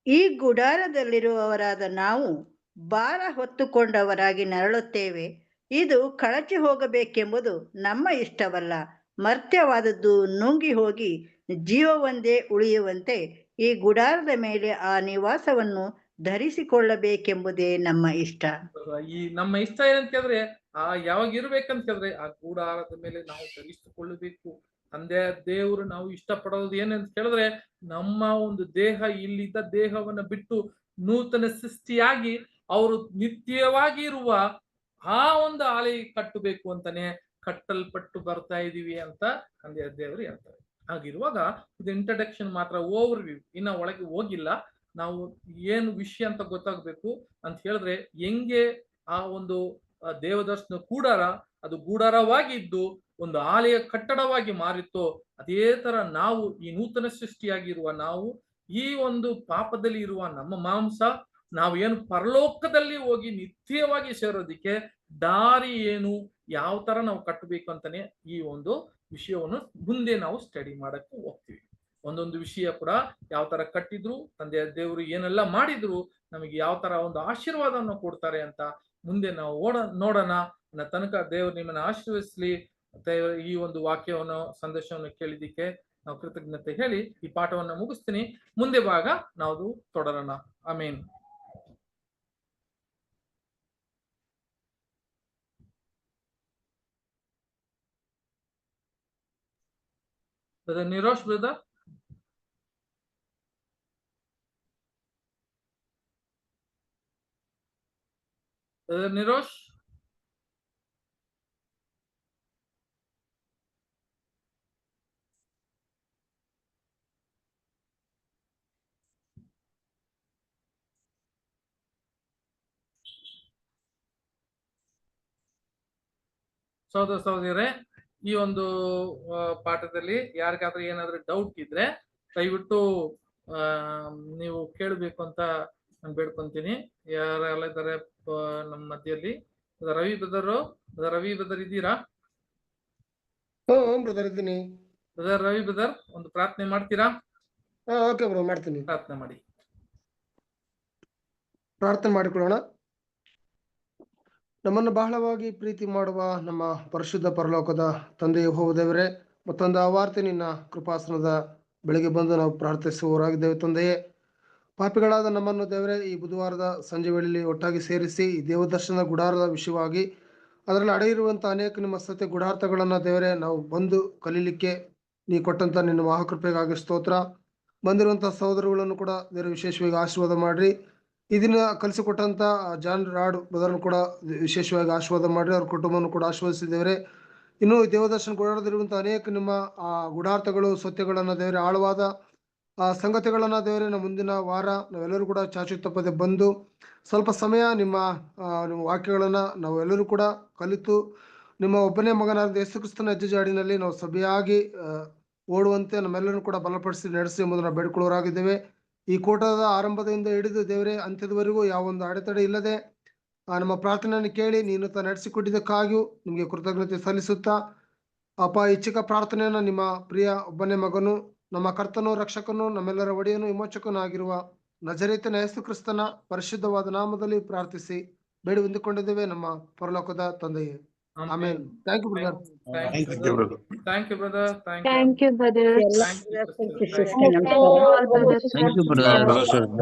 ಈ ಗುಡಾರದಲ್ಲಿರುವವರಾದ ನಾವು ಭಾರ ಹೊತ್ತುಕೊಂಡವರಾಗಿ ನರಳುತ್ತೇವೆ. ಇದು ಕಳಚಿ ಹೋಗಬೇಕೆಂಬುದು ನಮ್ಮ ಇಷ್ಟವಲ್ಲ. ಮರ್ತ್ಯವಾದದ್ದು ನುಂಗಿ ಹೋಗಿ ಜೀವವೊಂದೇ ಉಳಿಯುವಂತೆ ಈ ಗುಡಾರದ ಮೇಲೆ ಆ ನಿವಾಸವನ್ನು ಧರಿಸಿಕೊಳ್ಳಬೇಕೆಂಬುದೇ ನಮ್ಮ ಇಷ್ಟ. ಈ ನಮ್ಮ ಇಷ್ಟ ಏನಂತ ಹೇಳಿದ್ರೆ ಯಾವಾಗ ಇರ್ಬೇಕಂತ ಹೇಳಿದ್ರೆ ಆ ಗುಡಾರದ ಮೇಲೆ ನಾವು ಧರಿಸಿಕೊಳ್ಳಬೇಕು. ತಂದೆ ದೇವರು ನಾವು ಇಷ್ಟಪಡೋದು ಏನಂತ ಹೇಳಿದ್ರೆ ನಮ್ಮ ಒಂದು ದೇಹ ಇಲ್ಲಿದ್ದ ದೇಹವನ್ನ ಬಿಟ್ಟು ನೂತನ ಸೃಷ್ಟಿಯಾಗಿ ಅವರು ನಿತ್ಯವಾಗಿ ಇರುವ ಆ ಒಂದು ಆಲಯ ಕಟ್ಟಬೇಕು ಅಂತಾನೆ ಕಟ್ಟಲ್ಪಟ್ಟು ಬರ್ತಾ ಇದೀವಿ ಅಂತ ತಂದೆ ದೇವರು ಹೇಳ್ತಾರೆ. ಹಾಗಿರುವಾಗ ಇದು ಇಂಟ್ರಡಕ್ಷನ್ ಮಾತ್ರ, ಓವರ್ ವ್ಯೂ, ಇನ್ನ ಒಳಗೆ ಹೋಗಿಲ್ಲ. ನಾವು ಏನು ವಿಷಯ ಅಂತ ಗೊತ್ತಾಗ್ಬೇಕು ಅಂತ ಹೇಳಿದ್ರೆ ಹೆಂಗೆ ಆ ಒಂದು ದೇವದರ್ಶನ ಕೂಡಾರ ಅದು ಗೂಡಾರವಾಗಿದ್ದು ಒಂದು ಆಲಯ ಕಟ್ಟಡವಾಗಿ ಮಾರಿತ್ತೋ ಅದೇ ತರ ನಾವು ಈ ನೂತನ ಸೃಷ್ಟಿಯಾಗಿರುವ ನಾವು ಈ ಒಂದು ಪಾಪದಲ್ಲಿ ಇರುವ ನಮ್ಮ ಮಾಂಸ ನಾವು ಏನು ಪರಲೋಕದಲ್ಲಿ ಹೋಗಿ ನಿತ್ಯವಾಗಿ ಸೇರೋದಿಕ್ಕೆ ದಾರಿ ಏನು, ಯಾವ ತರ ನಾವು ಕಟ್ಟಬೇಕು ಅಂತಾನೆ ಈ ಒಂದು ವಿಷಯವನ್ನು ಮುಂದೆ ನಾವು ಸ್ಟಡಿ ಮಾಡಕ್ಕೆ ಹೋಗ್ತೀವಿ. ಒಂದೊಂದು ವಿಷಯ ಕೂಡ ಯಾವ ತರ ಕಟ್ಟಿದ್ರು, ತಂದೆ ದೇವರು ಏನೆಲ್ಲ ಮಾಡಿದ್ರು, ನಮಗೆ ಯಾವ ತರ ಒಂದು ಆಶೀರ್ವಾದವನ್ನು ಕೊಡ್ತಾರೆ ಅಂತ ಮುಂದೆ ನಾವು ನೋಡೋಣ. ತನಕ ದೇವರು ನಿಮ್ಮನ್ನ ಆಶೀರ್ವದಿಸಲಿ. ಈ ಒಂದು ವಾಕ್ಯವನ್ನು ಸಂದೇಶವನ್ನು ಕೇಳಿದಿಕ್ಕೆ ನಾವು ಕೃತಜ್ಞತೆ ಹೇಳಿ ಈ ಪಾಠವನ್ನು ಮುಗಿಸ್ತೀನಿ. ಮುಂದೆ ಭಾಗ ನಾವು ತೊಡರೋಣ. ಆಮೇನ್. ಬ್ರದರ್ ನಿರೋಶ್, ಬ್ರದರ್ ನಿರೋಶ್, ಸಹೋದರರೇ, ಈ ಒಂದು ಪಾಠದಲ್ಲಿ ಯಾರಿಗಾದ್ರೂ ಏನಾದ್ರೂ ಡೌಟ್ ಇದ್ರೆ ದಯವಿಟ್ಟು ನೀವು ಕೇಳಬೇಕು ಅಂತ ನಾನು ಬೇಡ್ಕೊಂತೀನಿ. ಯಾರೆಲ್ಲ ಇದ್ದಾರೆ ನಮ್ಮ ಮಧ್ಯದಲ್ಲಿ? ರವಿ ಬ್ರದರ್ ಇದ್ದೀರಾ? ಬ್ರದರ್ ಇದ್ದೀನಿ. ಬ್ರದರ್ ರವಿ ಬ್ರದರ್, ಒಂದು ಪ್ರಾರ್ಥನೆ ಮಾಡ್ತೀರಾ? ಓಕೆ ಬ್ರೋ, ಮಾಡ್ತೀನಿ. ಪ್ರಾರ್ಥನೆ ಮಾಡಿ. ಪ್ರಾರ್ಥನೆ ಮಾಡಿಕೊಳ್ಳೋಣ. ನಮ್ಮನ್ನು ಬಹಳವಾಗಿ ಪ್ರೀತಿ ಮಾಡುವ ನಮ್ಮ ಪರಿಶುದ್ಧ ಪರಲೋಕದ ತಂದೆ ಯೆಹೋವ ದೇವರೇ, ಮತ್ತೊಂದು ಆವಾರ್ತೆ ನಿನ್ನ ಕೃಪಾಸನದ ಬೆಳಗ್ಗೆ ಬಂದು ನಾವು ಪ್ರಾರ್ಥಿಸುವವರಾಗಿದ್ದೇವೆ. ತಂದೆಯೇ, ಪಾಪಿಗಳಾದ ನಮ್ಮನ್ನು ದೇವರೇ ಈ ಬುಧವಾರದ ಸಂಜೆ ವೇಳೆಯಲ್ಲಿ ಒಟ್ಟಾಗಿ ಸೇರಿಸಿ ಈ ದೇವದರ್ಶನ ಗುಡಾರದ ವಿಷಯವಾಗಿ ಅದರಲ್ಲಿ ಅಡೆಯಿರುವಂಥ ಅನೇಕ ನಿಮ್ಮ ಸತ್ಯ ಗುಡಾರ್ಥಗಳನ್ನು ದೇವರೇ ನಾವು ಬಂದು ಕಲೀಲಿಕ್ಕೆ ನೀ ಕೊಟ್ಟಂತ ನಿನ್ನ ಮಹಾಕೃಪೆಗಾಗಿ ಸ್ತೋತ್ರ. ಬಂದಿರುವಂಥ ಸಹೋದರಗಳನ್ನು ಕೂಡ ದೇವರ ವಿಶೇಷವಾಗಿ ಆಶೀರ್ವಾದ ಮಾಡ್ರಿ. ಇದನ್ನ ಕಲಿಸಿಕೊಟ್ಟಂತ ಜಾನ್ ರಾಡ್ ಬ್ರದರ್ನು ಕೂಡ ವಿಶೇಷವಾಗಿ ಆಶೀರ್ವಾದ ಮಾಡ್ರಿ. ಅವ್ರ ಕುಟುಂಬವನ್ನು ಕೂಡ ಆಶೀರ್ವದಿಸಿದ್ದೇವ್ರೆ. ಇನ್ನು ದೇವದರ್ಶನ ಗುಡಾರದಲ್ಲಿರುವಂಥ ಅನೇಕ ನಿಮ್ಮ ಗುಡಾರ್ಥಗಳು ಸತ್ಯಗಳನ್ನು ದೇವರೇ ಆಳವಾದ ಸಂಗತಿಗಳನ್ನ ದೇವರೇ ನಮ್ಮ ಮುಂದಿನ ವಾರ ನಾವೆಲ್ಲರೂ ಕೂಡ ಚಾಚು ತಪ್ಪದೆ ಬಂದು ಸ್ವಲ್ಪ ಸಮಯ ನಿಮ್ಮ ವಾಕ್ಯಗಳನ್ನ ನಾವೆಲ್ಲರೂ ಕೂಡ ಕಲಿತು ನಿಮ್ಮ ಒಬ್ಬನೇ ಮಗನಾದ ಯೇಸು ಕ್ರಿಸ್ತನ ಹೆಜ್ಜೆ ಜಾಡಿನಲ್ಲಿ ನಾವು ಸಭೆಯಾಗಿ ಓಡುವಂತೆ ನಮ್ಮೆಲ್ಲರೂ ಕೂಡ ಬಲಪಡಿಸಿ ನಡೆಸಿ ಎಂಬುದನ್ನು ಬೇಡಿಕೊಳ್ಳೋರಾಗಿದ್ದೇವೆ. ಈ ಕೂಟದ ಆರಂಭದಿಂದ ಹಿಡಿದು ದೇವರೇ ಅಂತ್ಯದವರೆಗೂ ಯಾವೊಂದು ಅಡೆತಡೆ ಇಲ್ಲದೆ ನಮ್ಮ ಪ್ರಾರ್ಥನೆಯನ್ನು ಕೇಳಿ ನೀನು ನಡೆಸಿಕೊಟ್ಟಿದ್ದಕ್ಕಾಗಿಯೂ ನಿಮಗೆ ಕೃತಜ್ಞತೆ ಸಲ್ಲಿಸುತ್ತಾ, ಅಪ್ಪ, ಈ ಚಿಕ್ಕ ಪ್ರಾರ್ಥನೆಯನ್ನು ನಿಮ್ಮ ಪ್ರಿಯ ಒಬ್ಬನೇ ಮಗನು, ನಮ್ಮ ಕರ್ತನು, ರಕ್ಷಕನು, ನಮ್ಮೆಲ್ಲರ ಒಡೆಯನು, ವಿಮೋಚಕನೂ ಆಗಿರುವ ನಜರೇತಿನ ಯೇಸು ಕ್ರಿಸ್ತನ ಪರಿಶುದ್ಧವಾದ ನಾಮದಲ್ಲಿ ಪ್ರಾರ್ಥಿಸಿ ಬೇಡಿ ಹೊಂದಿಕೊಂಡಿದ್ದೇವೆ ನಮ್ಮ ಪರಲೋಕದ ತಂದೆಯೇ. Amen. Thank you brother. Thank you brother. Thank you brother. ಎಲ್ಲ ನಮಸ್ಕಾರ.